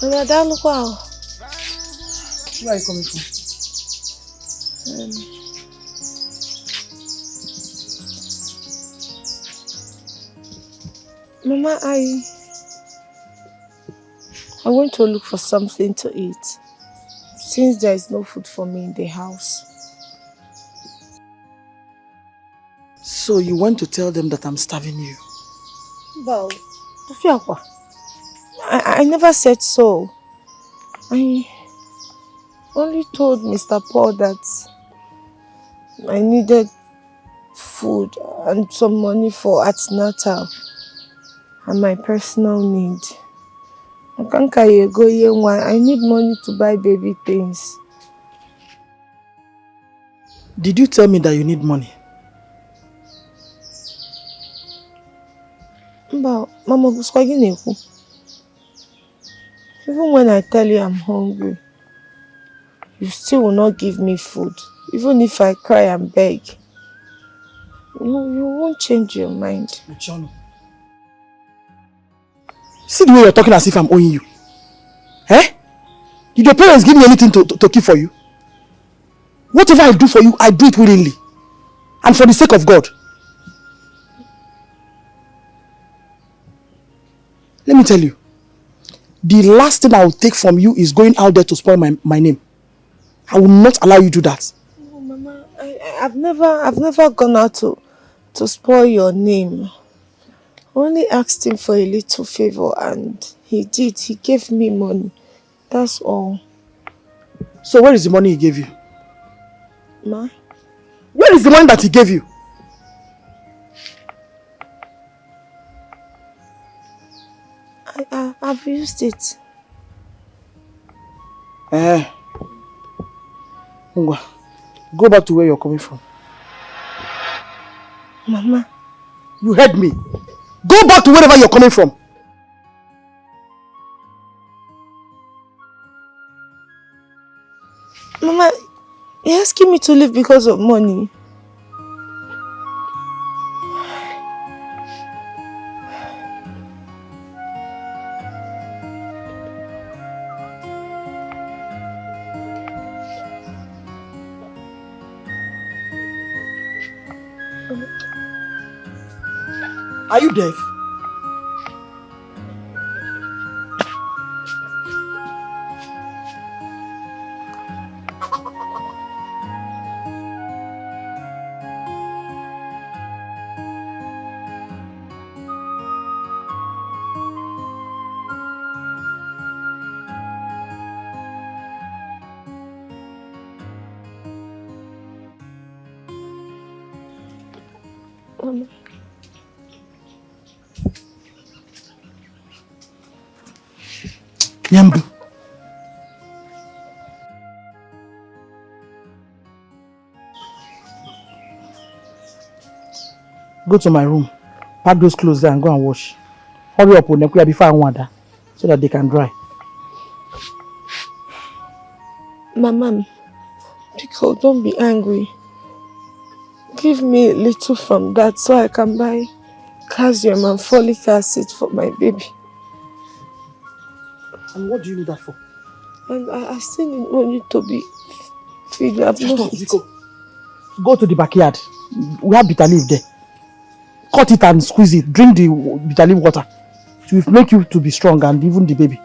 Mama, that look wow. Where are you coming from? Mama, I went to look for something to eat since there is no food for me in the house. So you went to tell them that I'm starving you? Well, I never said so. I only told Mr. Paul that I needed food and some money for antenatal and my personal need. I need money to buy baby things. Did you tell me that you need money? Mama, even when I tell you I'm hungry, you still will not give me food. Even if I cry and beg, you won't change your mind. John, see the way you're talking as if I'm owing you. Eh? Did your parents give me anything to keep for you? Whatever I do for you, I do it willingly. And for the sake of God. Let me tell you, the last thing I will take from you is going out there to spoil my name. I will not allow you to do that. No, Mama, I've never gone out to spoil your name. I only asked him for a little favor and he did. He gave me money. That's all. So where is the money he gave you? Ma? Where is the money that he gave you? I've used it. Go back to where you're coming from. Mama. You heard me. Go back to wherever you're coming from. Mama, you're asking me to leave because of money. Are you deaf? Nyambu. Go to my room. Pack those clothes there and go and wash. Hurry up, Onekuya, before I want that, so that they can dry. Mama, Dikeh, don't be angry. Give me a little from that so I can buy calcium and folic acid for my baby. And what do you need that for? And I still want you to be feed. I've not eaten. Go to the backyard. We have bitter leaf there. Cut it and squeeze it. Drink the bitter leaf water. It will make you to be strong and even the baby.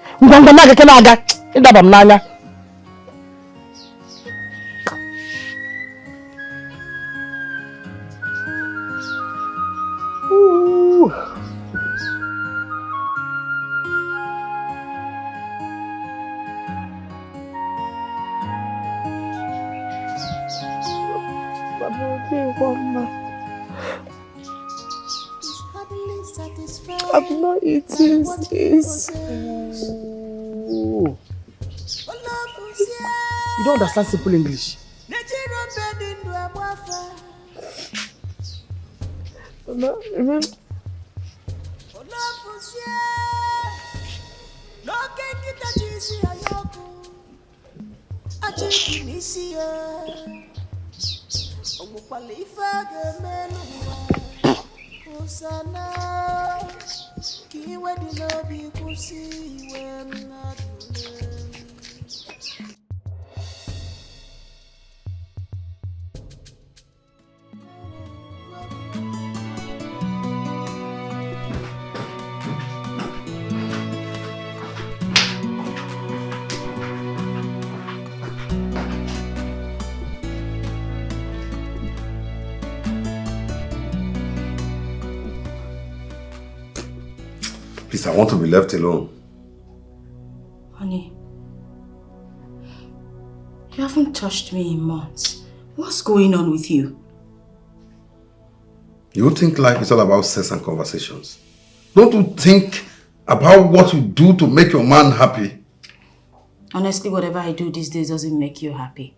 Ooh. I've not eaten this. Ooh. You don't understand simple English. Mama, remember? Please, I want to be left alone. Honey, you haven't touched me in months. What's going on with you? You think life is all about sex and conversations? Don't you think about what you do to make your man happy? Honestly, whatever I do these days doesn't make you happy.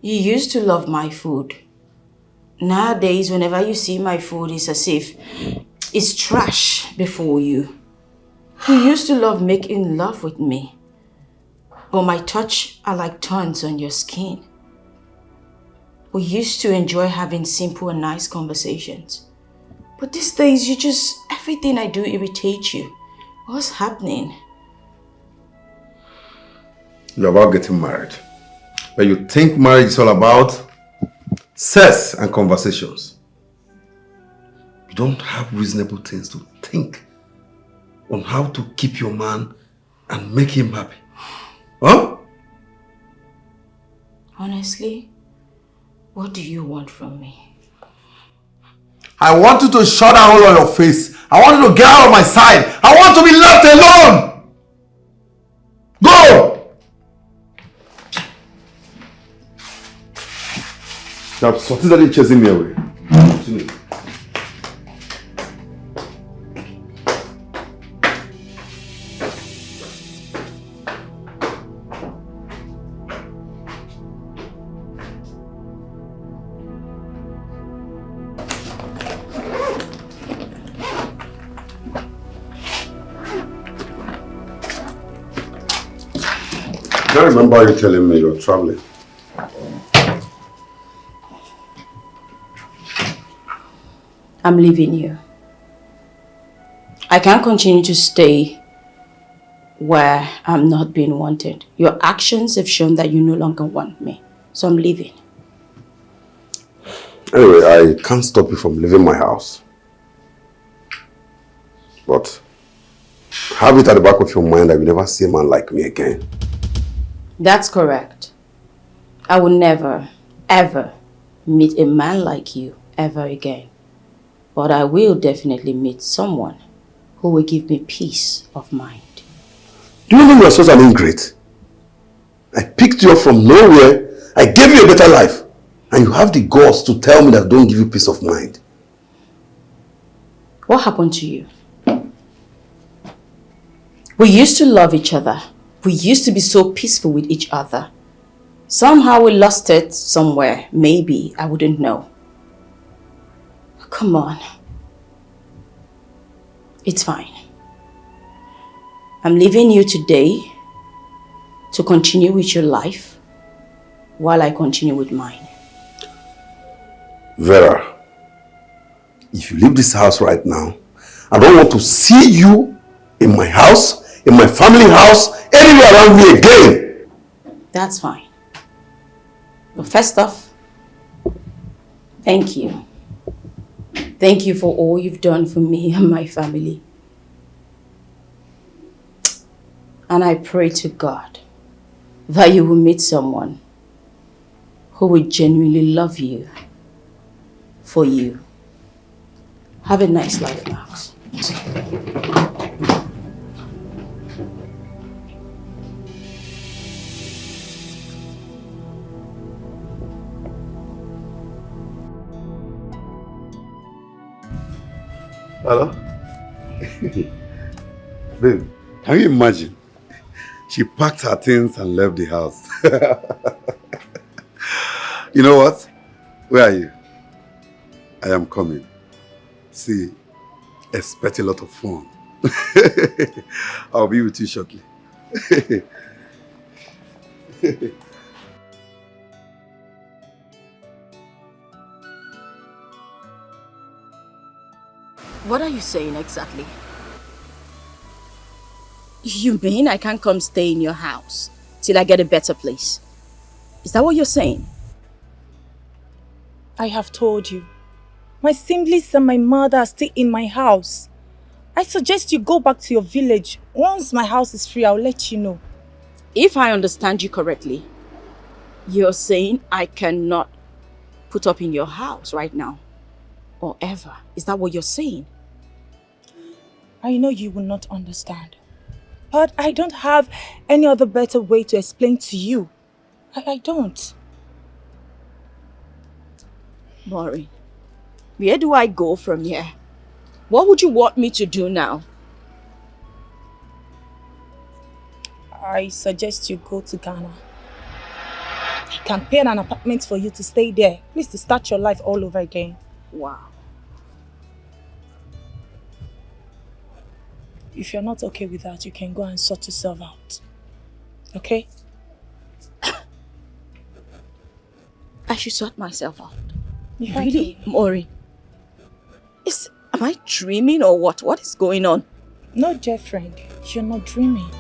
You used to love my food. Nowadays, whenever you see my food, it's as if it's trash before you. You used to love making love with me. But my touch are like thorns on your skin. We used to enjoy having simple and nice conversations. But these days, everything I do irritates you. What's happening? You're about getting married. But you think marriage is all about sex and conversations. You don't have reasonable things to think on how to keep your man and make him happy. Huh? Honestly, what do you want from me? I want you to shut that hole on your face. I want you to get out of my side. I want to be left alone. Go! Now, something chasing me away. I remember you telling me you're traveling. I'm leaving you. I can't continue to stay where I'm not being wanted. Your actions have shown that you no longer want me. So I'm leaving. Anyway, I can't stop you from leaving my house. But have it at the back of your mind that you never see a man like me again. That's correct. I will never, ever meet a man like you ever again. But I will definitely meet someone who will give me peace of mind. Do you know you are such an ingrate? I picked you up from nowhere, I gave you a better life, and you have the guts to tell me that I don't give you peace of mind. What happened to you? We used to love each other. We used to be so peaceful with each other. Somehow we lost it somewhere. Maybe, I wouldn't know. Come on. It's fine. I'm leaving you today to continue with your life while I continue with mine. Vera, if you leave this house right now, I don't want to see you in my house, in my family house, anywhere around me again. That's fine. But first off, thank you. Thank you for all you've done for me and my family. And I pray to God that you will meet someone who will genuinely love you for you. Have a nice life, Max. Hello? Babe, can you imagine? She packed her things and left the house. You know what? Where are you? I am coming. See, expect a lot of fun. I'll be with you shortly. What are you saying exactly? You mean I can't come stay in your house till I get a better place? Is that what you're saying? I have told you. My siblings and my mother are still in my house. I suggest you go back to your village. Once my house is free, I'll let you know. If I understand you correctly, you're saying I cannot put up in your house right now or ever. Is that what you're saying? I know you will not understand. But I don't have any other better way to explain to you. I don't. Maureen, where do I go from here? What would you want me to do now? I suggest you go to Ghana. I can pay an apartment for you to stay there. Please, to start your life all over again. Wow. If you're not okay with that, you can go and sort yourself out. Okay? I should sort myself out. You Really, Maureen? Am I dreaming or what? What is going on? No, dear friend. You're not dreaming.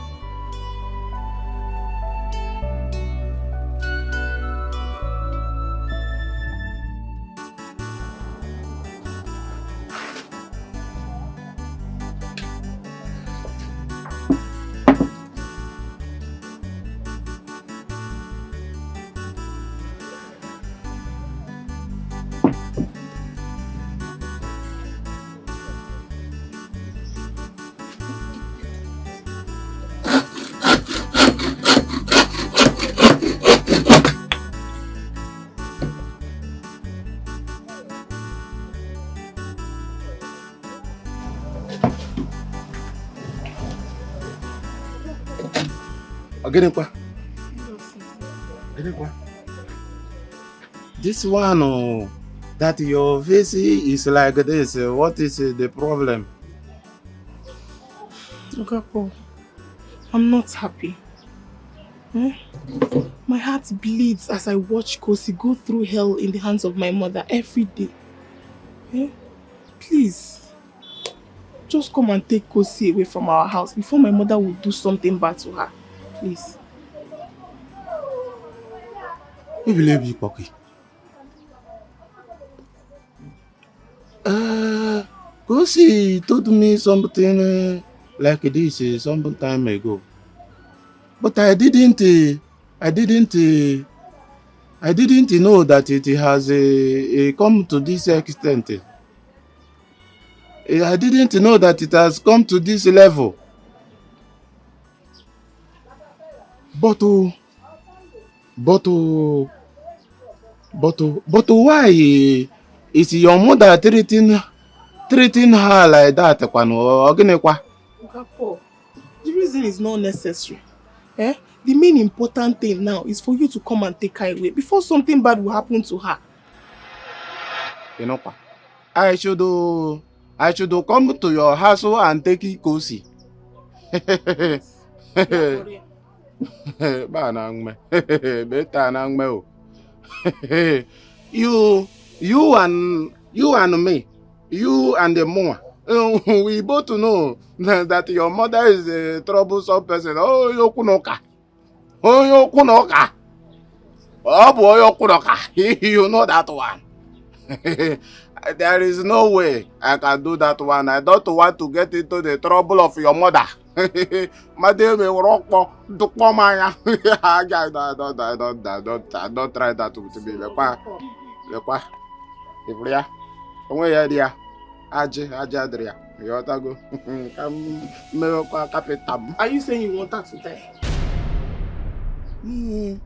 This one, oh, that your face is like this. What is the problem? Okapo, I'm not happy. My heart bleeds as I watch Kosi go through hell in the hands of my mother every day. Please, just come and take Kosi away from our house before my mother will do something bad to her. Please. We believe you, Poki. Go Kosi told me something like this some time ago. But I didn't know that it has come to this extent. I didn't know that it has come to this level. But why is your mother treating her like that? Paul, the reason is not necessary. Eh? The main important thing now is for you to come and take her away before something bad will happen to her. You know, I should come to your house and take it cozy. You and me, you and the mama, we both know that your mother is a troublesome person. Oh, yokunoka. Oh, boy, yokunoka. You know that one. There is no way I can do that one. I don't want to get into the trouble of your mother. Madam, don't try that with me. Are you saying you want her to die? No.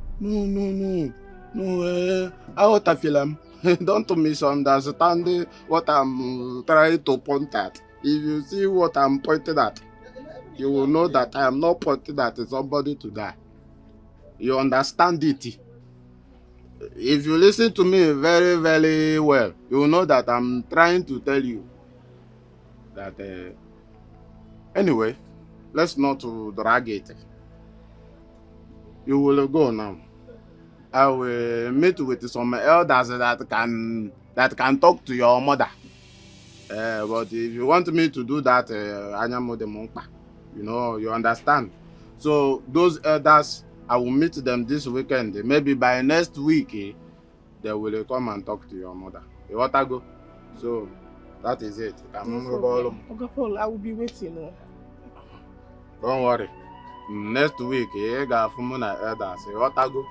I feel don't misunderstand what I'm trying to point at. If you see what I'm pointing at, you will know that I am not pointing at somebody to die. You understand it? If you listen to me very, very well, you will know that I'm trying to tell you that. Anyway, let's not drag it. You will go now. I will meet with some elders that can talk to your mother. But if you want me to do that, you understand. So those elders, I will meet them this weekend. Maybe by next week, they will come and talk to your mother. You want to go? So that is it. Okay, Paul, I will be waiting. Don't worry. Next week, you got from my elders. You want to go?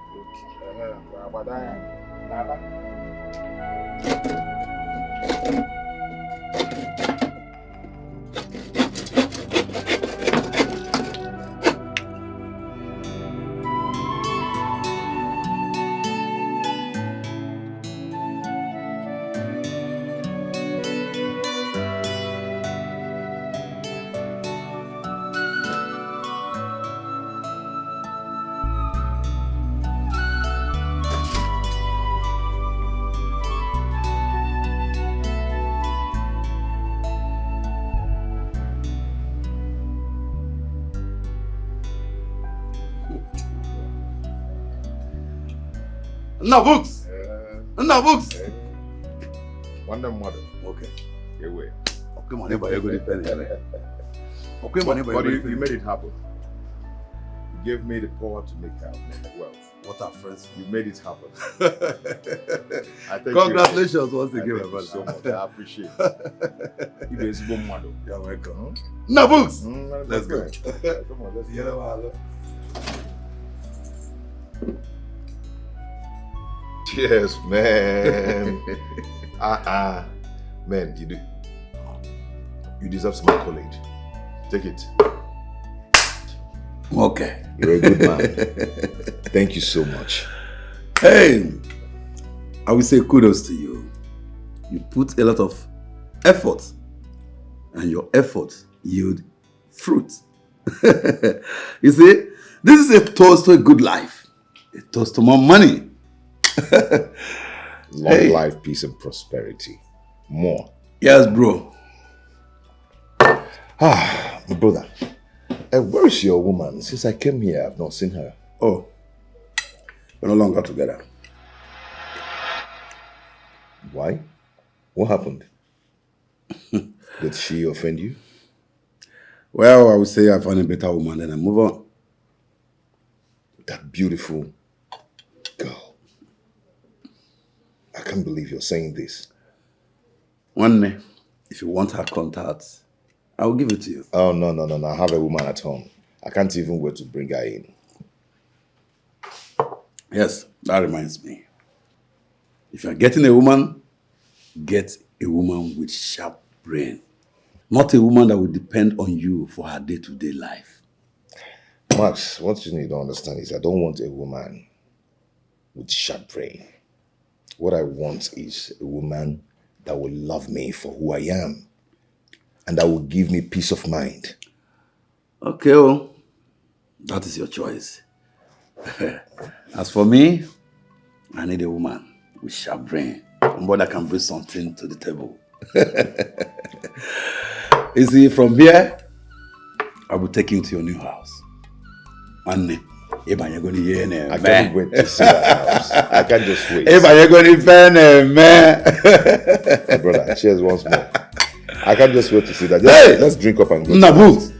No books. One mother. Okay. Away. Okay, money, but you go depend. Okay, money, but you made it happen. You gave me the power to make wealth. What are friends? You made it happen. Congratulations once again, my brother. So much. I appreciate it. You guys go mad. You're welcome. No books. Let's go. Come on, let's go. Cheers, man. Man, you deserve some accolade. Take it. Okay. You're a good man. Thank you so much. Hey, I will say kudos to you. You put a lot of effort, and your effort yield fruit. You see, this is a toast to a good life, a toast to more money. Long life, peace, and prosperity. More. Yes, bro. My brother. Where is your woman? Since I came here, I've not seen her. Oh, we're no longer together. Why? What happened? Did she offend you? Well, I would say I found a better woman, then I move on. That beautiful girl. I can't believe you're saying this. One day, If you want her contact, I will give it to you. Oh, no. I have a woman at home. I can't even wait to bring her in. Yes, that reminds me. If you're getting a woman, get a woman with sharp brain. Not a woman that will depend on you for her day-to-day life. Max, what you need to understand is I don't want a woman with sharp brain. What I want is a woman that will love me for who I am and that will give me peace of mind. Okay, well, that is your choice. As for me, I need a woman with sharp brain. Somebody that can bring something to the table. You see, from here, I will take you to your new house. And I can't wait to see that house. I can't just wait. My brother, cheers once more. I can't just wait to see that. Let's drink up and go. Nabooks.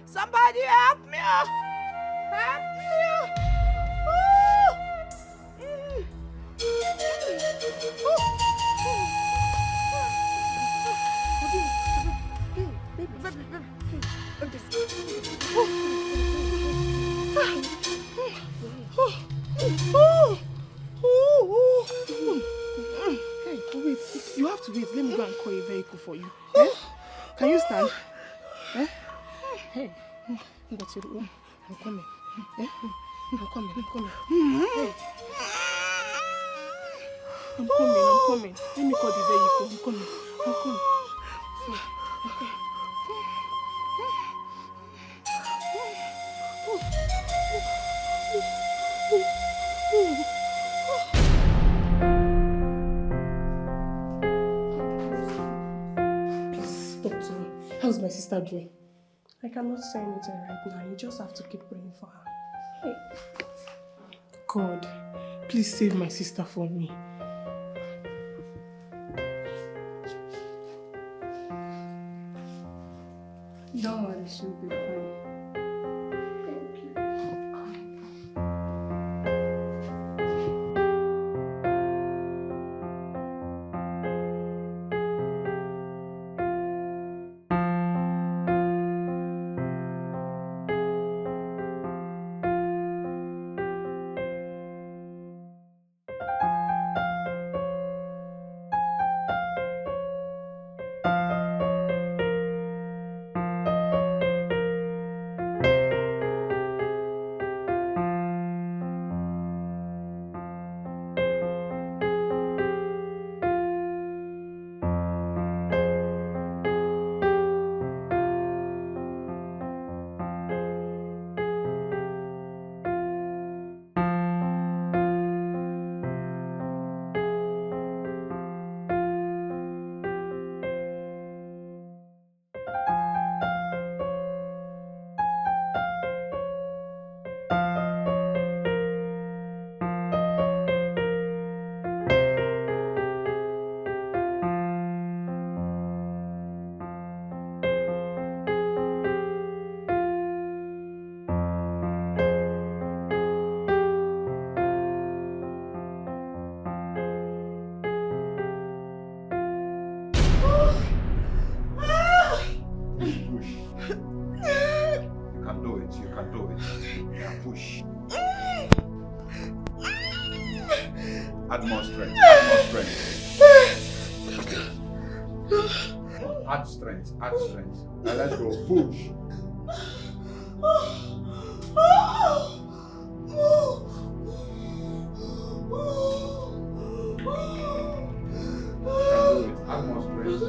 Somebody help me! Help me! Hey, wait. You have to wait. Let me go and call a vehicle for you. Eh? Can you stand? Eh? Hey. I'm coming. Eh? I'm coming. Hey. I'm coming. Let me call the vehicle. I'm coming. Okay. Please, doctor. How's my sister doing? I cannot say anything right now. You just have to keep praying for her. Hey. God, please save my sister for me. Don't worry, she'll be fine. Thank you. Add more strength. Add strength. Now let's go. Push. Add more strength.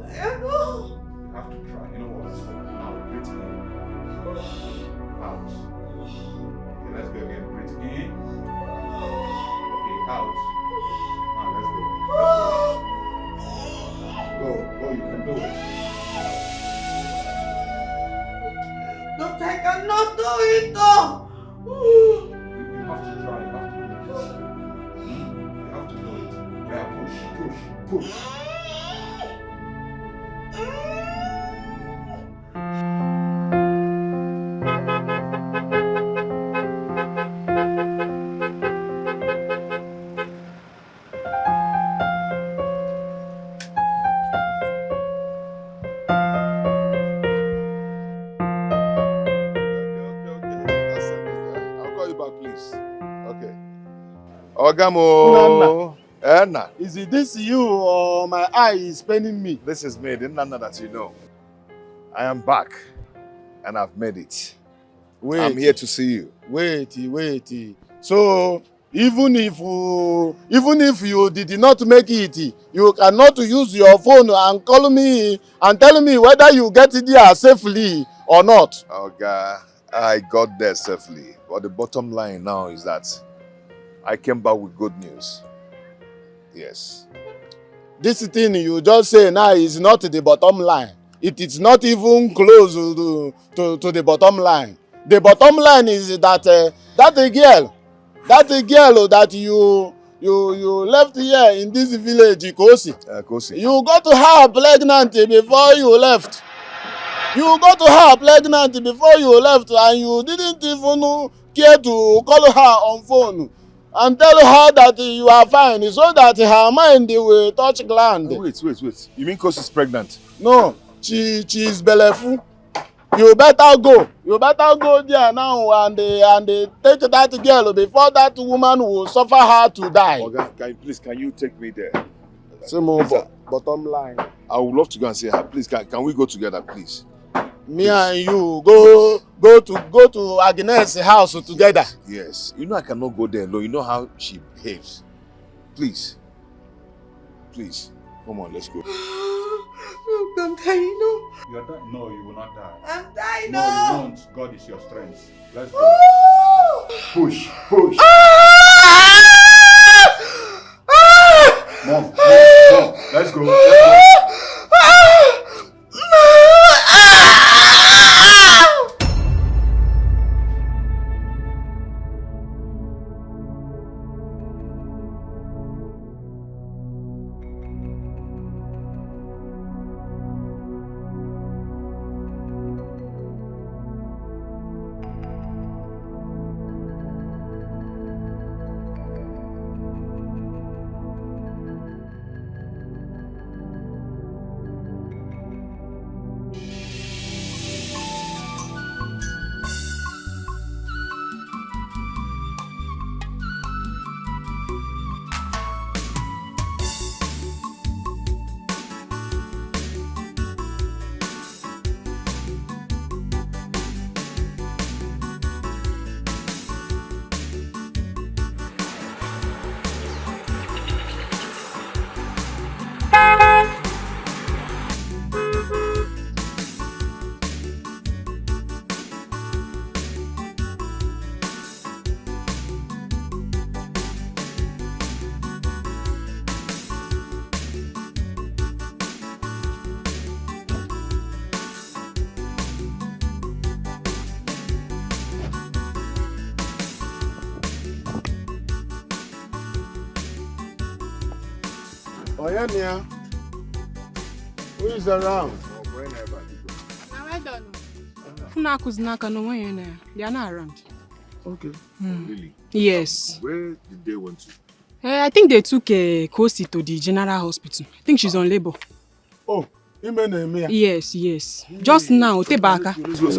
You have to try. You know what? Now breathe in. Out. Okay, let's go again. Breathe in. Okay, out. Now let's go. Go, you can do it. But I cannot do it though! You have to try, you have to do it. Yeah, push. Ogamo. Anna. Is it this you or my eye is paining me? This is me, the Nana that you know. I am back. And I've made it. Wait. I'm here to see you. Wait. So, even if you did not make it, you cannot use your phone and call me and tell me whether you get there safely or not. Oh, God, I got there safely. But the bottom line now is that I came back with good news. Yes. This thing you just say now is not the bottom line. It is not even close to the bottom line. The bottom line is that that girl that you left here in this village, Kosi. You got her pregnant before you left. You got her pregnant before you left, and you didn't even care to call her on phone and tell her that you are fine, so that her mind will touch ground. Wait. You mean Kosi is pregnant? No, she is bellevue. You better go there now and take that girl before that woman will suffer her to die. Okay, can you take me there? Bottom line. I would love to go and see her. Please, can we go together, please? Me and you go to Agnes' house together. Yes. You know I cannot go there alone. You know how she behaves. Please. Come on, let's go. I'm dying, no. You're dying. No, you will not die. I'm dying, no. no. You won't. God is your strength. Let's go. Push. Mom. Let's go. Oyenia, who is around? They are not around. Okay. Really? Yes. Where did they went to? I think they took Kosi to the general hospital. I think she's on labor. Oh, yes. Just now, Tebaka.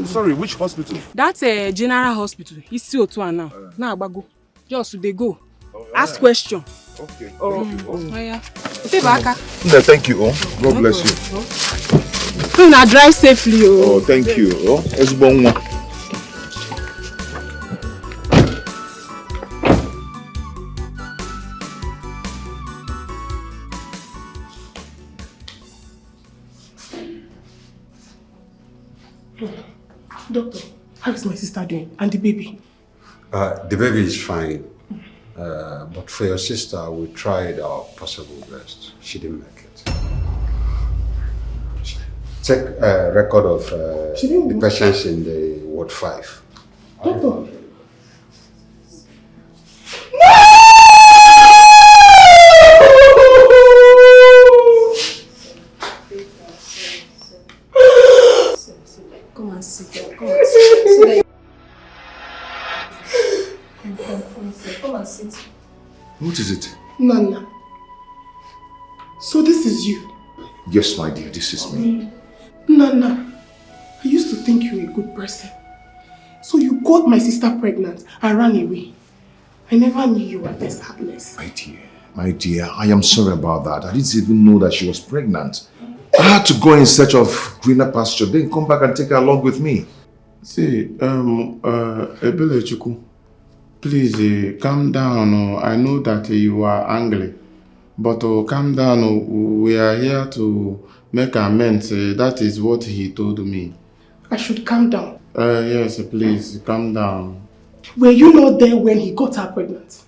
Sorry, which hospital? That's a general hospital. He's still to now. Now, go. Just they go. Ask question. Okay. Yeah. Tebaka. Thank you. God bless you. Now drive safely. Oh, thank you. Let's go on. Doctor, how is my sister doing? And the baby? The baby is fine. But for your sister, we tried our possible best. She didn't make it. Check record of the patients in the ward 5. Doctor. Come and sit down. Come and sit down. Come and sit. What is it? Nana. So this is you? Yes, my dear, this is me. Nana, I used to think you were a good person. So you got my sister pregnant and ran away. I never knew you were this heartless. My dear, I am sorry about that. I didn't even know that she was pregnant. I had to go in search of greener pasture, then come back and take her along with me. See, Ebelechuku, please calm down. I know that you are angry, but calm down. We are here to make amends. That is what he told me. I should calm down. Yes, please calm down. Were you not there when he got her pregnant?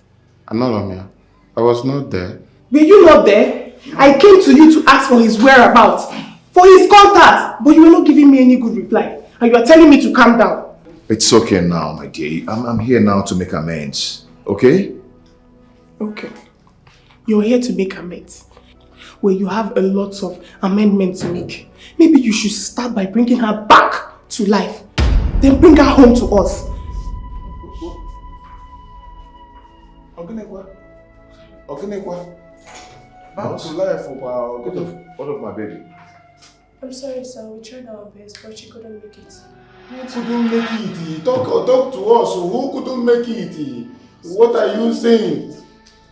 Anolomia, I was not there. Were you not there? I came to you to ask for his whereabouts, for his contact, but you were not giving me any good reply. And you are telling me to calm down. It's okay now, my dear. I'm here now to make amends. Okay? Okay. You're here to make amends. Well, you have a lot of amendments to make. Maybe you should start by bringing her back to life. Then bring her home to us. Ogenekwa. Back to life. What of my baby? I'm sorry, sir. We tried our best, but she couldn't make it. Who couldn't make it? Talk to us. Who couldn't make it? What are you saying?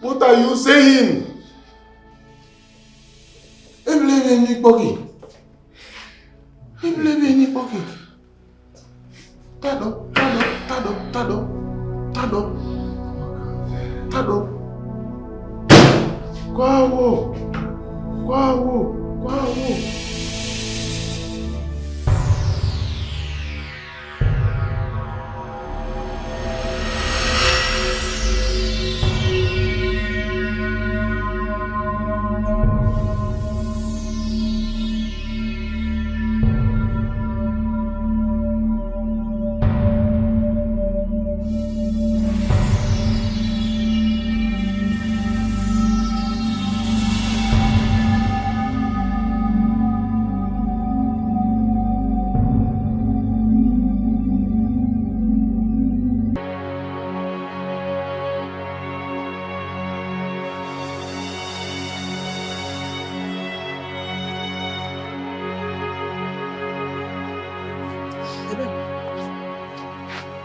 What are you saying? Anybody? Tado. Kwawo.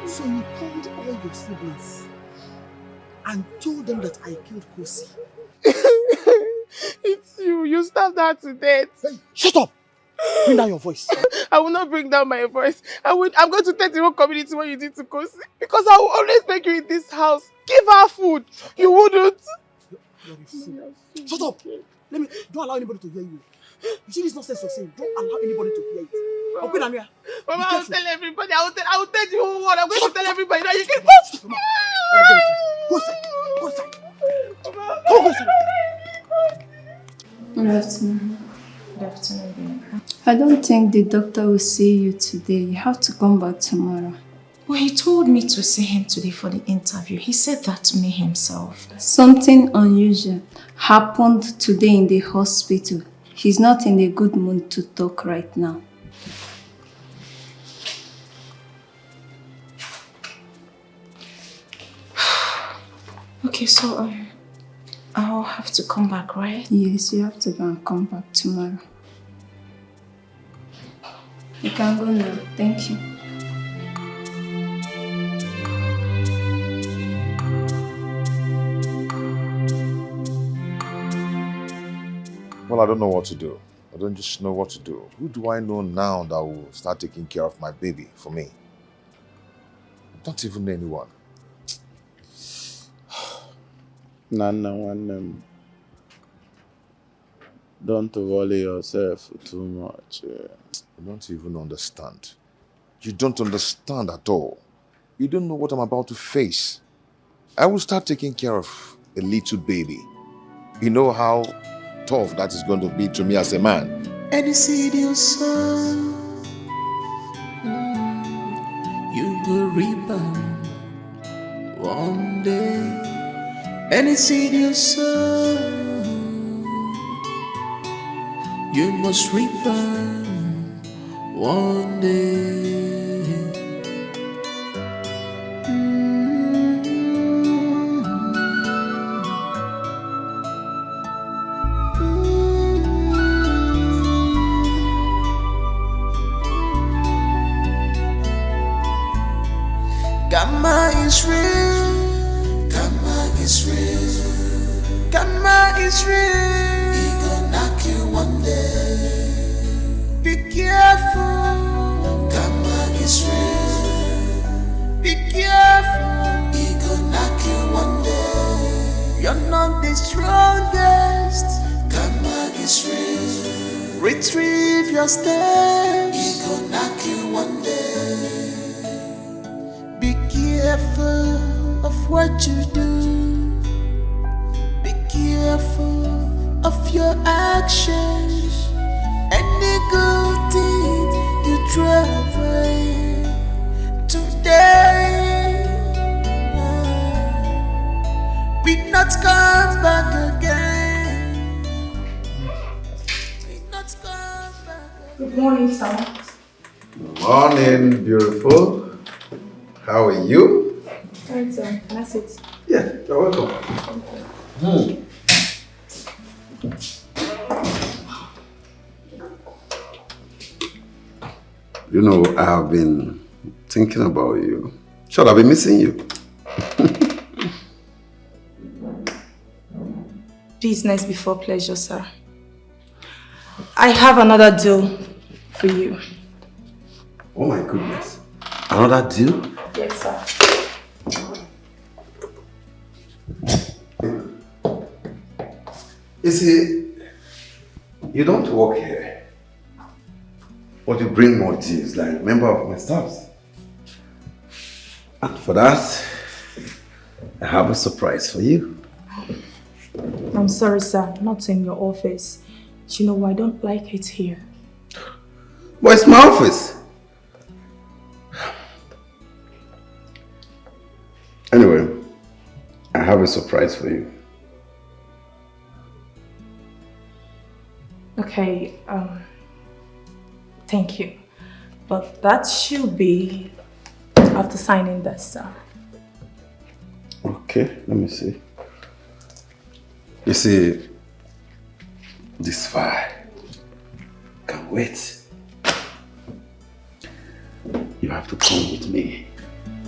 So you called all your siblings and told them that I killed Kosi. It's you. You stabbed her to death. Hey, shut up! Bring down your voice. I will not bring down my voice. I'm going to tell the whole community what you did to Kosi. Because I will always beg you in this house. Give her food. You wouldn't. You're a fool. Shut up! Don't allow anybody to hear you. You see this nonsense you're saying? Don't allow anybody to hear it. Okay, Namia. Mama, I will tell everybody. I will tell the whole world. I'm going to tell everybody that you can Go inside. Go inside. Go inside. Good afternoon. Good afternoon. I don't think the doctor will see you today. You have to come back tomorrow. Well, he told me to see him today for the interview. He said that to me himself. Something unusual happened today in the hospital. He's not in a good mood to talk right now. Okay, so I'll have to come back, right? Yes, you have to go and come back tomorrow. You can go now. Thank you. Well, I don't know what to do. I don't just know what to do. Who do I know now that will start taking care of my baby for me? I don't even know anyone. Nana, don't worry yourself too much. You don't even understand. You don't understand at all. You don't know what I'm about to face. I will start taking care of a little baby. You know how tough that is going to be to me as a man. Any seed you sow, you will reap one day. Any seed you sow, you must reap one day. Gamma is real. Gamma is real. Gamma is real. He gonna knock you one day. Be careful. Gamma is real. stay. He gon' knock you one day. Be careful of what you do. Be careful of your actions. Any good deed you try today, we not come back again. We not come back again. Good morning, sir. Morning, beautiful. How are you? Alright, sir. Can I sit? Yeah, you're welcome. You know, I have been thinking about you. Should I be missing you? Business before pleasure, sir. I have another deal for you. Oh my goodness. Another deal? Yes, sir. You see, you don't work here. But you bring more deals like a member of my staff. And for that, I have a surprise for you. I'm sorry, sir. Not in your office. You know, I don't like it here. But it's my office. Anyway, I have a surprise for you. Okay, thank you. But that should be after signing this, sir. Okay, let me see. You see, this file can't wait. You have to come with me.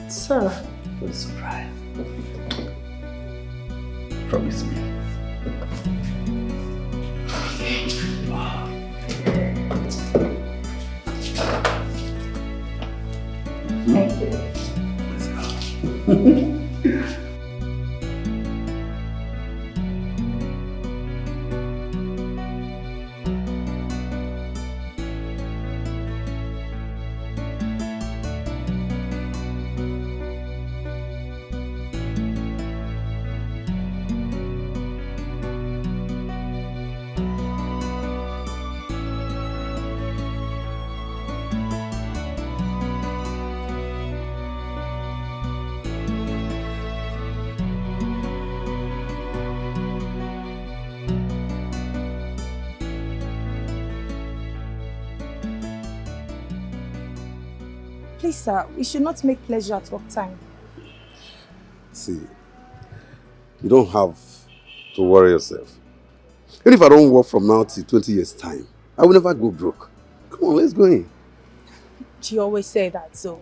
Sir. For the surprise. Promise me. Thank you. Let's go. Please, sir, we should not make pleasure at work time. See, you don't have to worry yourself. Even if I don't work from now till 20 years' time, I will never go broke. Come on, let's go in. You always say that, so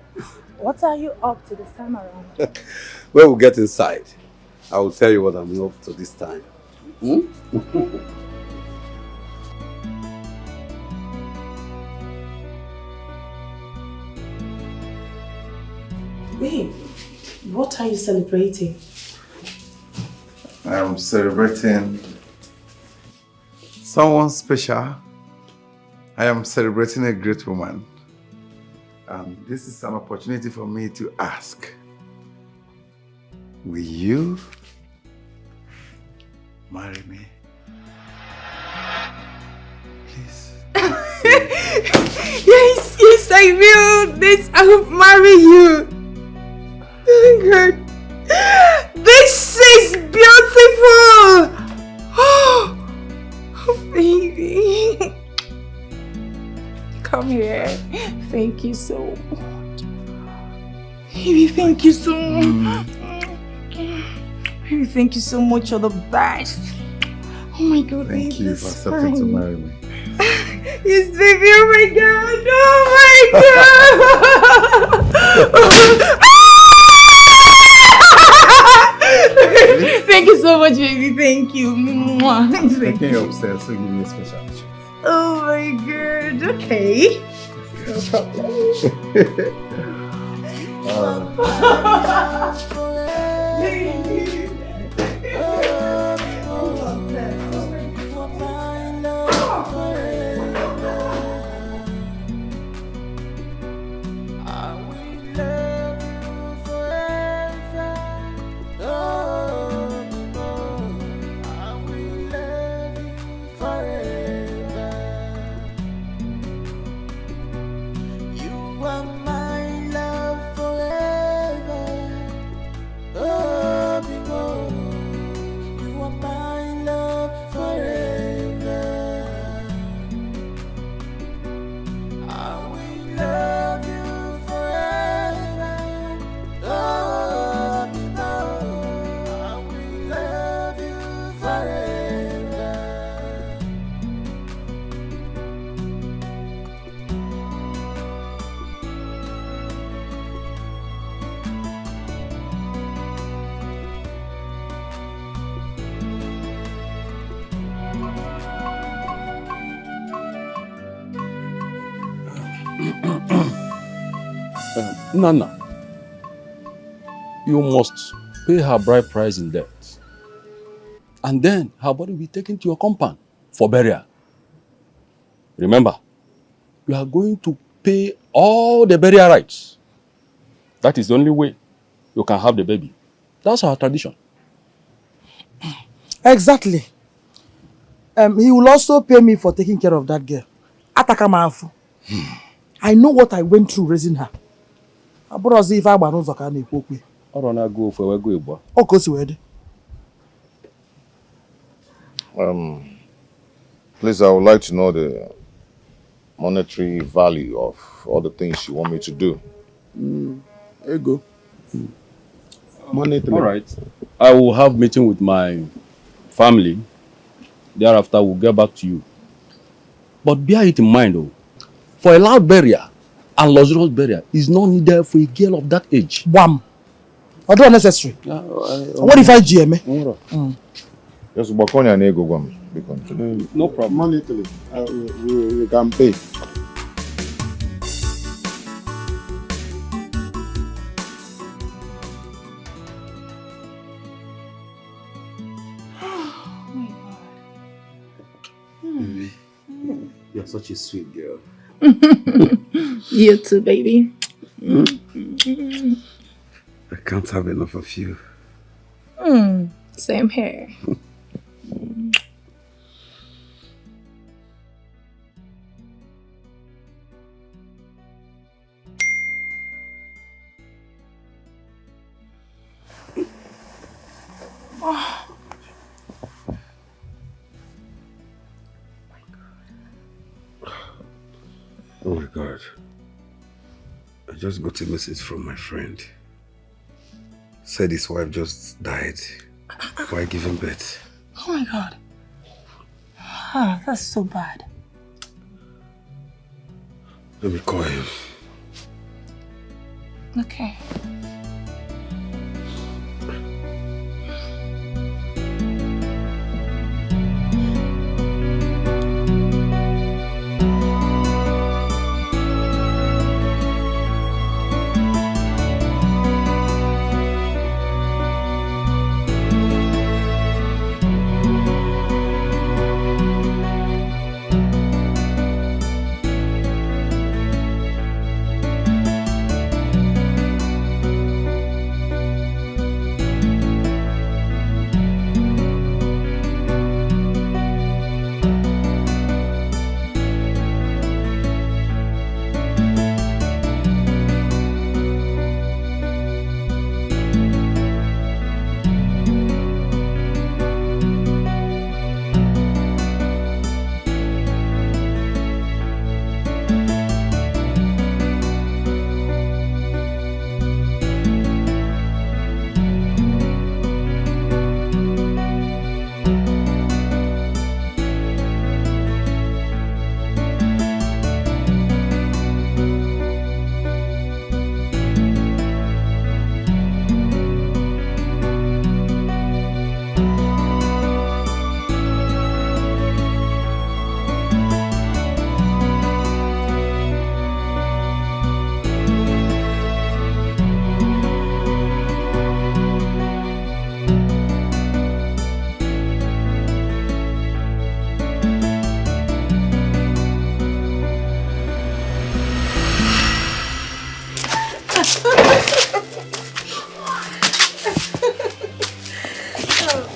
what are you up to this time around? When we get inside, I will tell you what I'm up to this time. Babe, what are you celebrating? I am celebrating someone special. I am celebrating a great woman. And this is an opportunity for me to ask, will you marry me? Please. Yes, I will. I will marry you. Oh God. This is beautiful. Oh, baby. Come here. Thank you so much. Baby, thank you so much. Baby, thank you so much. You're the best. Oh my God, baby. Thank you for accepting to marry me. Yes, baby. Oh my God. Oh my God. Thank you so much, baby. Thank you. Thank Taking you upstairs, so give me a special treat. Oh my God. Okay. No problem. Nana, you must pay her bride price in debt. And then her body will be taken to your compound for burial. Remember, you are going to pay all the burial rights. That is the only way you can have the baby. That's our tradition. Exactly. He will also pay me for taking care of that girl. Atakamafu. I know what I went through raising her. I brought us if I was not going to go. I don't go for a go. Oh, cause you Please, I would like to know the monetary value of all the things you want me to do. There you go. Monetary. All right. I will have meeting with my family. Thereafter, we'll get back to you. But bear it in mind, though, for a loud burial and luxurious burial is not needed for a girl of that age. Wham! Or not necessary. What if I GM? Just walk on your go. No problem. Monetary. We can pay. Baby, you're such a sweet girl. You too, baby. I can't have enough of you. Same here. Oh my God. I just got a message from my friend. Said his wife just died while giving birth. Oh my God. Ah, that's so bad. Let me call him. Okay.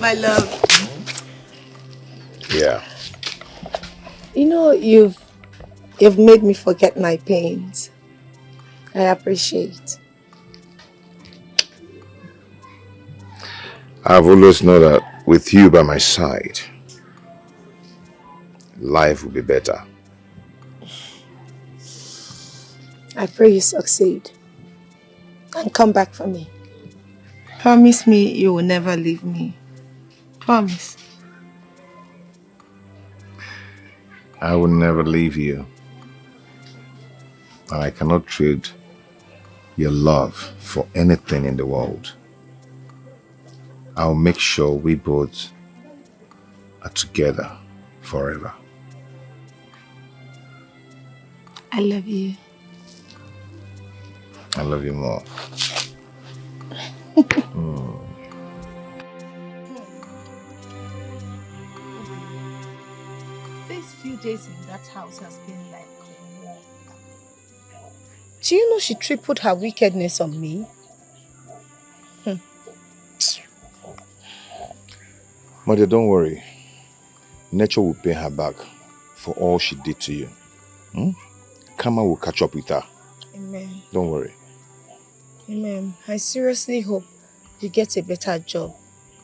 My love. Yeah. You know, you've made me forget my pains. I appreciate. I've always known that with you by my side, life will be better. I pray you succeed and come back for me. Promise me you will never leave me. Promise. I will never leave you. And I cannot trade your love for anything in the world. I'll make sure we both are together forever. I love you. I love you more. These few days in that house has been like war. Do you know she tripled her wickedness on me? Mother, don't worry. Nature will pay her back for all she did to you. Karma will catch up with her. Amen. Don't worry. Amen. I seriously hope you get a better job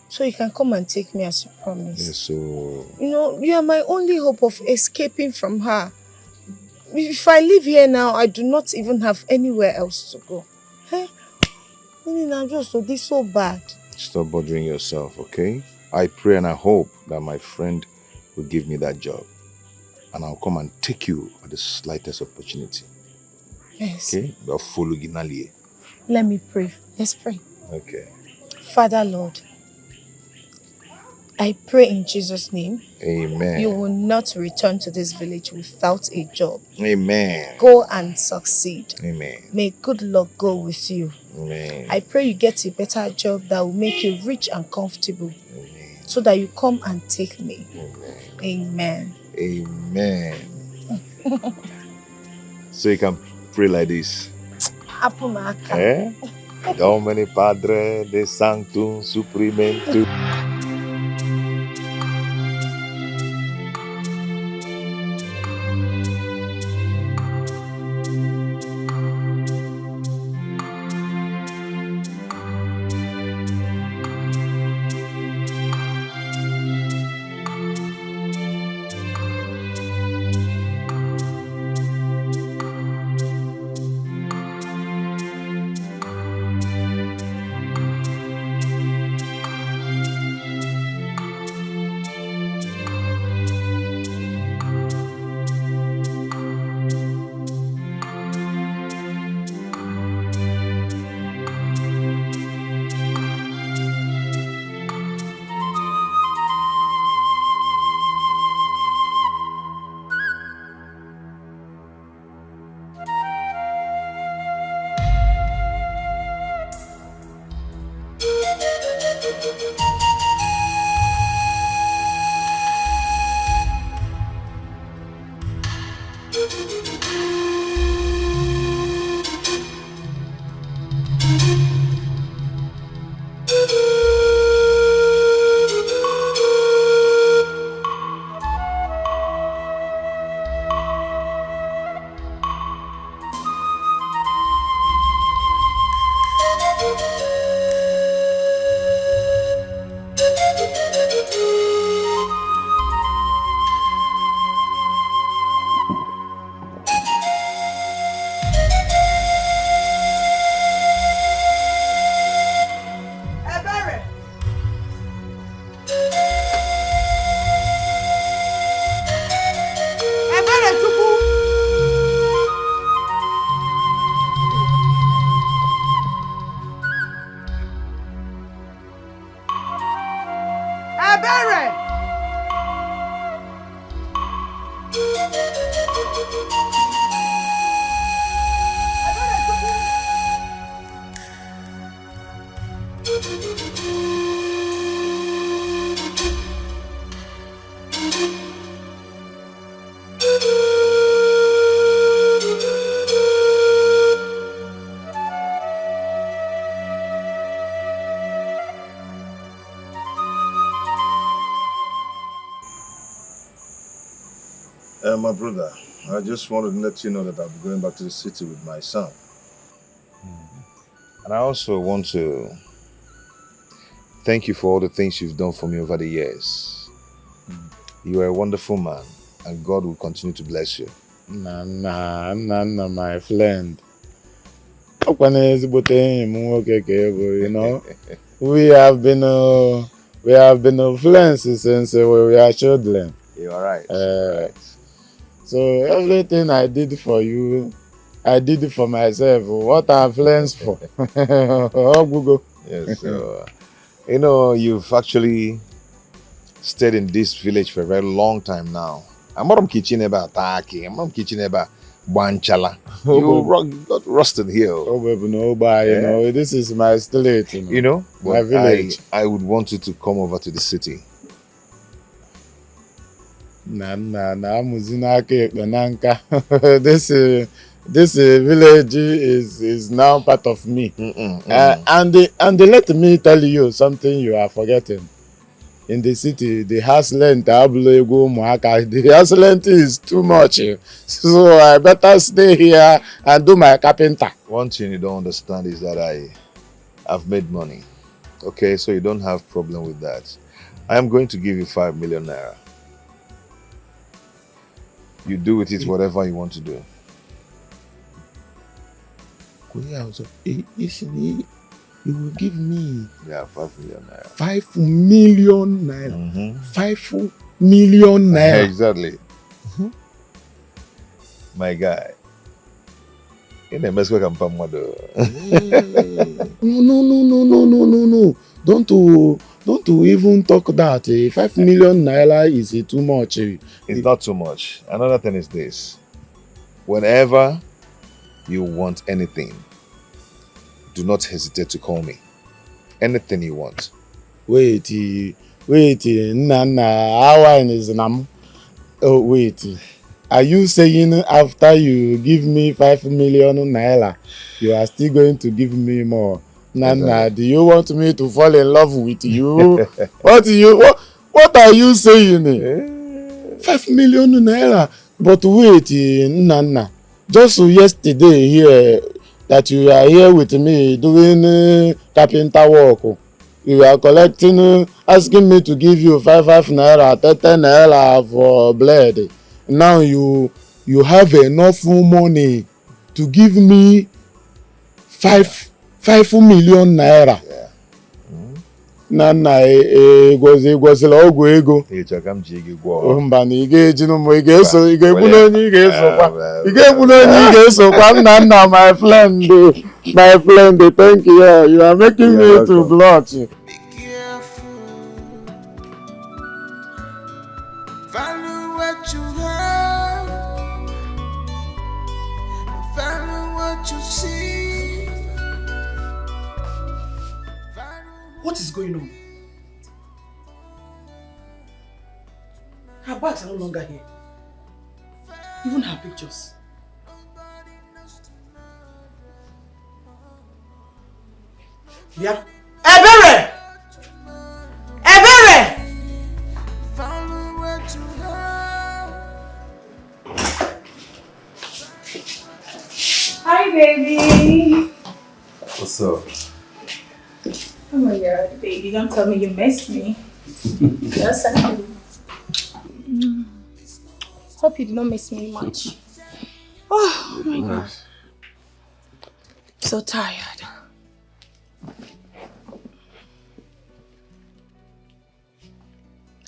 so you can come and take me as you promised. Yes, so... You know, you are my only hope of escaping from her. If I live here now, I do not even have anywhere else to go. Hey, I'm just this so bad. Stop bothering yourself, okay? I pray and I hope that my friend will give me that job. And I'll come and take you at the slightest opportunity. Yes. Okay? But follow Ginali. Let me pray. Let's pray. Okay. Father, Lord, I pray in Jesus' name. Amen. You will not return to this village without a job. Amen. Go and succeed. Amen. May good luck go with you. Amen. I pray you get a better job that will make you rich and comfortable. Amen. So that you come and take me. Amen. Amen. Amen. So you can pray like this. Apumaka. Domine Padre de Sanctum Suprimentum. My brother, I just wanted to let you know that I'll be going back to the city with my son. And I also want to thank you for all the things you've done for me over the years. You are a wonderful man, and God will continue to bless you. Nah, my friend. You know, we have been friends since we were children. You are right. Right. So everything I did for you, I did it for myself. What are friends for? Oh, Google. Yes, so, you know, you've actually stayed in this village for a very long time now. I'm not kitchen about attacking. I'm not kitchen about Banchala. Oh, You got rusted here. Oh, baby, no, but you know, this is my state, You know, my village. I would want you to come over to the city. This village is now part of me. And let me tell you something you are forgetting. In the city, the house rent, the house rent is too much. So I better stay here and do my carpenter. One thing you don't understand is that I've made money. Okay, so you don't have problem with that. I am going to give you 5 million naira. You do with it whatever you want to do. You will give me 5 million naira. 5 million naira. 5 million naira. Exactly. My guy. No. Don't even talk that. 5 million naira is too much. It's not too much. Another thing is this. Whenever you want anything, do not hesitate to call me. Anything you want. Wait, Nana, our is nam. Oh, wait. Are you saying after you give me 5 million naira, you are still going to give me more? Nana, do you want me to fall in love with you? What are you saying? 5 million naira. But wait, Nana. Just yesterday here, that you are here with me doing carpenter work. You are collecting, asking me to give you 5 naira, 10 naira for blade. Now you have enough money to give me 5 million naira. Yeah. Nana, gwazila ọgwụ ego. Mba na ị ga-ejinu m, ị ga-egbu n'onye ị ga-esokwa. Nna, my friend, thank you. You are making me to blush. Value what you have, value what you see. What is going on? Her bags are no longer here. Even her pictures. Yeah. Ebere! Hi, baby. What's up? Oh my God, baby, don't tell me you missed me. Yes, I do. Hope you did not miss me much. Oh my God. So tired.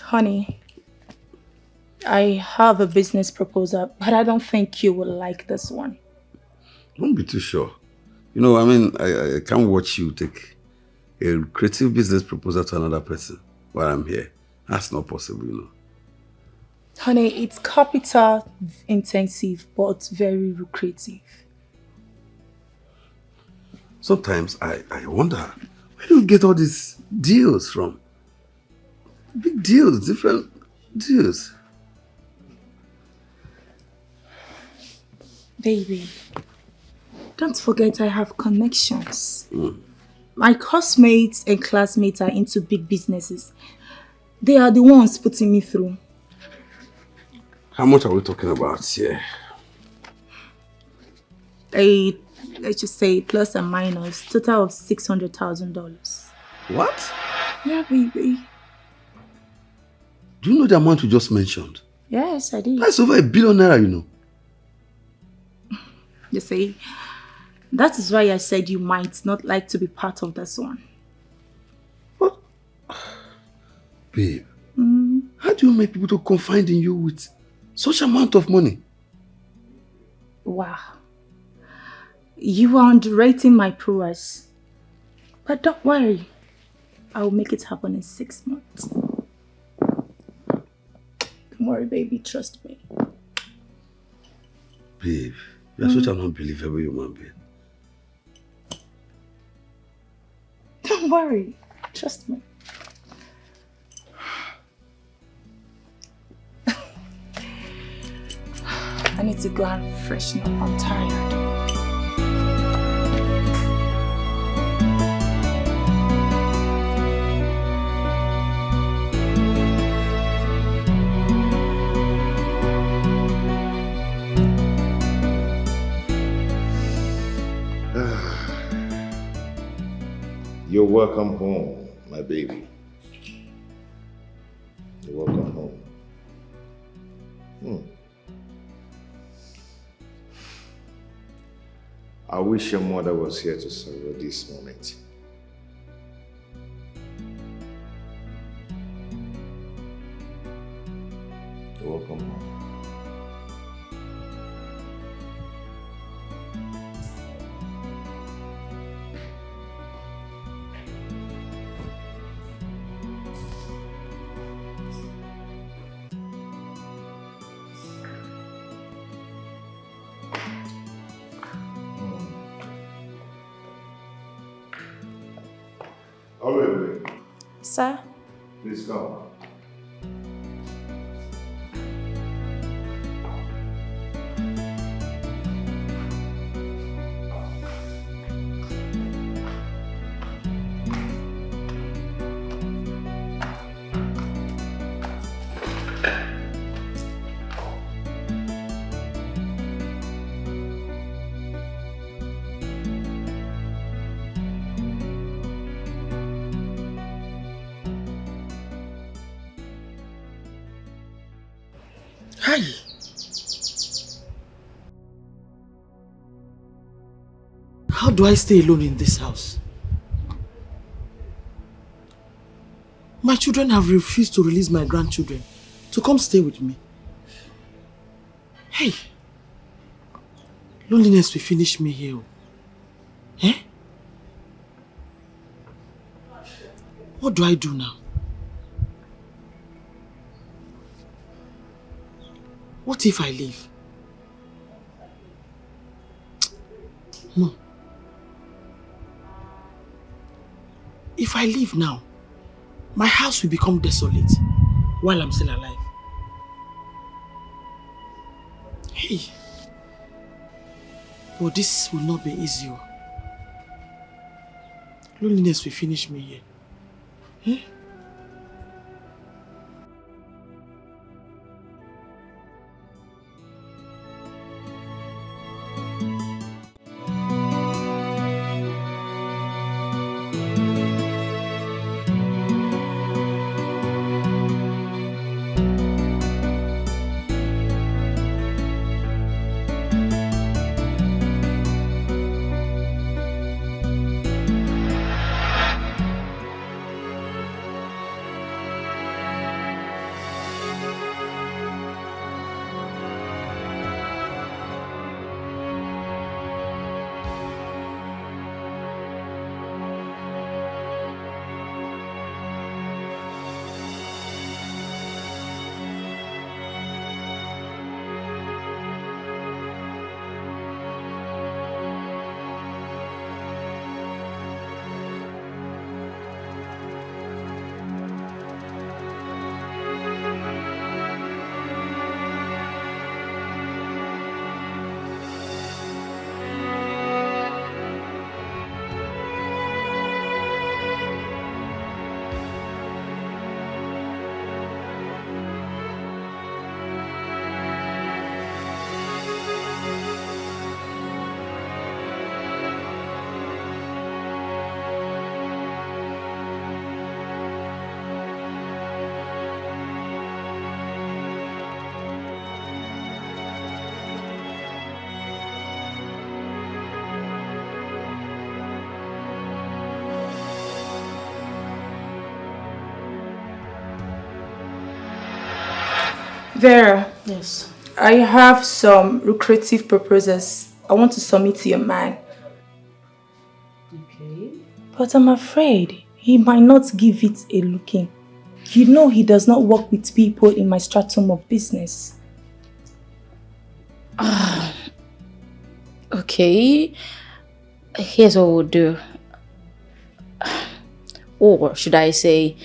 Honey, I have a business proposal, but I don't think you will like this one. Don't be too sure. You know, I mean, I can't watch you take a creative business proposal to another person while I'm here. That's not possible, you know. Honey, it's capital intensive, but very lucrative. Sometimes I wonder, where do you get all these deals from? Big deals, different deals. Baby, don't forget I have connections. My classmates and classmates are into big businesses. They are the ones putting me through. How much are we talking about here? Let's just say plus and minus, total of $600,000. What? Yeah, baby. Do you know the amount you just mentioned? Yes, I did. That's over $1 billion, you know. You see, that is why I said you might not like to be part of this one. What? Babe, how do you make people to confide in you with such amount of money? Wow. You are underrating my prowess. But don't worry. I will make it happen in 6 months. Don't worry, baby. Trust me. Babe, you are such an unbelievable human being. Don't worry. Trust me. I need to go and freshen up. I'm tired. You're welcome home, my baby. You're welcome home. I wish your mother was here to celebrate this moment. You're welcome home. Sir? Please come. Hi. How do I stay alone in this house? My children have refused to release my grandchildren to come stay with me. Hey, loneliness will finish me here. Eh? What do I do now? What if I leave? No. If I leave now, my house will become desolate while I'm still alive. Hey. But this will not be easy. Loneliness will finish me here. Eh? Vera. Yes. I have some lucrative proposals I want to submit to your man. Okay. But I'm afraid he might not give it a look in. You know he does not work with people in my stratum of business. okay. Here's what we'll do. Or should I say,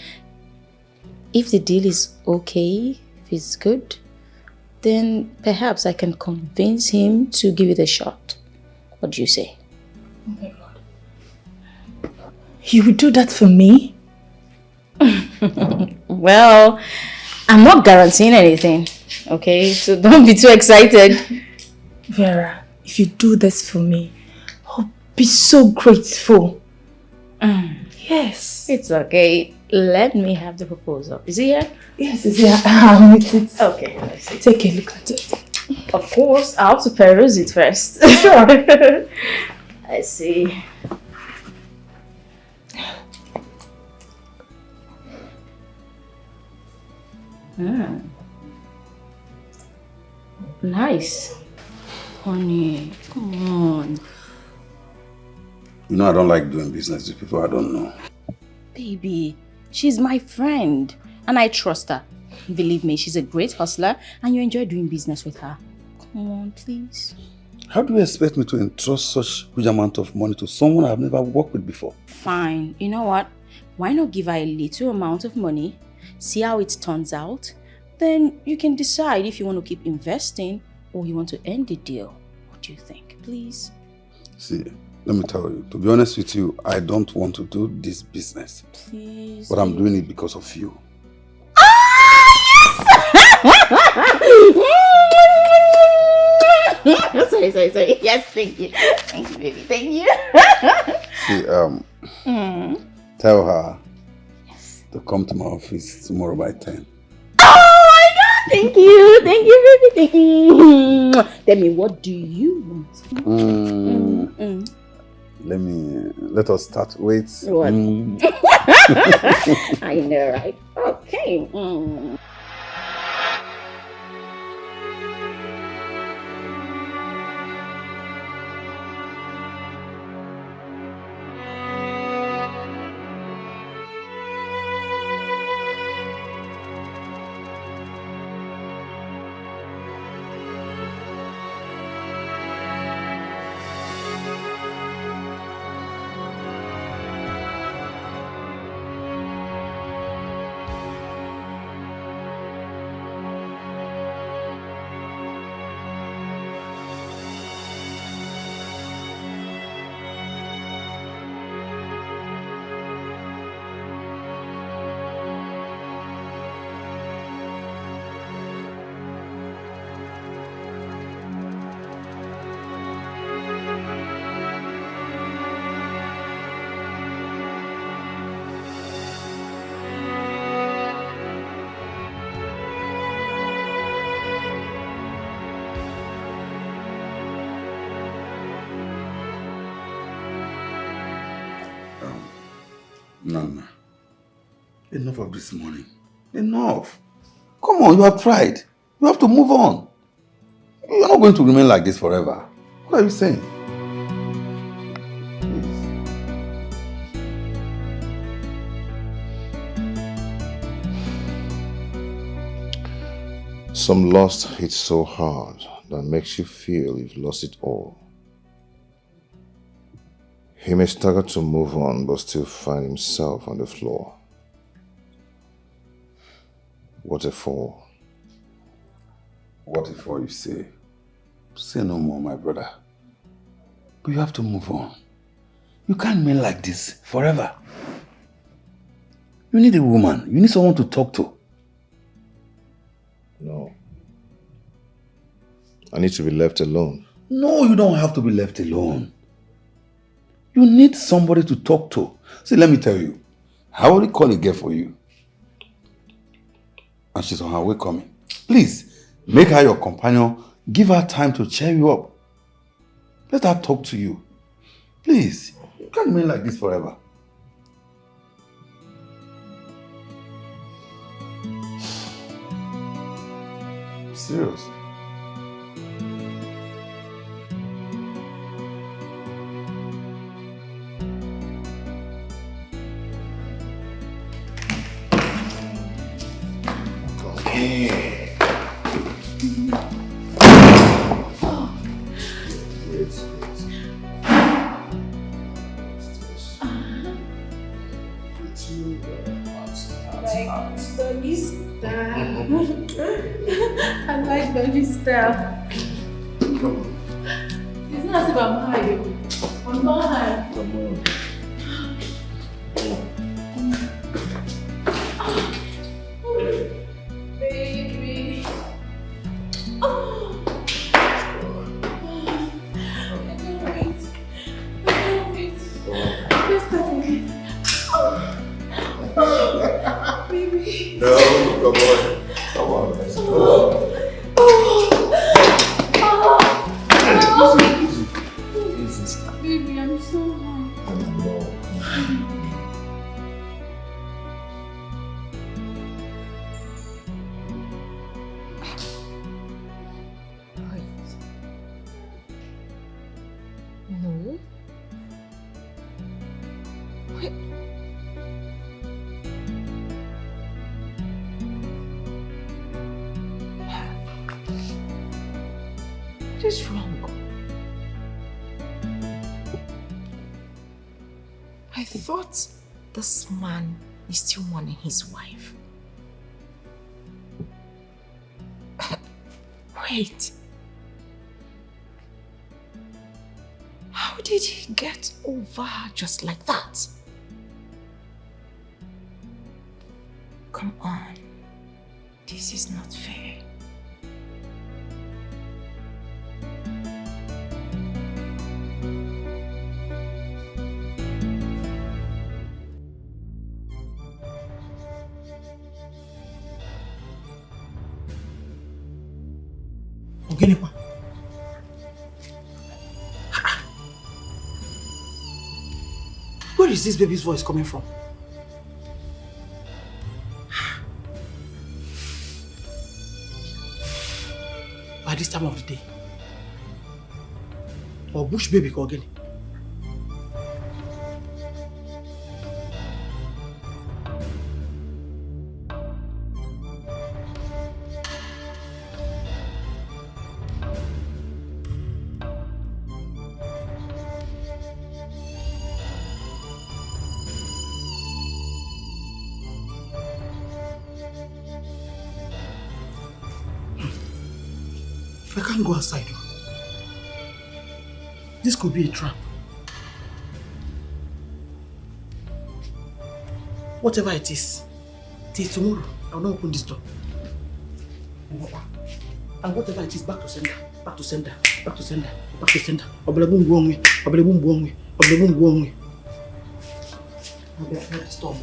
if the deal is okay, if it's good, then perhaps I can convince him to give it a shot. What do you say? Oh my God. You would do that for me? Well, I'm not guaranteeing anything, okay? So don't be too excited. Vera, if you do this for me, I'll be so grateful. Yes. It's okay. Let me have the proposal. Is it here? Yes, it's here. Okay, let's see. Take a look at it. Of course, I have to peruse it first. Sure. I see. Nice. Honey, come on. You know I don't like doing business with people I don't know. Baby, she's my friend and I trust her. Believe me, she's a great hustler and you enjoy doing business with her. Come on, please. How do you expect me to entrust such huge amount of money to someone I've never worked with before? Fine. You know what? Why not give her a little amount of money, see how it turns out, then you can decide if you want to keep investing or you want to end the deal. What do you think, please? See, let me tell you, to be honest with you, I don't want to do this business. Please. But I'm doing it because of you. Sorry. Yes, thank you. Thank you, baby. Thank you. See, tell her to come to my office tomorrow by 10. Oh my God! Thank you, baby. Thank you. Tell me, what do you want? Let us start. Wait. What? I know, right? Okay. Nana, enough of this morning. Enough. Come on, you have tried. You have to move on. You're not going to remain like this forever. What are you saying? Some loss hits so hard that makes you feel you've lost it all. He may struggle to move on but still find himself on the floor. What a fall. What if all you say? Say no more, my brother. But you have to move on. You can't remain like this forever. You need a woman. You need someone to talk to. No. I need to be left alone. No, you don't have to be left alone. You need somebody to talk to. See, let me tell you. I already called a girl for you. And she's on her way coming. Please, make her your companion. Give her time to cheer you up. Let her talk to you. Please, you can't remain like this forever. Serious. Like doggy style. I like doggy style. It's not as if I'm high. I'm not high. Come on. Baby. Oh. I can't wait. I can't wait. Let's start again. Oh. Baby. No, come on. Come on. Let's go. Baby, I'm so high. No. Wait. What is wrong? I thought this man is still mourning his wife. Wait. How did he get over her just like that? Come on. This is not fair. Ogenipa. Where is this baby's voice coming from? By this time of the day. Or bush baby Ogeni. I can't go outside. This could be a trap. Whatever it is, till tomorrow, I will not open this door. And whatever it is, back to sender, back to sender, back to sender, back to sender. Oblebum buongwe, oblebum buongwe, oblebum buongwe. I'll be at the store.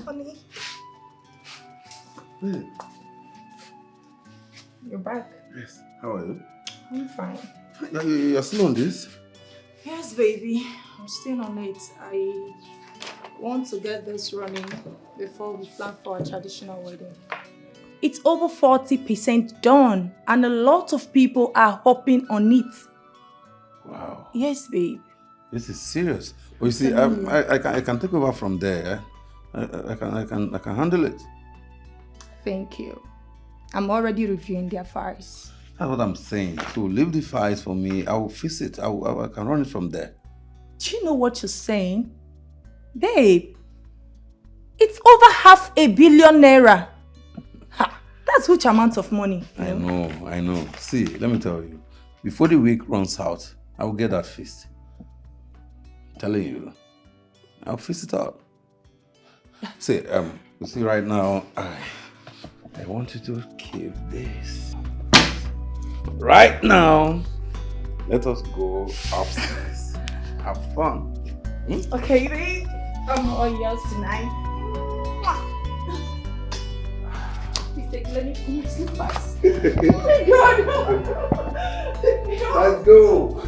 Honey, Hey. you're back. Yes. How are you? I'm fine. You're still on this? Yes, baby. I'm still on it. I want to get this running before we plan for our traditional wedding. It's over 40% done, and a lot of people are hopping on it. Wow. Yes, babe. This is serious. Well, you see, I can take over from there. I can handle it. Thank you. I'm already reviewing their files. That's what I'm saying. So leave the files for me. I will fix it. I can run it from there. Do you know what you're saying? Babe, it's over 500 million naira. Ha, that's huge amount of money. I know. See, let me tell you. Before the week runs out, I will get that fixed. I'm telling you. I'll fix it out. See, you see right now, I want you to keep this. Right now, let us go upstairs. Have fun. Okay, babe. I'm all yours tonight. Please take let me put my slippers. Oh my god! Let's go!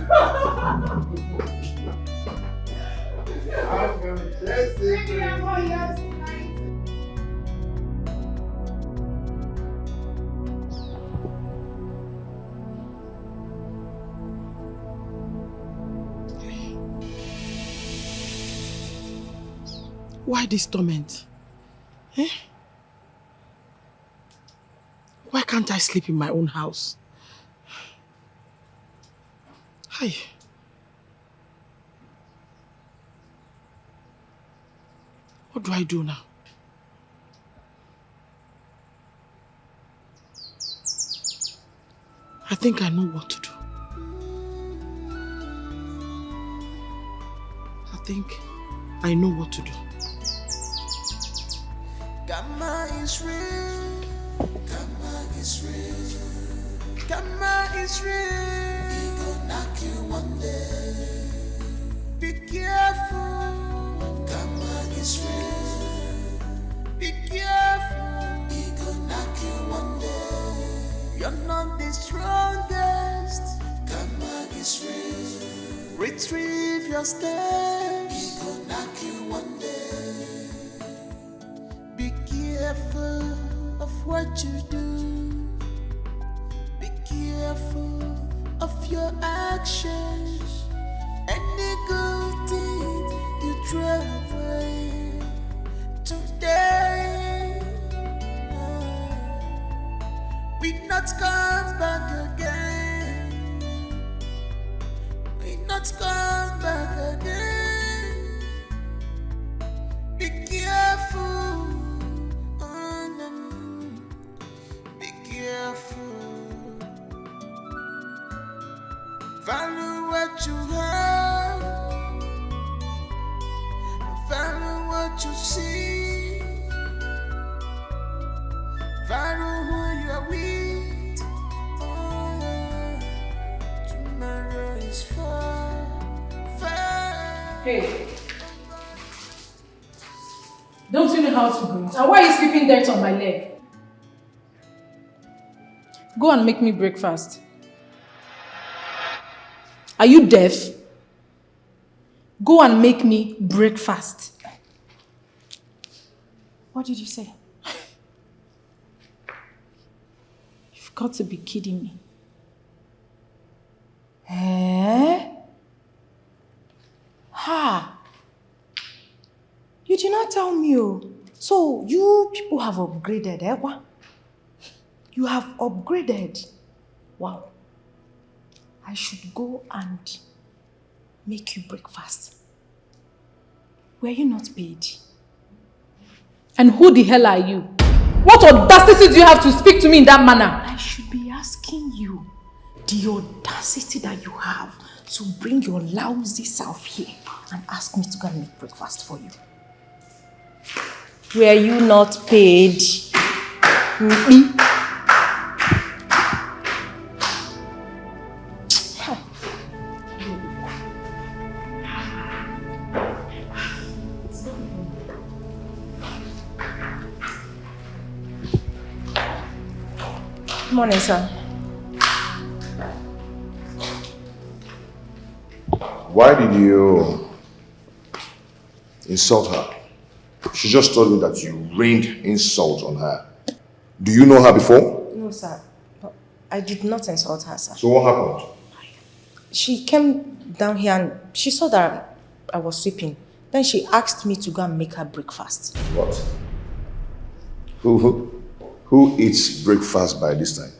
I'm gonna test it. Baby, I'm all yours tonight. Why this torment? Eh? Why can't I sleep in my own house? Hi. What do I do now? I think I know what to do. I know what to do. Gamma is real. Gamma is real. Gamma is real. He gon' knock you one day. Be careful. Gamma is real. Be careful. He gon' knock you one day. You're not the strongest. Gamma is real. Retrieve your steps. He gon' knock you one day. Be careful of what you do. Be careful of your actions. Any good deed you throw away today will not come back again. Will not come back again. Be careful. Be careful. Value what you have. Value what you see. Value who you are with. Oh, yeah. Tomorrow is far, far. Hey. Don't you know how to greet? And why are you sweeping dirt on my leg? Go and make me breakfast. Are you deaf? Go and make me breakfast. What did you say? You've got to be kidding me. Eh? Ha! You did not tell me. So you people have upgraded, eh? What? You have upgraded. Wow. I should go and make you breakfast. Were you not paid? And who the hell are you? What audacity do you have to speak to me in that manner? I should be asking you the audacity that you have to bring your lousy self here and ask me to go and make breakfast for you. Were you not paid? Me? Good morning, sir. Why did you insult her? She just told me that you rained insult on her. Do you know her before? No, sir. I did not insult her, sir. So what happened? She came down here and she saw that I was sweeping. Then she asked me to go and make her breakfast. What? Who eats breakfast by this time?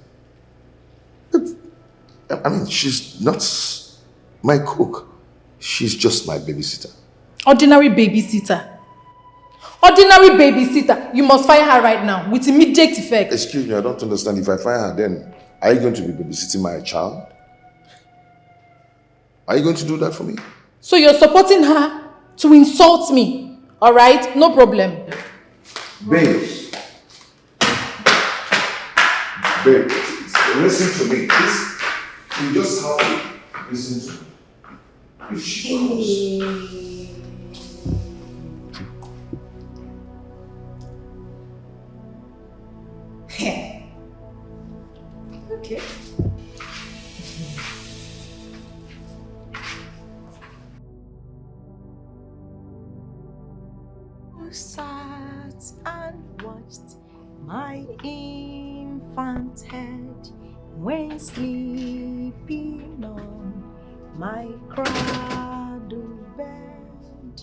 I mean, she's not my cook. She's just my babysitter. Ordinary babysitter. Ordinary babysitter. You must fire her right now with immediate effect. Excuse me, I don't understand. If I fire her, then are you going to be babysitting my child? Are you going to do that for me? So you're supporting her to insult me, alright? No problem. Babe. Babe, listen to me. Please, you just have to listen to me. If she comes. Okay. Who sat and watched my infant head when sleeping on my cradle bed?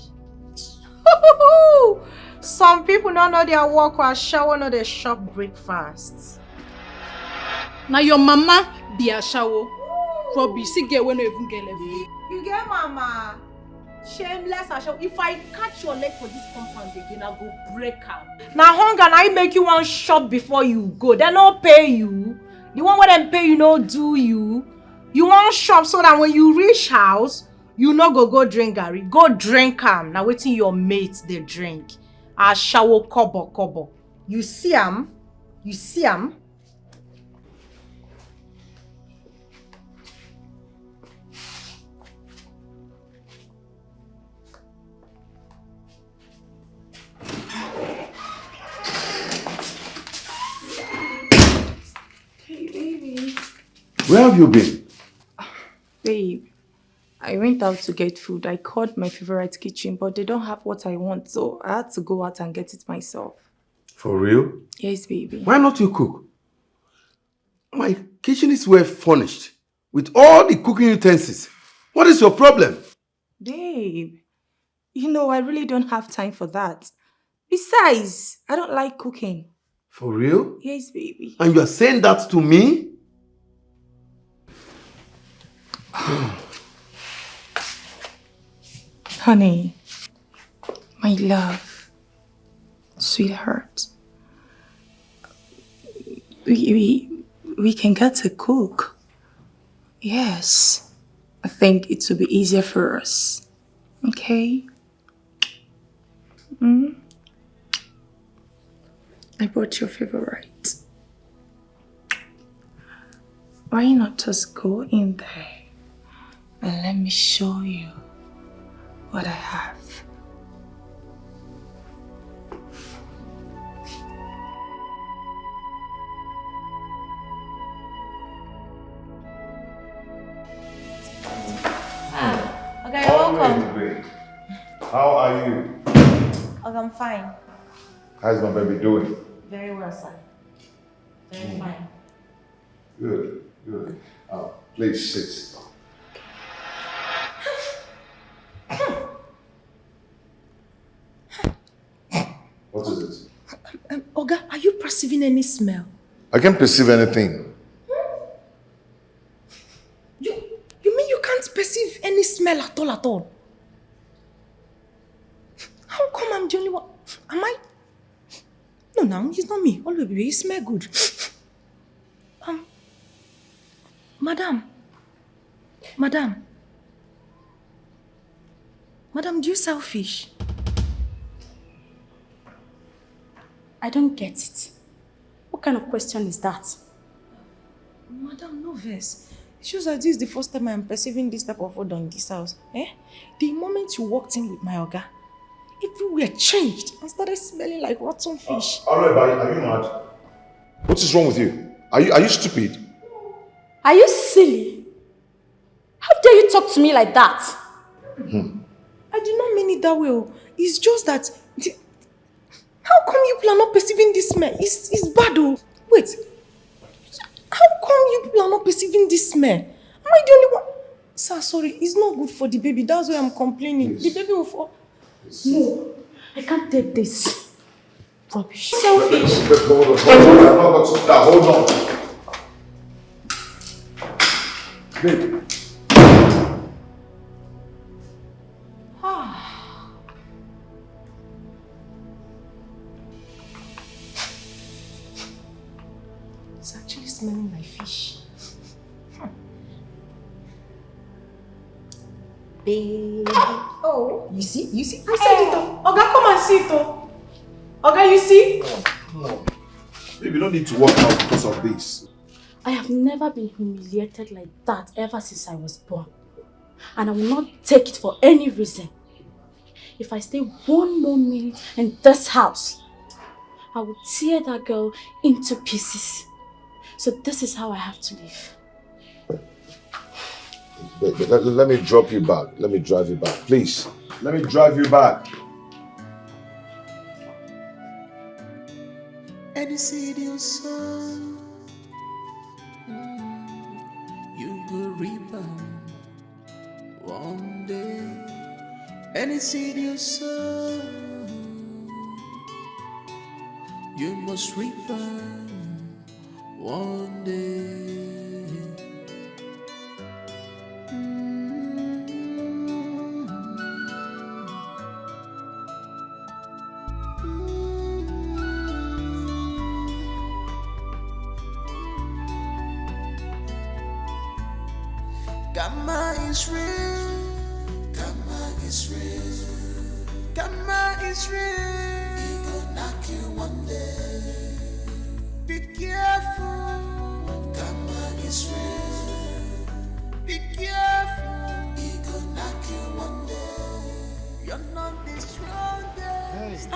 Some people don't know their work or shower, no their shop breakfast. Now your mama be a shower. Rubbish, see get when you even get level. You get mama? Shameless Asha. If I catch your leg for this compound again, I'll go break out. Now hunger and I make you one shop before you go. They don't pay you. The one where them pay you no do you. You want shop so that when you reach house, you no go drink Gary. Go drink now waiting your mates they drink. I shower kobo. You see 'em? You see 'em? Where have you been? Babe, I went out to get food. I called my favorite kitchen, but they don't have what I want, so I had to go out and get it myself. For real? Yes, baby. Why not you cook? My kitchen is well furnished with all the cooking utensils. What is your problem? Babe, you know, I really don't have time for that. Besides, I don't like cooking. For real? Yes, baby. And you are saying that to me? Honey, my love, sweetheart, we can get to cook. Yes, I think it will be easier for us. Okay? I brought your favorite. Why not just go in there and let me show you what I have? Okay, welcome. Great. How are you? Okay, I'm fine. How's my baby doing? Very well, sir. Very fine. Good. Please sit. What is it? Oga, are you perceiving any smell? I can't perceive anything. You mean you can't perceive any smell at all? How come I'm the only one? Am I? No, it's not me. Oh, baby, you smell good. Madam, do you sell fish? I don't get it. What kind of question is that? Madam, no verse. It shows that this is the first time I'm perceiving this type of food in this house. The moment you walked in with my Oga, everywhere changed and started smelling like rotten fish. Alright, are you mad? What is wrong with you? Are you stupid? Are you silly? How dare you talk to me like that? I did not mean it that way. It's just that... How come you people are not perceiving this smell? It's bad though. Wait. How come you people are not perceiving this smell? Am I the only one? Sir, sorry. It's not good for the baby. That's why I'm complaining. Please. The baby will fall. No, I can't take this. Rubbish. Selfish. Hold on. Babe. It's actually smelling like fish. Baby. Oh, you see? I said it. Oga, come and see it. Oga, you see? No. Babe, you don't need to walk out because of this. I have never been humiliated like that ever since I was born. And I will not take it for any reason. If I stay one more minute in this house, I will tear that girl into pieces. So this is how I have to live. Let me drop you back. Let me drive you back. Please. Let me drive you back. Any seed you sow, you will reap one day. Any seed you sow, you must reap one day. Karma is real. Karma is real. Karma is real. He gon' knock you one day. Be careful. Karma is real. Be careful. He gon' knock you one day. You're not the strongest.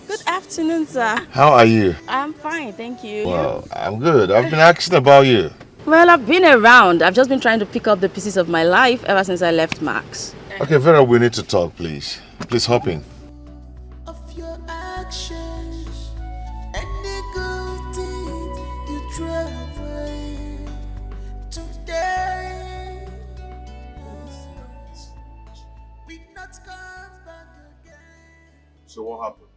Good afternoon, sir. How are you? I'm fine, thank you. Well, I'm good. I've been asking about you. Well, I've been around. I've just been trying to pick up the pieces of my life ever since I left Max. Okay, Vera, we need to talk, please. Please hop in. Of your actions, any good deed you throw away today. We not come back again. So what happened?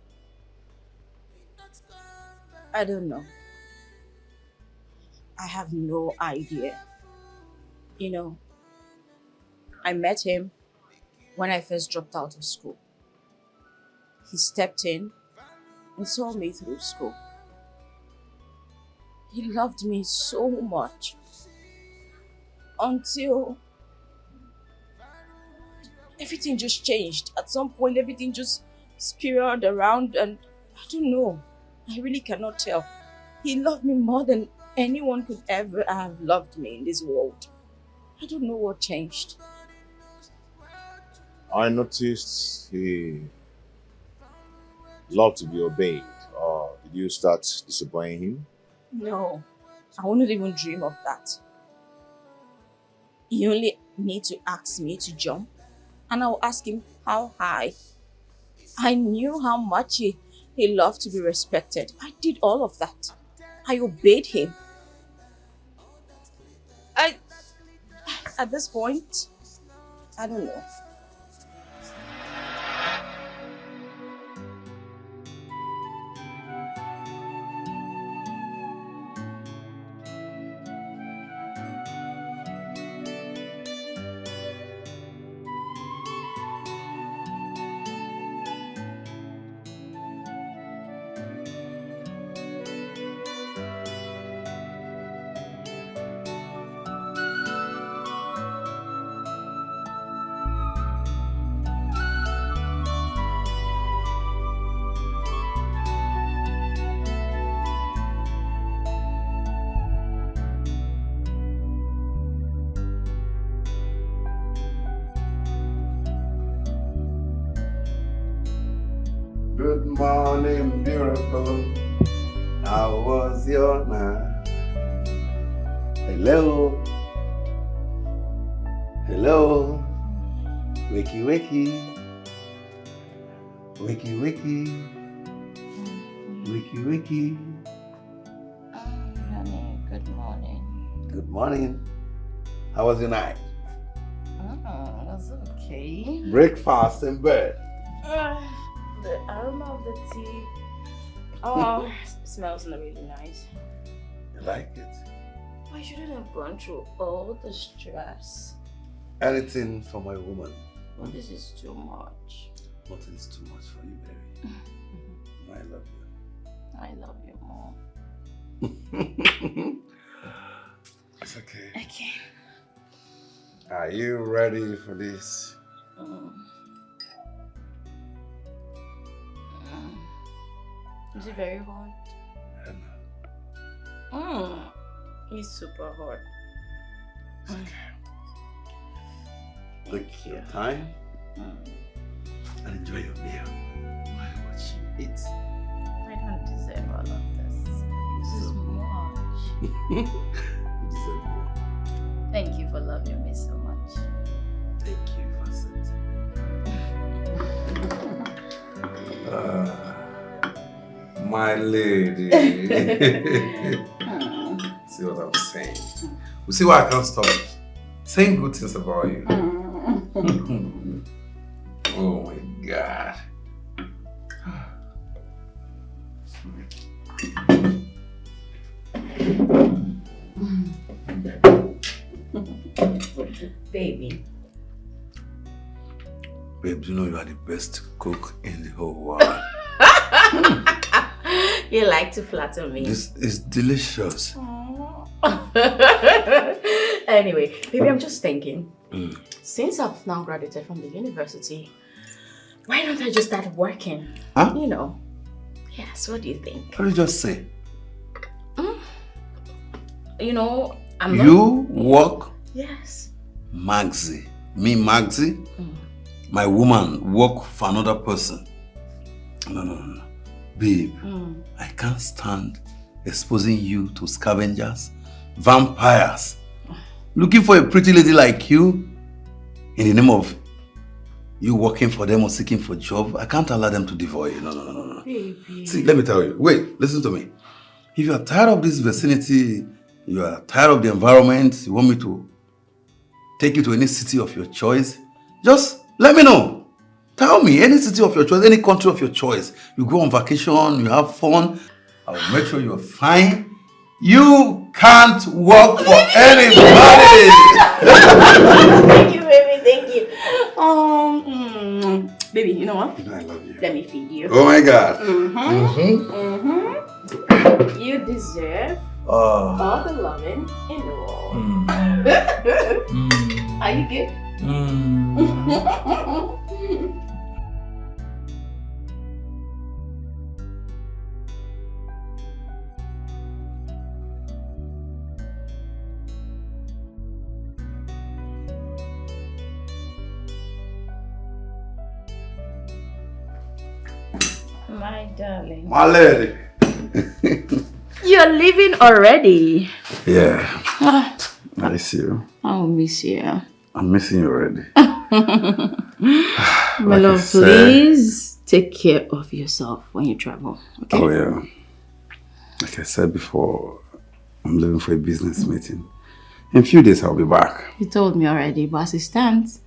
I don't know. I have no idea. You know, I met him when I first dropped out of school. He stepped in and saw me through school. He loved me so much until everything just changed. At some point, everything just spiraled around and I don't know. I really cannot tell. He loved me more than anyone could ever have loved me in this world. I don't know what changed. I noticed he loved to be obeyed. Did you start disobeying him? No, I wouldn't even dream of that. He only need to ask me to jump and I'll ask him how high. I knew how much he loved to be respected. I did all of that. I obeyed him. At this point, I don't know. Good morning, beautiful. How was your night? Hello. Hello. Wakey, wakey. Wakey, wakey. Wakey, wakey. Honey, good morning. Good morning. How was your night? Oh, that's okay. Breakfast in bed. The aroma of the tea. Oh, it smells really nice. You like it? I shouldn't have gone through all the stress. Anything for my woman. But this is too much. Nothing is too much for you, baby. I love you. I love you more. It's okay. Okay. Are you ready for this? Is it very hot? It's super hot. It's okay. Take your time and enjoy your meal. Watch you eat. I don't deserve all of this. This is much. You deserve more. Thank you for loving me so much. Thank you for accepting. My lady. See what I'm saying? You see why I can't stop saying good things about you. Oh my God. Baby. Babe, you know you are the best cook in the whole world. You like to flatter me. This is delicious. Anyway, baby, I'm just thinking. Since I've now graduated from the university, why don't I just start working? Huh? You know. Yes, what do you think? What did you just say? You know, You work? Yes. Maxi. Me, Maxi? My woman work for another person. No. Babe, I can't stand exposing you to scavengers, vampires, looking for a pretty lady like you in the name of you working for them or seeking for a job. I can't allow them to devour you. No. Baby. See, let me tell you. Wait, listen to me. If you are tired of this vicinity, you are tired of the environment, you want me to take you to any city of your choice, just let me know. Tell me, any city of your choice, any country of your choice. You go on vacation, you have fun. I will make sure you're fine. You can't work for anybody. Thank you, baby. Thank you. Baby, you know what? I love you. Let me feed you. Oh my God. You deserve all the loving in the world. Are you good? My darling. My lady. You're leaving already. Yeah. I miss you. I'll miss you. I'm missing you already. My love, please take care of yourself when you travel. Okay? Oh yeah. Like I said before, I'm leaving for a business meeting. In a few days I'll be back. You told me already, but as it stands,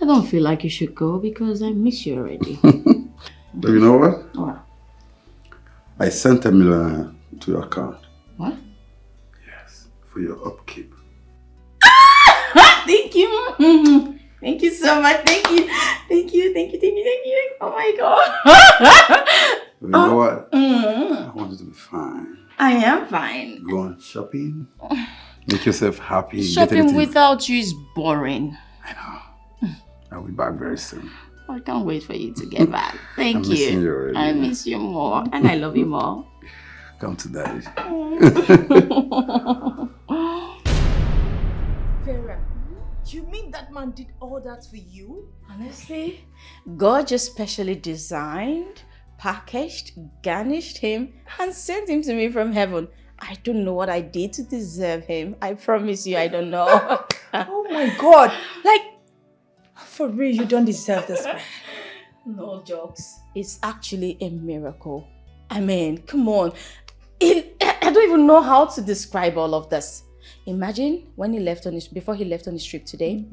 I don't feel like you should go because I miss you already. But you know what? What? I sent $1 million to your account. What? Yes, for your upkeep. Thank you. Thank you so much. Thank you. Oh my God. You know what? I want you to be fine. I am fine. Go on shopping. Make yourself happy. Shopping without you is boring. I'll be back very soon. I can't wait for you to get back. Thank I'm you. missing you already. I miss you more and I love you more. Come to daddy. Vera, you mean that man did all that for you? Honestly, God just specially designed, packaged, garnished him and sent him to me from heaven. I don't know what I did to deserve him. I promise you, I don't know. Oh my God. Like, for real, you don't deserve this man. No jokes. It's actually a miracle. I mean, come on. I don't even know how to describe all of this. Imagine when before he left on his trip today,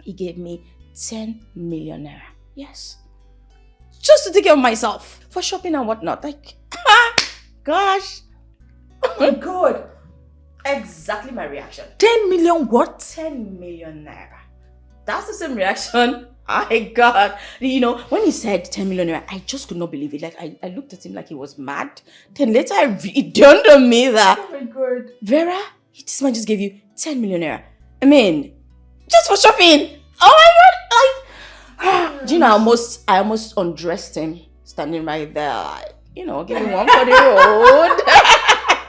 he gave me 10 million naira. Yes. Just to take care of myself. For shopping and whatnot. Like, gosh. Oh my God. exactly my reaction. 10 million what? 10 million naira. That's the same reaction I got. You know, when he said 10 million naira, I just could not believe it. Like, I looked at him like he was mad. Then later, it dawned on me that, oh my God, Vera, this man just gave you 10 million naira. I mean, just for shopping. Oh my God. Like, do you know, I almost undressed him, standing right there, like, you know, giving one for the road.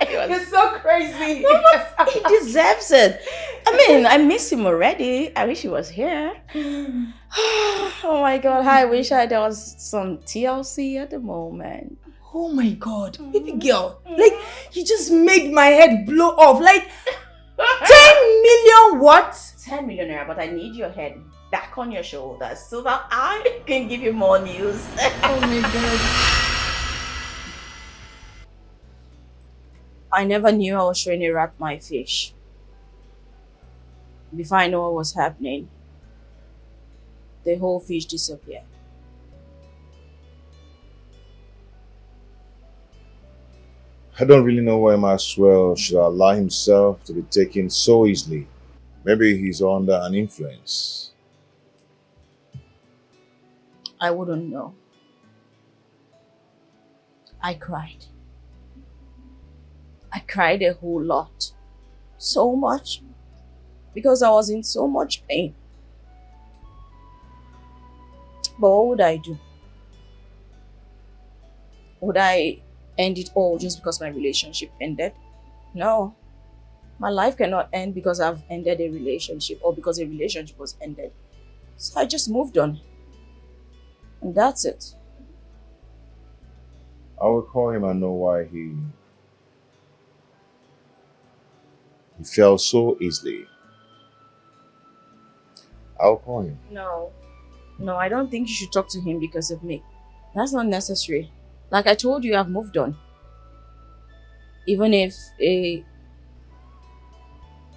You're so crazy. He deserves it. I mean, I miss him already. I wish he was here. Oh my God, I wish there was some TLC at the moment. Oh my God, baby girl. Like, you just made my head blow off. Like, 10 million what? 10 million naira, but I need your head back on your shoulders so that I can give you more news. Oh my God. I never knew I was trying to rat my fish. Before I know what was happening, the whole fish disappeared. I don't really know why Maxwell should allow himself to be taken so easily. Maybe he's under an influence. I wouldn't know. I cried. I cried a whole lot. So much. Because I was in so much pain. But what would I do? Would I end it all just because my relationship ended? No. My life cannot end because I've ended a relationship or because a relationship was ended. So I just moved on. And that's it. I will call him and know why he fell so easily. I'll call him. No, I don't think you should talk to him because of me. That's not necessary. Like I told you, I've moved on. Even if he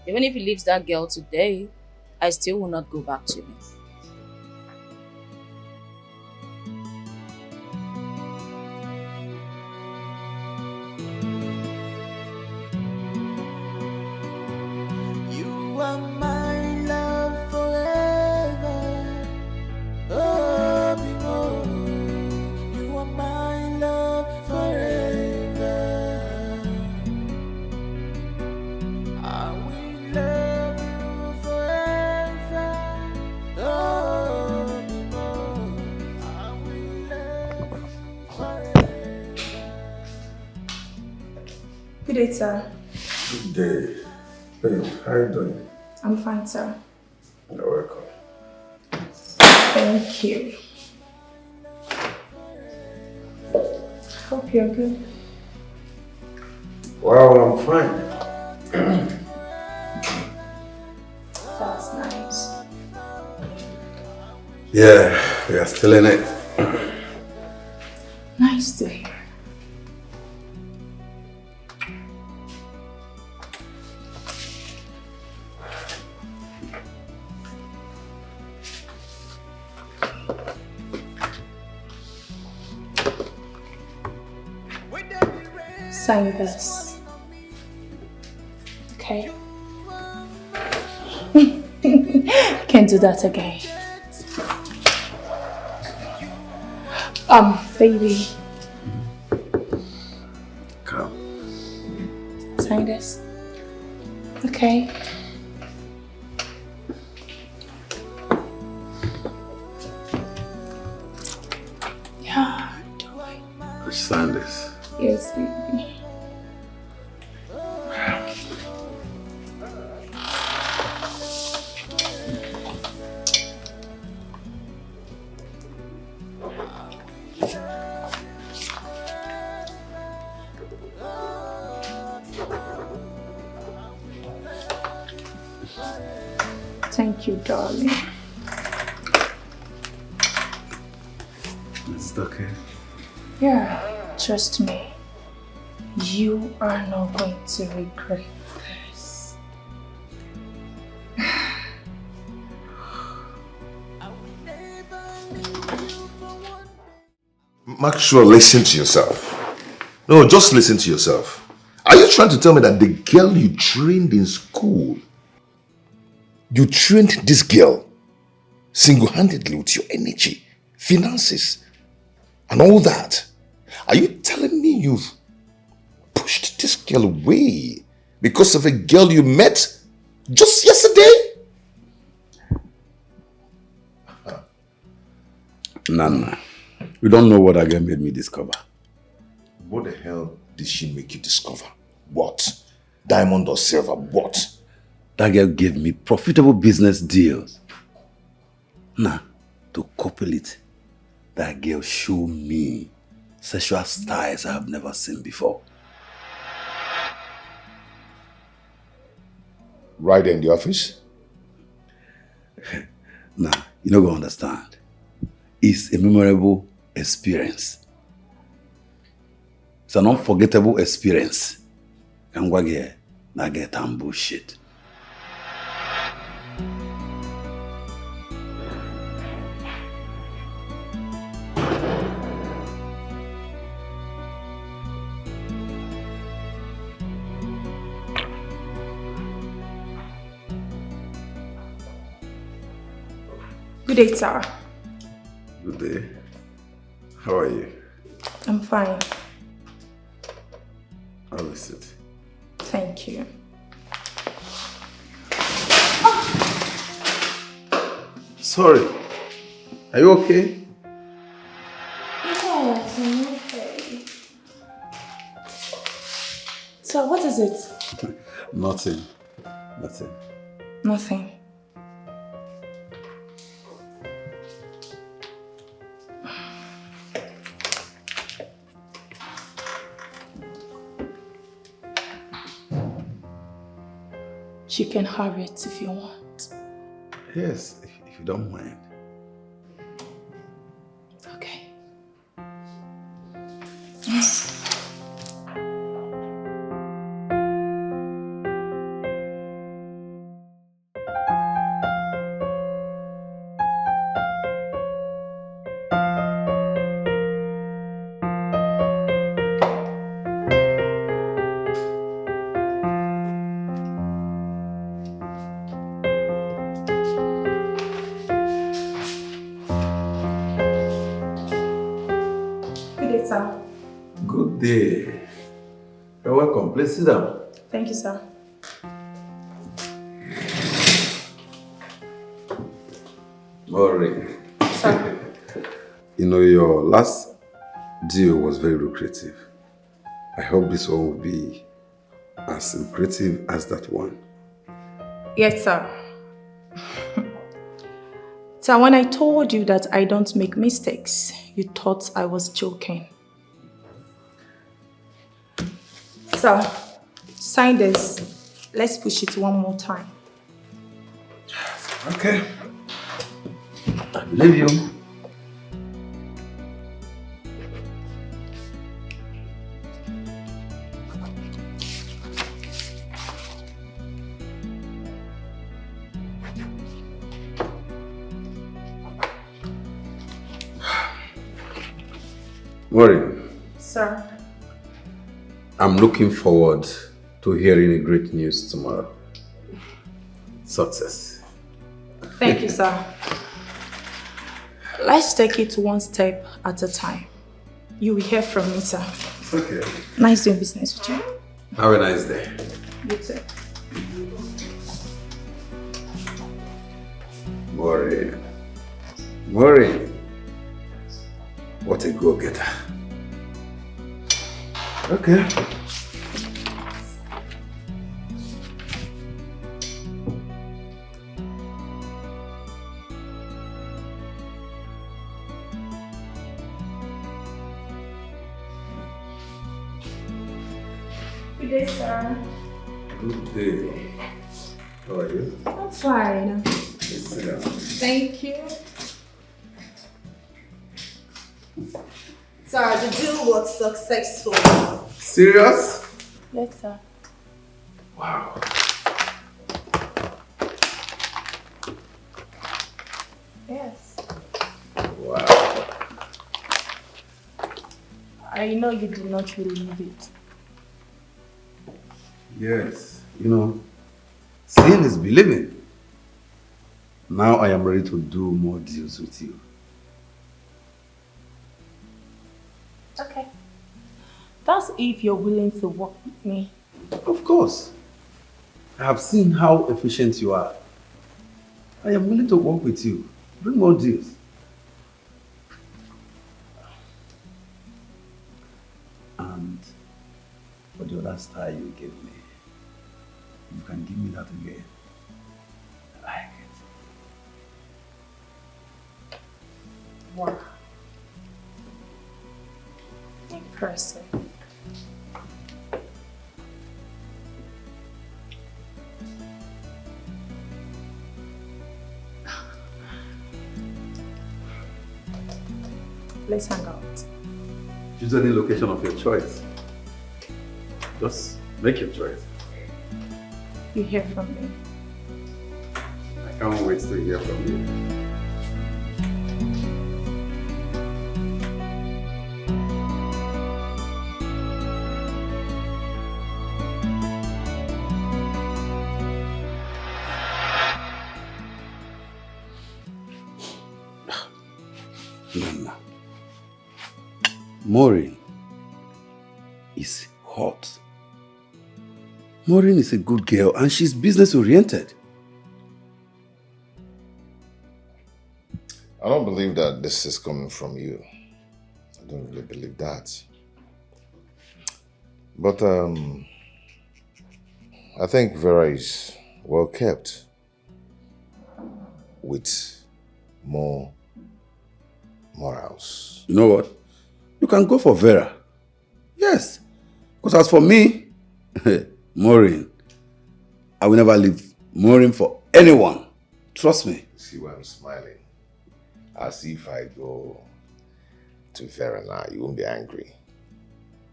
leaves that girl today, I still will not go back to him. You are my love forever. Oh, behold, you are my love forever. I will love you forever. Oh, behold, I will love you forever. Good day, sir. Good day. Babe, how are you doing? I'm fine, sir. You're welcome. Thank you. Hope you're good. Well, I'm fine. That's nice. Yeah, we are still in it. Nice to hear. Sign this. Okay. Can't do that again. Baby. Come. Sign this. Okay. Yeah, do it. Let's sign this. Yes, baby. Thank you, darling. Is it okay? Yeah, trust me. You are not going to regret this. Maxwell, listen to yourself. No, just listen to yourself. Are you trying to tell me that the girl you trained in school, you trained this girl single-handedly with your energy, finances, and all that? Are you telling me you've pushed this girl away because of a girl you met just yesterday? Nana, you don't know what that girl made me discover. What the hell did she make you discover? What? Diamond or silver? What? That girl gave me profitable business deals. Now, to couple it, that girl showed me sexual styles I have never seen before. Right in the office? Now, you don't go understand. It's a memorable experience. It's an unforgettable experience. Can't go here, not get on bullshit. Good day, sir. Good day. How are you? I'm fine. Have a seat. Thank you. Sorry. Are you okay? Yes, I'm okay. So, what is it? Nothing. Nothing. You can have it if you want. Yes, if you don't mind. Okay. Good day. You're welcome. Please sit down. Thank you, sir. Maureen. Sir. You know, your last deal was very lucrative. I hope this one will be as lucrative as that one. Yes, sir. So when I told you that I don't make mistakes, you thought I was joking. So, sign this. Let's push it one more time. Okay. I believe you. Maureen. Sir. I'm looking forward to hearing a great news tomorrow. Success. Thank you, sir. Let's take it one step at a time. You will hear from me, sir. Okay. Nice doing business with you. Have a nice day. You too. Maureen. Maureen. What a go-getter. Okay. Good day, sir. Good day. How are you? I'm fine. Please sit down. Thank you. Sir, the deal was successful. Serious? Yes, sir. Wow. Yes. Wow. I know you do not believe it. Yes, you know, seeing is believing. Now I am ready to do more deals with you. Okay. That's if you're willing to work with me. Of course. I have seen how efficient you are. I am willing to work with you. Bring more deals. And for the other style you gave me, you can give me that again. I like it. Wow. Impressive. Let's hang out. Choose any location of your choice. Just make your choice. You hear from me. I can't wait to hear from you. Nana. Maureen is hot. Maureen is a good girl and she's business oriented. I don't believe that this is coming from you. I don't really believe that. But I think Vera is well kept with more morals. You know what? You can go for Vera. Yes. Because as for me, Maureen, I will never leave Maureen for anyone. Trust me. See why I'm smiling? As if I go to Vera now, you won't be angry.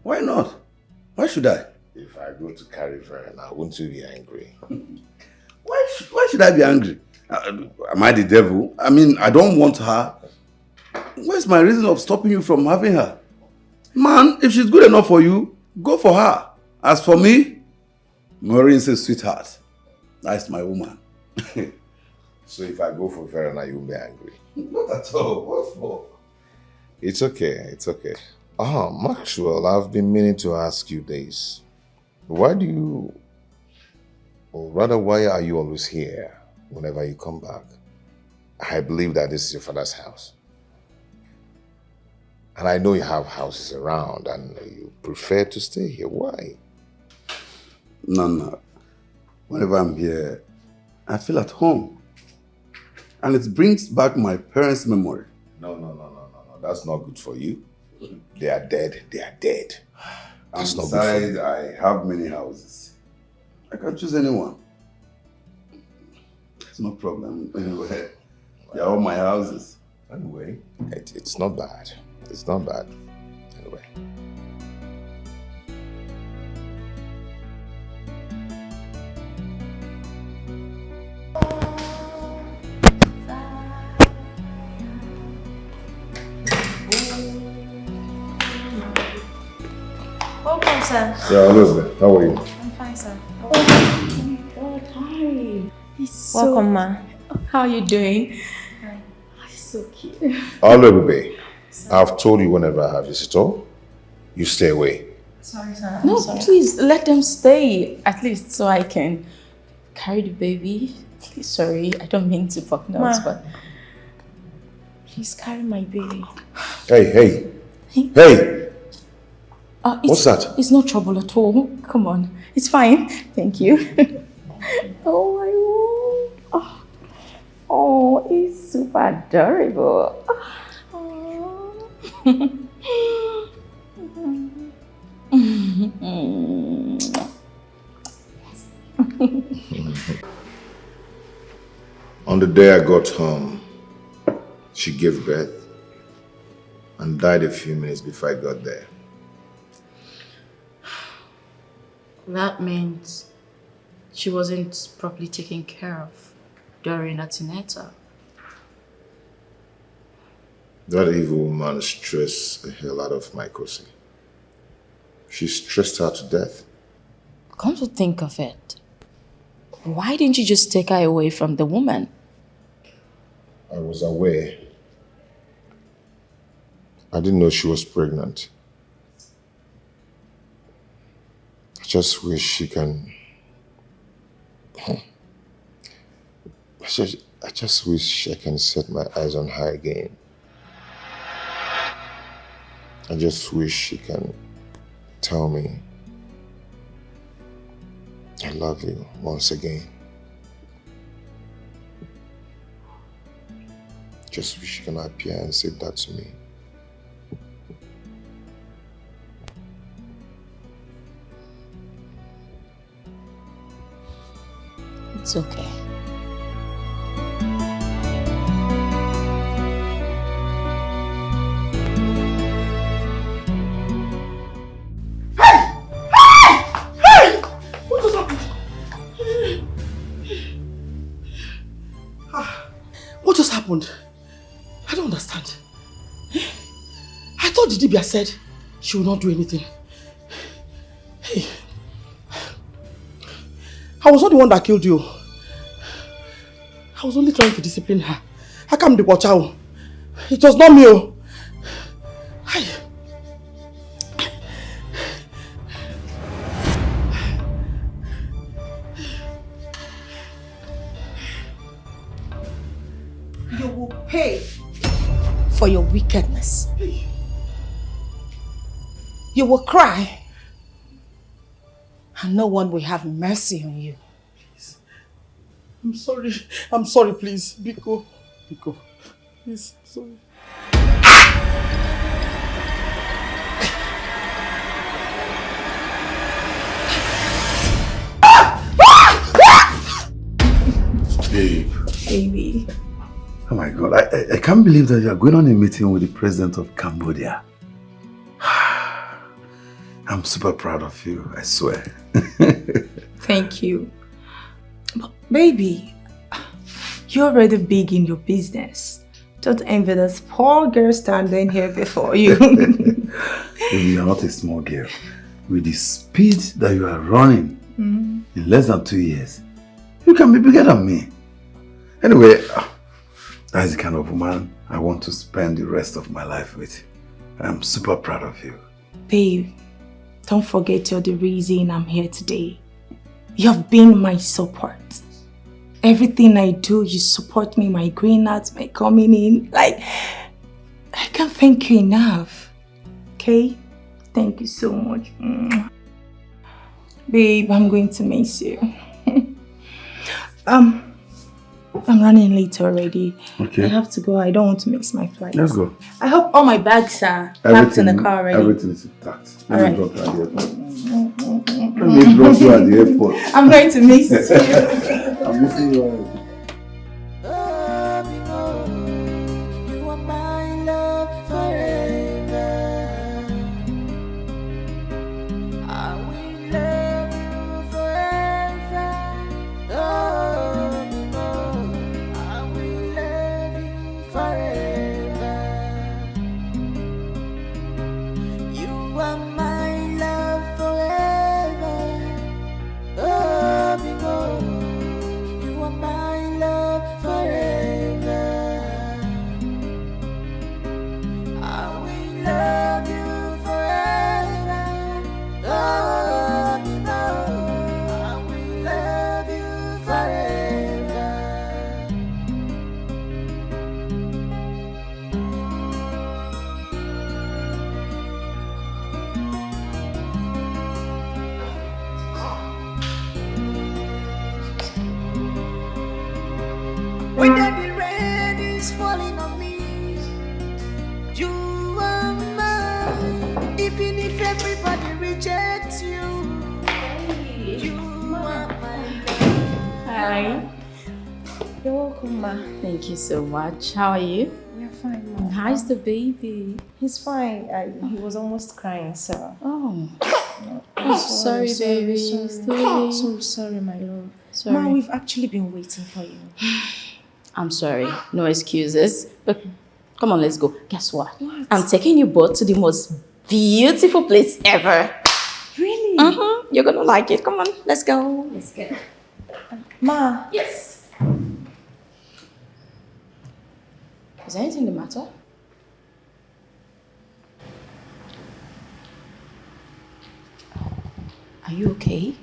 Why not? Why should I? If I go to carry Vera now, won't you be angry? Why should I be angry? Am I the devil? I mean, I don't want her. Where's my reason of stopping you from having her? Man, if she's good enough for you, go for her. As for me, Maureen's a sweetheart. That's my woman. So if I go for Vera now, you won't be angry? Not at all. What for? It's okay, it's okay. Maxwell, I've been meaning to ask you this. Why do you, or rather why are you always here whenever you come back? I believe that this is your father's house. And I know you have houses around and you prefer to stay here. Why? No. Whenever I'm here, I feel at home. And it brings back my parents' memory. No. That's not good for you. They are dead. They are dead. That's not good for Besides, you. I have many houses. I can choose anyone. It's no problem. Anyway, they're all my houses. Anyway, it's not bad. It's not bad. Anyway. Welcome, sir. Yeah, Elizabeth, how are you? I'm fine, sir. Oh my God, hi. He's Welcome, ma. How are you doing? Hi. He's so cute. Ebube, I've told you whenever I have visitor, you stay away. Sorry, sir. No, please let them stay at least so I can carry the baby. Please, sorry, I don't mean to fuck nuts, but please carry my baby. Hey! What's that? It's no trouble at all. Come on, it's fine. Thank you. Oh, he's super adorable. On the day I got home, she gave birth and died a few minutes before I got there. That means she wasn't properly taken care of during antenatal. That evil woman stressed the hell out of my cousin. She stressed her to death. Come to think of it, why didn't you just take her away from the woman? I was aware. I didn't know she was pregnant. I just wish she can... I just wish I can set my eyes on her again. I just wish she can tell me I love you once again. Just wish she can appear and say that to me. It's okay. What just happened? I don't understand. I thought Didibia said she would not do anything. Hey, I was not the one that killed you. I was only trying to discipline her. How come the watch out? It was not me. Hey. You will pay for your wickedness. You will cry, and no one will have mercy on you. Please. I'm sorry, please. Biko. Please, I'm sorry. Babe. Baby. Oh my God, I can't believe that you are going on a meeting with the president of Cambodia. I'm super proud of you, I swear. Thank you. But baby, you're already big in your business. Don't envy this poor girl standing here before you. Baby, you are not a small girl. With the speed that you are running in less than 2 years, you can be bigger than me. Anyway, that's the kind of woman I want to spend the rest of my life with. I'm super proud of you. Babe, don't forget you're the reason I'm here today. You've been my support. Everything I do, you support me, my green arts, my coming in. Like, I can't thank you enough. Okay? Thank you so much. Babe, I'm going to miss you. I'm running late already. Okay. I have to go. I don't want to miss my flight. Let's go. I hope all my bags are packed in the car already. Everything is intact. All Let me right. drop you at the airport. Let me drop you at the airport. I'm going to miss you. I'm missing you already. You are my love forever. I will love you forever. I will love you forever. You are my love forever. You are my love forever. I will love you forever. I will love you forever. When the rain is falling on me, you are mine. Even if everybody rejects you, you are my love. Hi. You're welcome, Ma. Thank you so much. How are you? You're fine, Ma. How's the baby? He's fine. He was almost crying, so. Oh. I'm Sorry, baby. Sorry, my love. Sorry. Ma, we've actually been waiting for you. I'm sorry. No excuses. But come on, let's go. Guess what? I'm taking you both to the most beautiful place ever. Really? Mm-hmm. You're gonna like it. Come on, let's go. Let's go. Ma. Yes. Is anything the matter? Are you okay?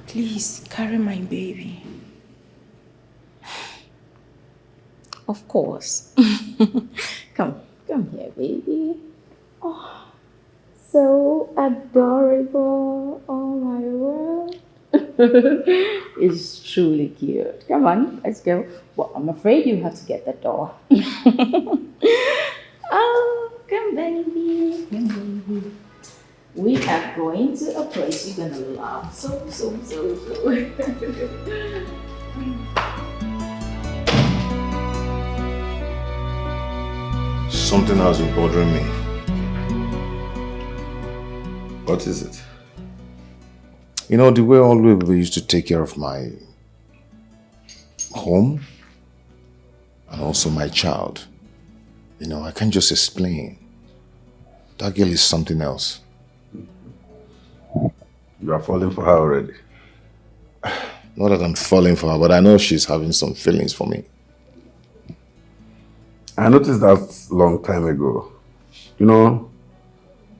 Please carry my baby. Of course. Come here, baby. Oh, so adorable. Oh my word. It's truly cute. Come on, let's go. Well, I'm afraid you have to get the door. Oh, come baby. Come baby. We are going to a place you're gonna love. So. Something has been bothering me. What is it? You know, the way always we used to take care of my home and also my child. You know, I can't just explain. That girl is something else. You are falling for her already. Not that I'm falling for her, but I know she's having some feelings for me. I noticed that long time ago. You know,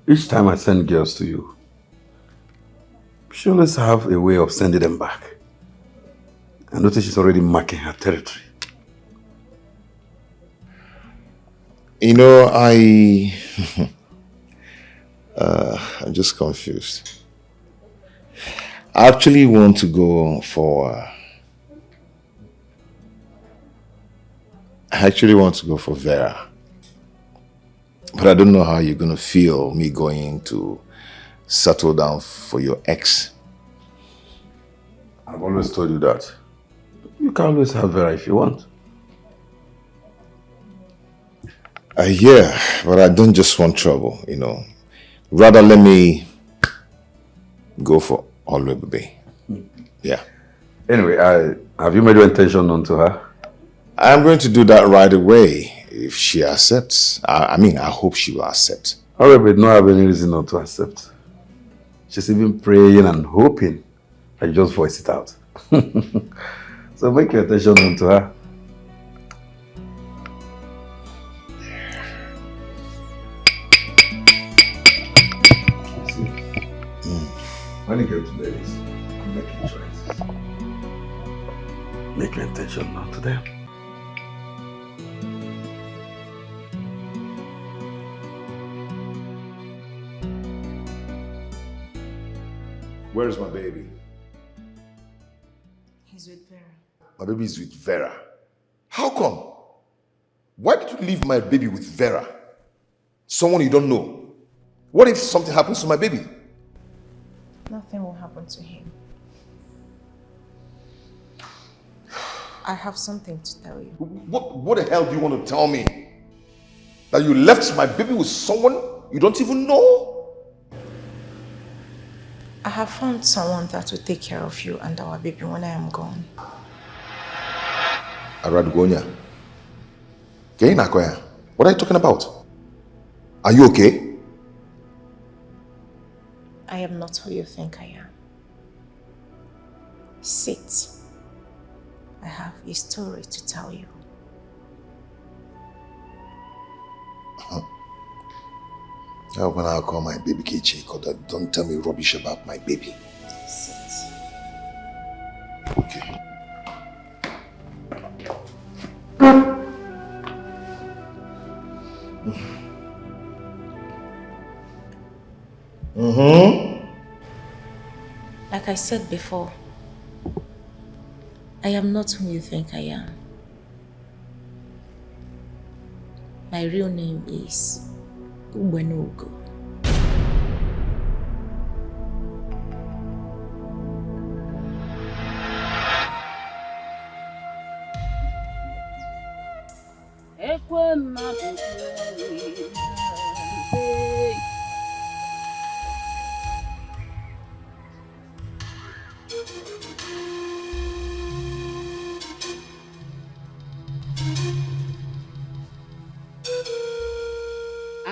each time I send girls to you, she always have a way of sending them back. I noticed she's already marking her territory. You know, I'm just confused. I actually want to go for Vera. But I don't know how you're gonna feel me going to settle down for your ex. I've always told you that. You can always have Vera if you want. Yeah, but I don't just want trouble, you know. Rather, let me go for ebube. Yeah. Anyway, have you made your intention known to her? I'm going to do that right away if she accepts. I mean, I hope she will accept. However, don't have any reason not to accept. She's even praying and hoping that you just voice it out. So make your intention known to her. When you get to ladies, make your choice. Make your intention known to them. Where is my baby? He's with Vera. My baby is with Vera. How come? Why did you leave my baby with Vera? Someone you don't know. What if something happens to my baby? Nothing will happen to him. I have something to tell you. What the hell do you want to tell me? That you left my baby with someone you don't even know? I have found someone that will take care of you and our baby when I am gone. Aradgonya. What are you talking about? Are you okay? I am not who you think I am. Sit. I have a story to tell you. When I call my baby Kechi, don't tell me rubbish about my baby. Sit. Okay. Like I said before, I am not who you think I am. My real name is Ubenogo.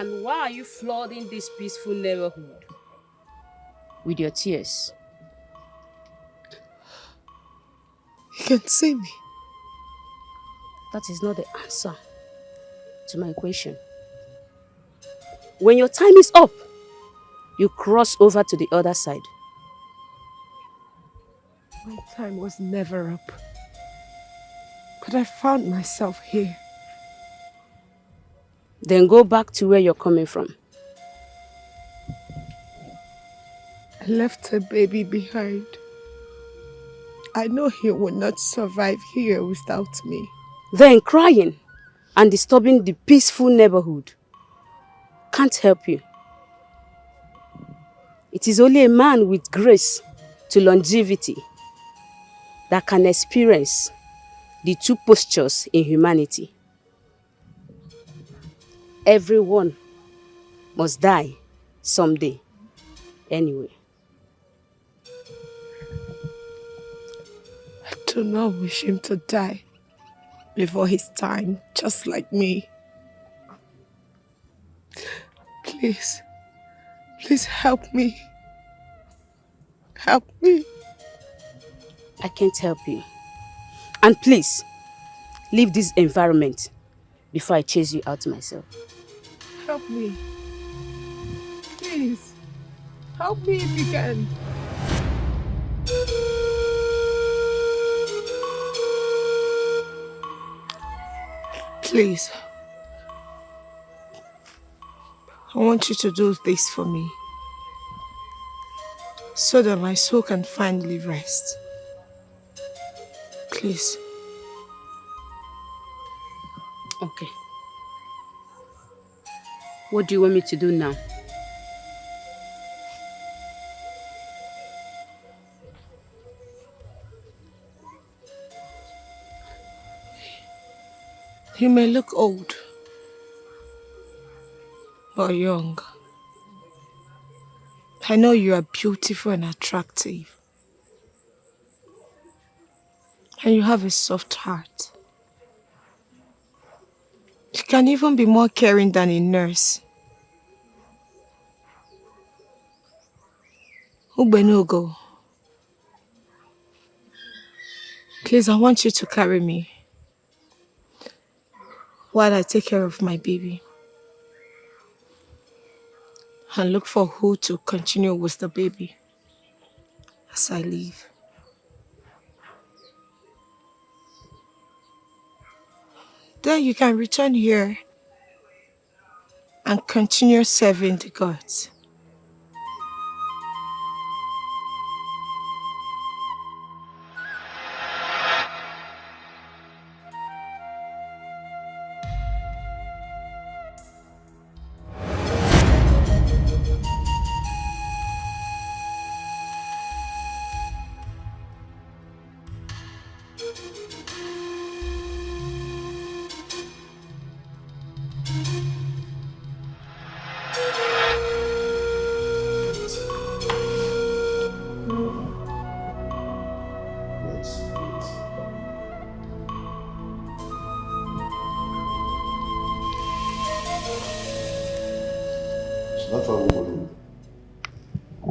And why are you flooding this peaceful neighborhood? With your tears. You can see me. That is not the answer to my question. When your time is up, you cross over to the other side. My time was never up. But I found myself here. Then go back to where you're coming from. I left a baby behind. I know he will not survive here without me. Then crying and disturbing the peaceful neighborhood can't help you. It is only a man with grace to longevity that can experience the two postures in humanity. Everyone must die someday, anyway. I do not wish him to die before his time, just like me. Please, please help me. Help me. I can't help you. And please, leave this environment before I chase you out myself. Help me. Please, help me if you can. Please. I want you to do this for me, so that my soul can finally rest. Please. Okay. What do you want me to do now? You may look old, but young. I know you are beautiful and attractive. And you have a soft heart. You can even be more caring than a nurse. Ubenogo. Please, I want you to carry me while I take care of my baby. And look for who to continue with the baby as I leave. Then you can return here and continue serving the gods.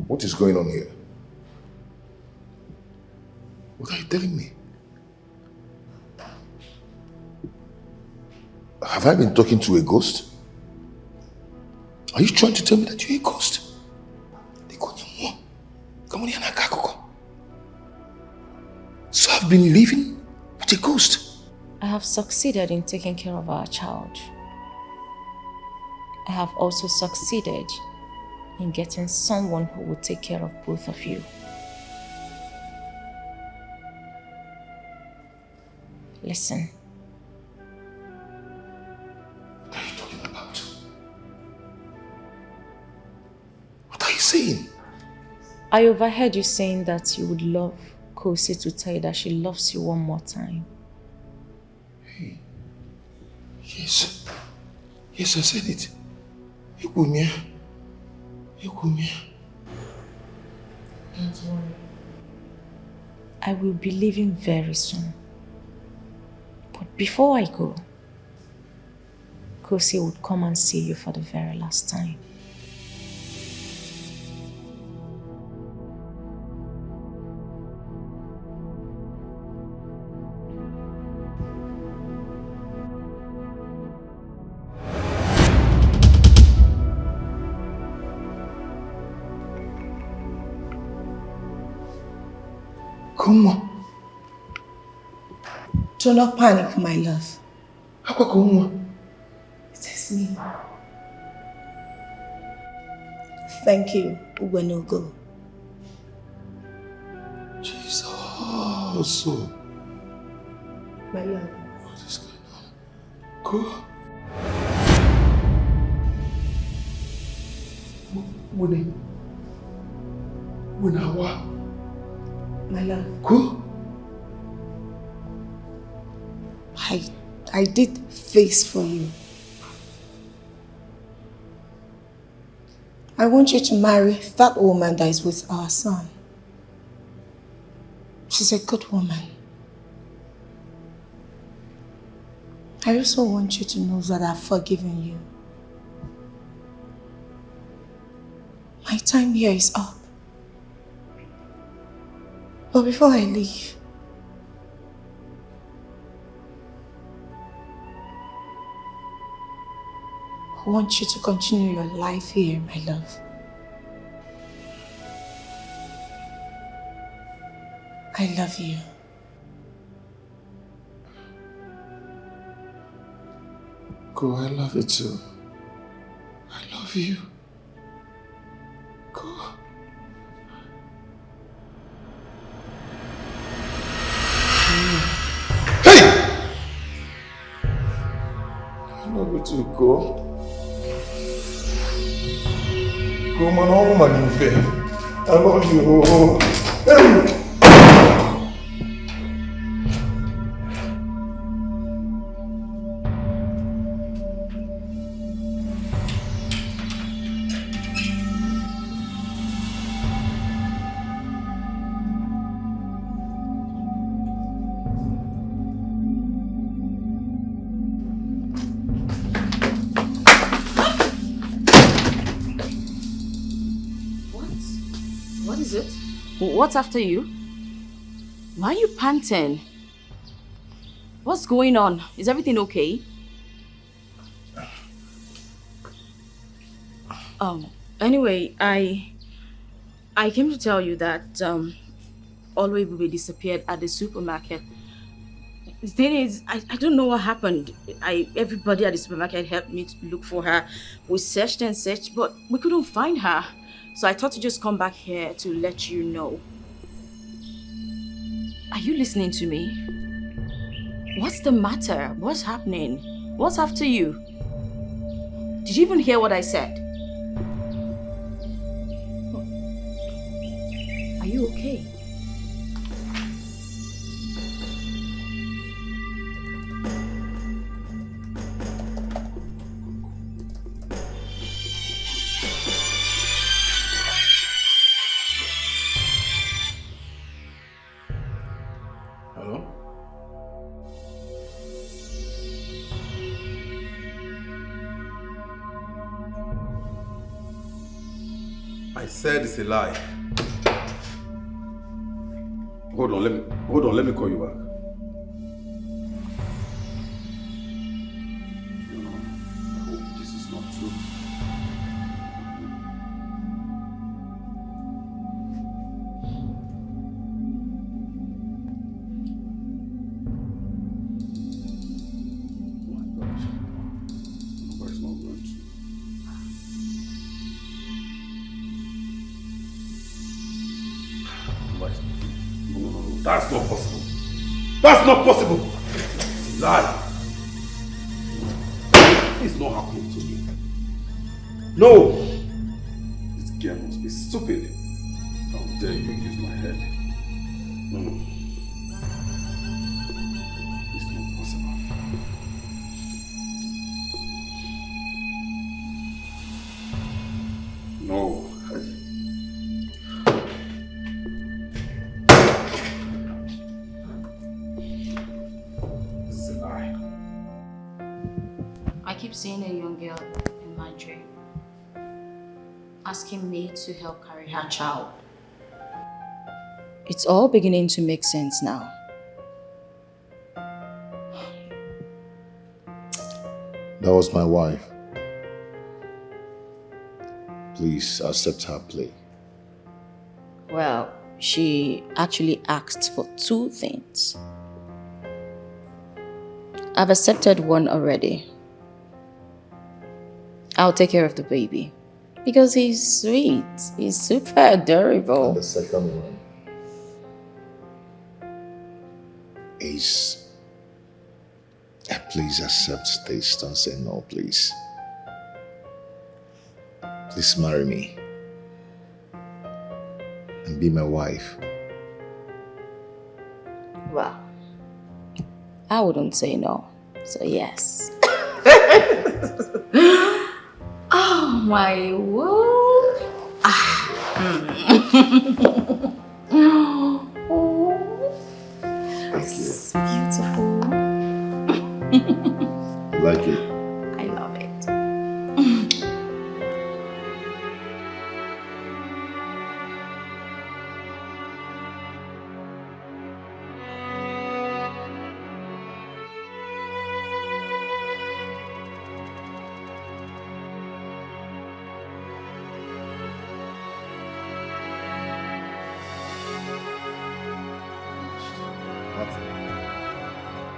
What is going on here? What are you telling me? Have I been talking to a ghost? Are you trying to tell me that you're a ghost? So I've been living with a ghost. I have succeeded in taking care of our child. I have also succeeded in getting someone who will take care of both of you. Listen. What are you talking about? What are you saying? I overheard you saying that you would love Kosi to tell you that she loves you one more time. Hey. Yes. Yes, I said it. Don't worry. I will be leaving very soon. But before I go, Kosi would come and see you for the very last time. Come on. Do not panic, my love. It is me. Thank you, Uwenogo. Jesus. My love. What is going on? Go. Winawa. My love. Go. I did face for you. I want you to marry that woman that is with our son. She's a good woman. I also want you to know that I've forgiven you. My time here is up. But before I leave, I want you to continue your life here, my love. I love you. Go, I love you too. I love you. Go. Hey! I love you too, go. Go, man, all my new fair. I love you. Hey! What's after you? Why are you panting? What's going on? Is everything okay? Anyway, I came to tell you that ebube disappeared at the supermarket. The thing is, I don't know what happened. Everybody at the supermarket helped me to look for her. We searched and searched, but we couldn't find her. So I thought to just come back here to let you know. Are you listening to me? What's the matter? What's happening? What's after you? Did you even hear what I said? Are you okay? I said it's a lie. Hold on, let me call you back. No, I hope this is not true. Oh my gosh. Nobody's not going to. No, that's not possible. That's not possible. It's a lie. It's not happening to me. No. This girl must be stupid. How dare you use my head? No. It's not possible. No. keep seeing a young girl in my dream, asking me to help carry her child. It's all beginning to make sense now. That was my wife. Please accept her plea. Well, she actually asked for 2 things. I've accepted one already. I'll take care of the baby. Because he's sweet. He's super adorable. And the second one is... Please accept this. Don't say no, please. Please marry me. And be my wife. Well, I wouldn't say no. So yes. Oh my word. Oh, it's beautiful. You like it? I love it.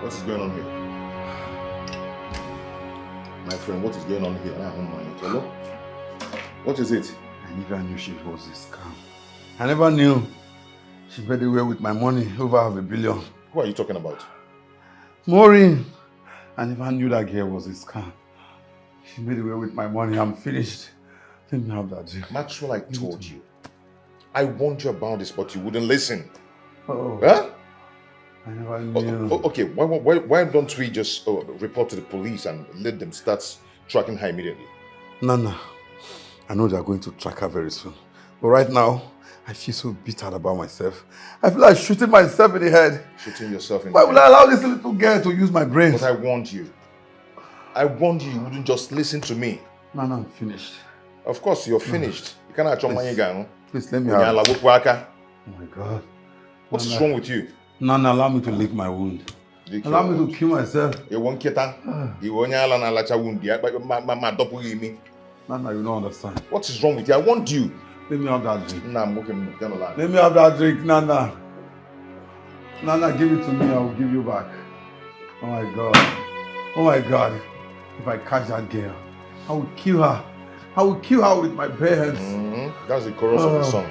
What is going on here? My friend, what is going on here? Hello? What is it? I never knew she was this calm. I never knew she made away with my money, over $500 million. Who are you talking about? Maureen. I never knew that girl was this calm. She made away with my money. I'm finished. Let me have that drink. Maxwell, I told you. I warned you about this, but you wouldn't listen. Oh. Huh? I never knew. Okay, why don't we just report to the police and let them start tracking her immediately? Nana, I know they are going to track her very soon. But right now, I feel so bitter about myself. I feel like shooting myself in the head. Shooting yourself in Why the would head? I allow this little girl to use my brain? But I warned you. I warned you wouldn't just listen to me. Nana, I'm finished. Of course, you're finished. You cannot Please let me have it. Oh my God. What is Nana. wrong with you? Nana, allow me to lick my wound. Allow me to kill myself. You won't get that. You won't wound. Nana, you don't understand. What is wrong with you? I want you. Let me have that drink. Nah, I'm looking down the line. Let me have that drink, Nana. Nana, give it to me. I will give you back. Oh my God. Oh my God. If I catch that girl, I will kill her. I will kill her with my bare hands. That's the chorus of the song.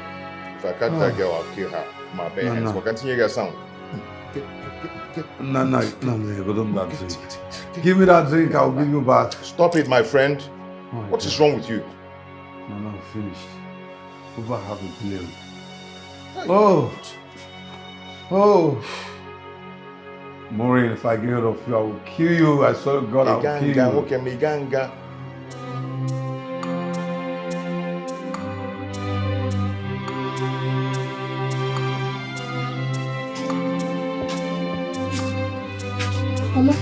If I catch that girl, I'll kill her. My bare hands. But continue your sound. Nana, you go down that drink. Give me that drink, I will give you back. Stop it, my friend. What is wrong with you? Nana, I'm finished. Over $500 million. Oh. Oh. Maureen, if I get rid of you, I will kill you. I swear to God, I will kill you. Mama.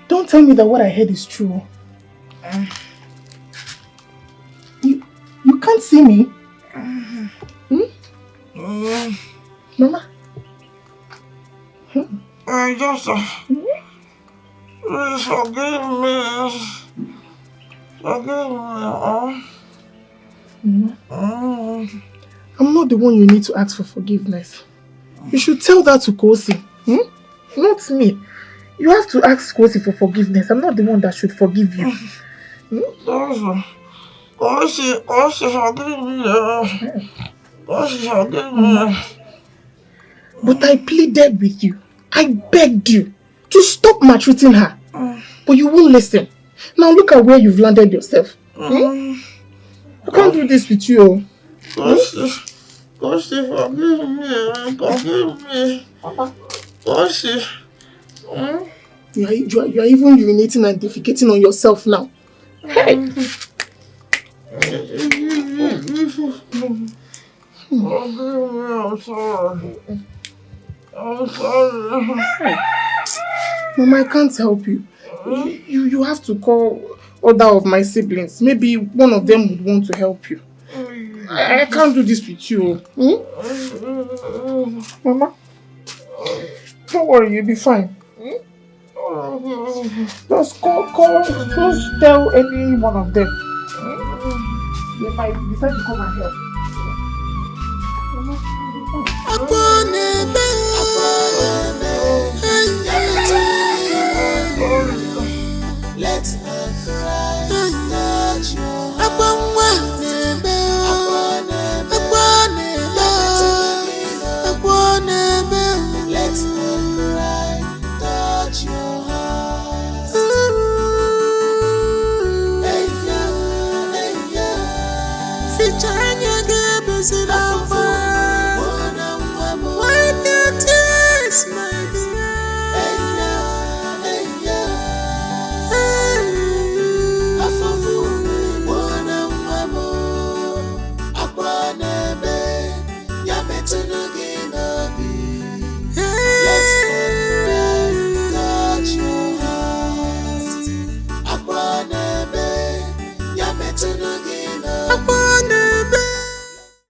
Don't tell me that what I heard is true. You can't see me. Mama. I just... Please forgive me. Forgive me. I'm not the one you need to ask for forgiveness. You should tell that to Kosi. Not me. You have to ask Kosi for forgiveness. I'm not the one that should forgive you. Kosi, forgive me. Kosi, forgive me. But I pleaded with you. I begged you to stop maltreating her. But you won't listen. Now look at where you've landed yourself. I can't do this with you. Kosi, forgive me. Forgive me. Kosi. You are even urinating and defecating on yourself now. Hey! I'm sorry. I'm sorry. Mama, I can't help you. You have to call other of my siblings. Maybe one of them would want to help you. I can't do this with you. Mama, don't worry, you'll be fine. Just just tell any one of them. They might decide to come and help.